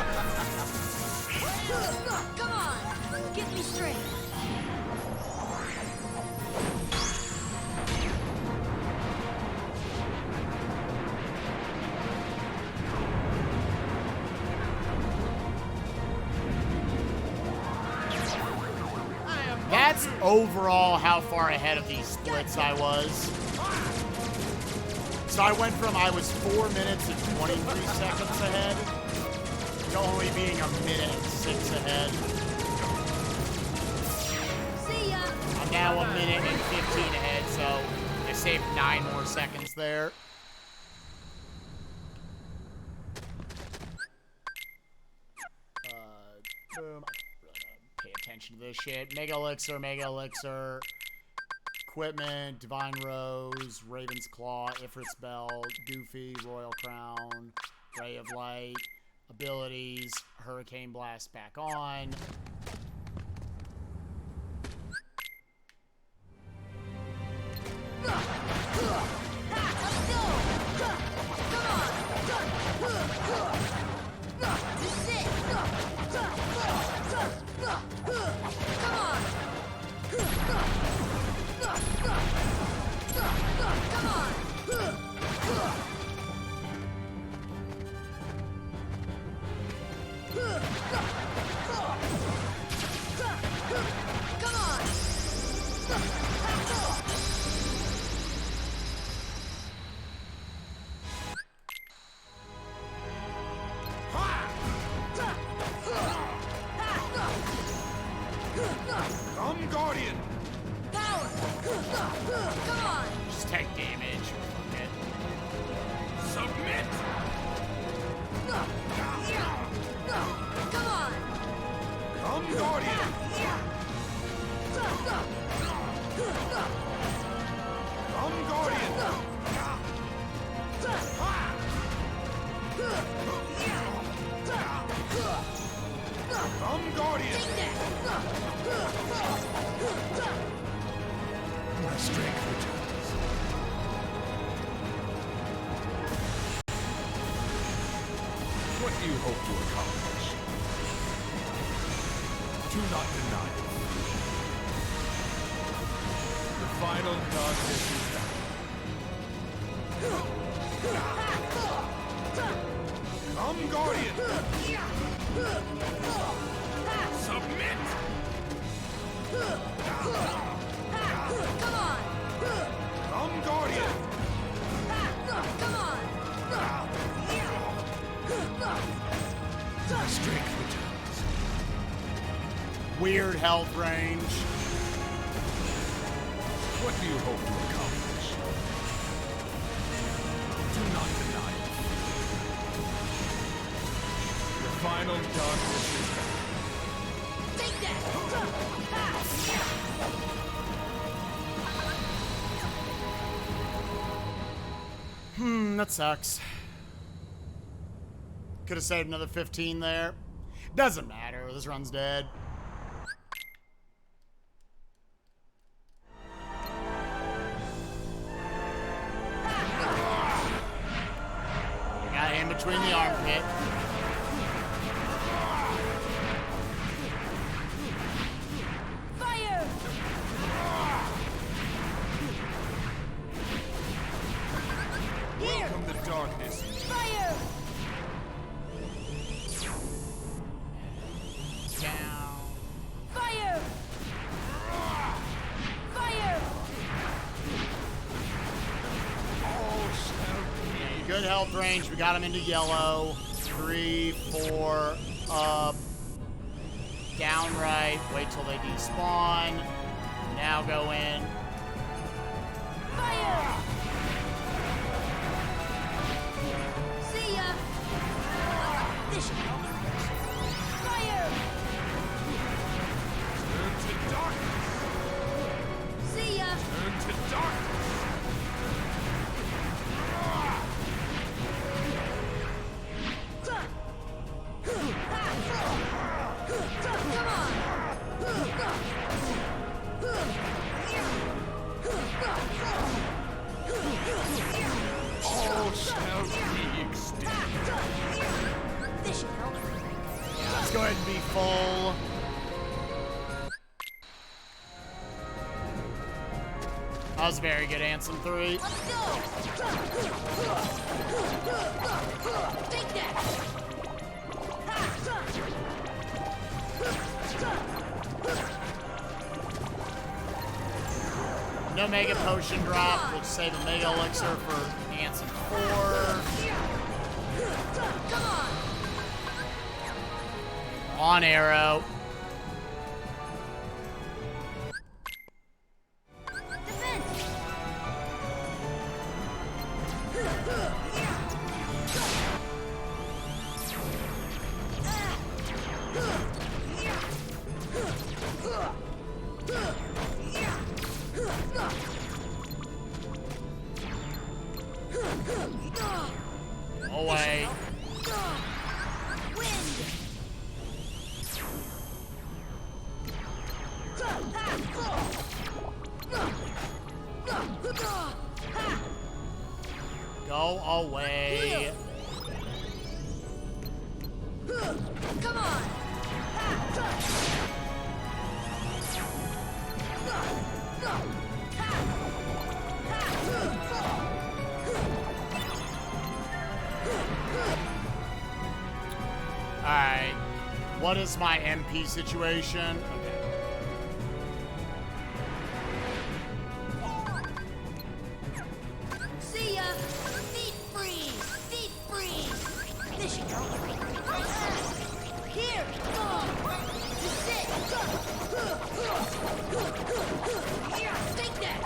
Come on, get me straight. That's overall how far ahead of these splits I was. So I went from I was 4 minutes and 23 seconds ahead to only being a minute and 6 ahead. See ya. I'm now a minute and 15 ahead, so I saved 9 more seconds there. Boom. Pay attention to this shit. Mega Elixir, Equipment, Divine Rose, Raven's Claw, Ifrit's Bell, Goofy, Royal Crown, Ray of Light, Abilities, Hurricane Blast back on. Come, Guardian! Power! Come on! Just take damage. Fuck it. Submit! Come on! Come, Guardian! Come, Guardian! Come, Guardian! My strength returns. What do you hope to accomplish? Do not deny it. The final darkness is done. Come, Guardian! Submit! Come on! Come, Guardian! Come on! My strength returns. Weird health range. What do you hope to accomplish? Do not deny it. The final darkness is done. Take that! That sucks. Could have saved another 15 there. Doesn't matter. This run's dead. Got him between the armpit. Fire! Here! Welcome the darkness. Fire! Down. Fire! Fire! Good health range. We got him into yellow. 3, 4, up. Down right. Wait till they despawn. Now go in. Fire! See ya! This should help. Fire! Turn to darkness. See ya! Turn to darkness. go ahead and be full. That was very good, Ansem 3. Let's go! Take that! No Mega Potion drop. We'll save a Mega Elixir for Ansem 4. Come on! On arrow. Away. Go away. Come on! Alright. What is my MP situation? Okay. See ya! Feet freeze! Feet freeze! There you go! Here! Go! Just sit! Take that!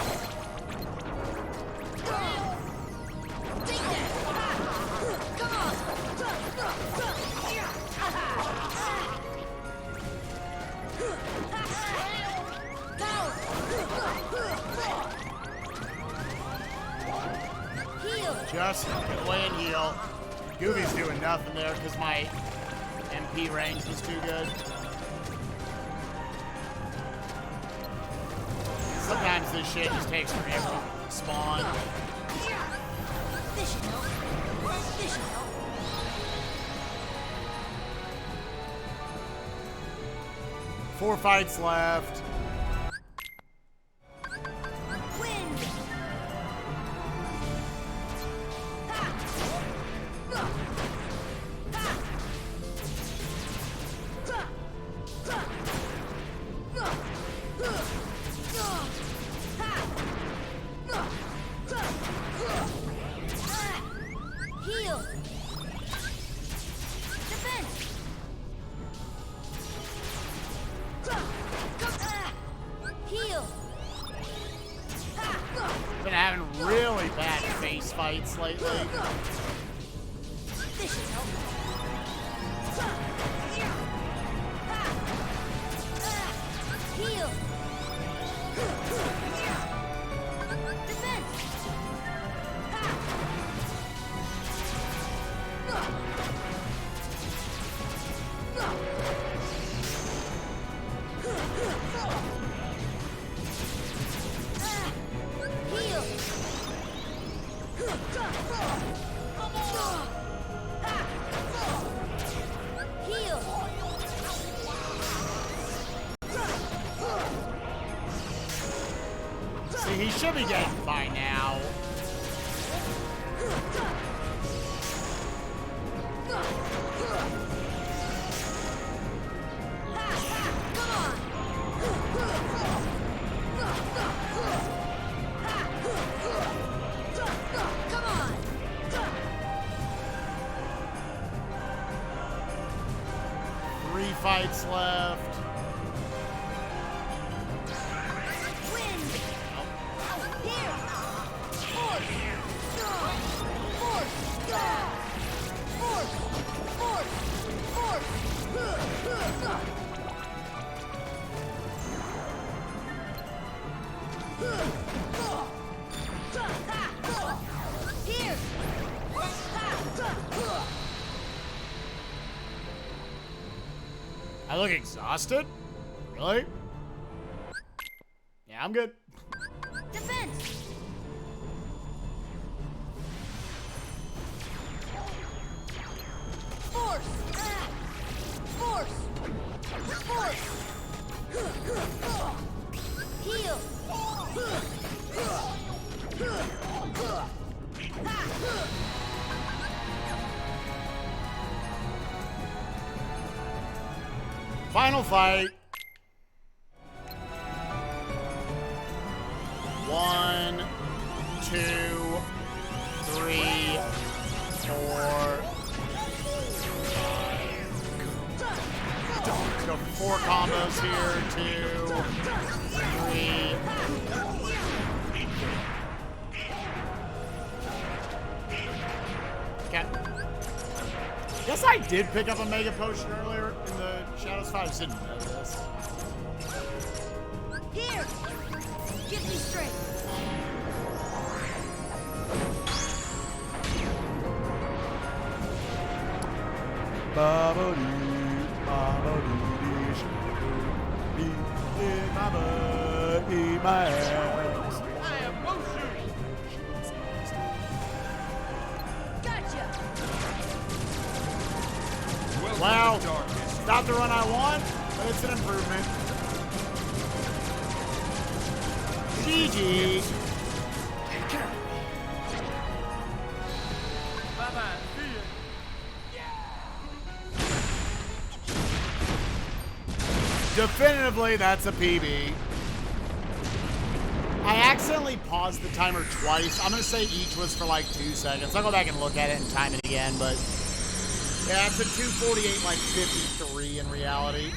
Take that! Come on! Heal! Just get away and heal. Goofy's doing nothing there because my MP range was too good. Sometimes this shit just takes forever to spawn. This should help. This should help. 4 fights left. Wind! Heal! Defense! Heal! Been having really bad face fights lately. This should help. Heal! Defense! Heal! Heal! See, he should be getting by now. Come on! Come on! 3 fights left. Wind! Here! Force! Force! Force! Force! Here! I look exhausted? Really? Yeah, I'm good. Defense! Force! Force! Force! Force! Heal! Final fight. 1, 2, 3, 4. Let's go 4 combos here. 2, 3. Okay. Guess I did pick up a Mega Potion earlier in the Shadows fight. I just didn't know this. Here! Give me strength! I am motion. Gotcha! Wow. Not the run I want, but it's an improvement. GG. Bye-bye. See ya. Definitively, that's a PB. I accidentally paused the timer twice. I'm going to say each was for like 2 seconds. I'll go back and look at it and time it again, but yeah, it's a 2:48, like 53 in reality.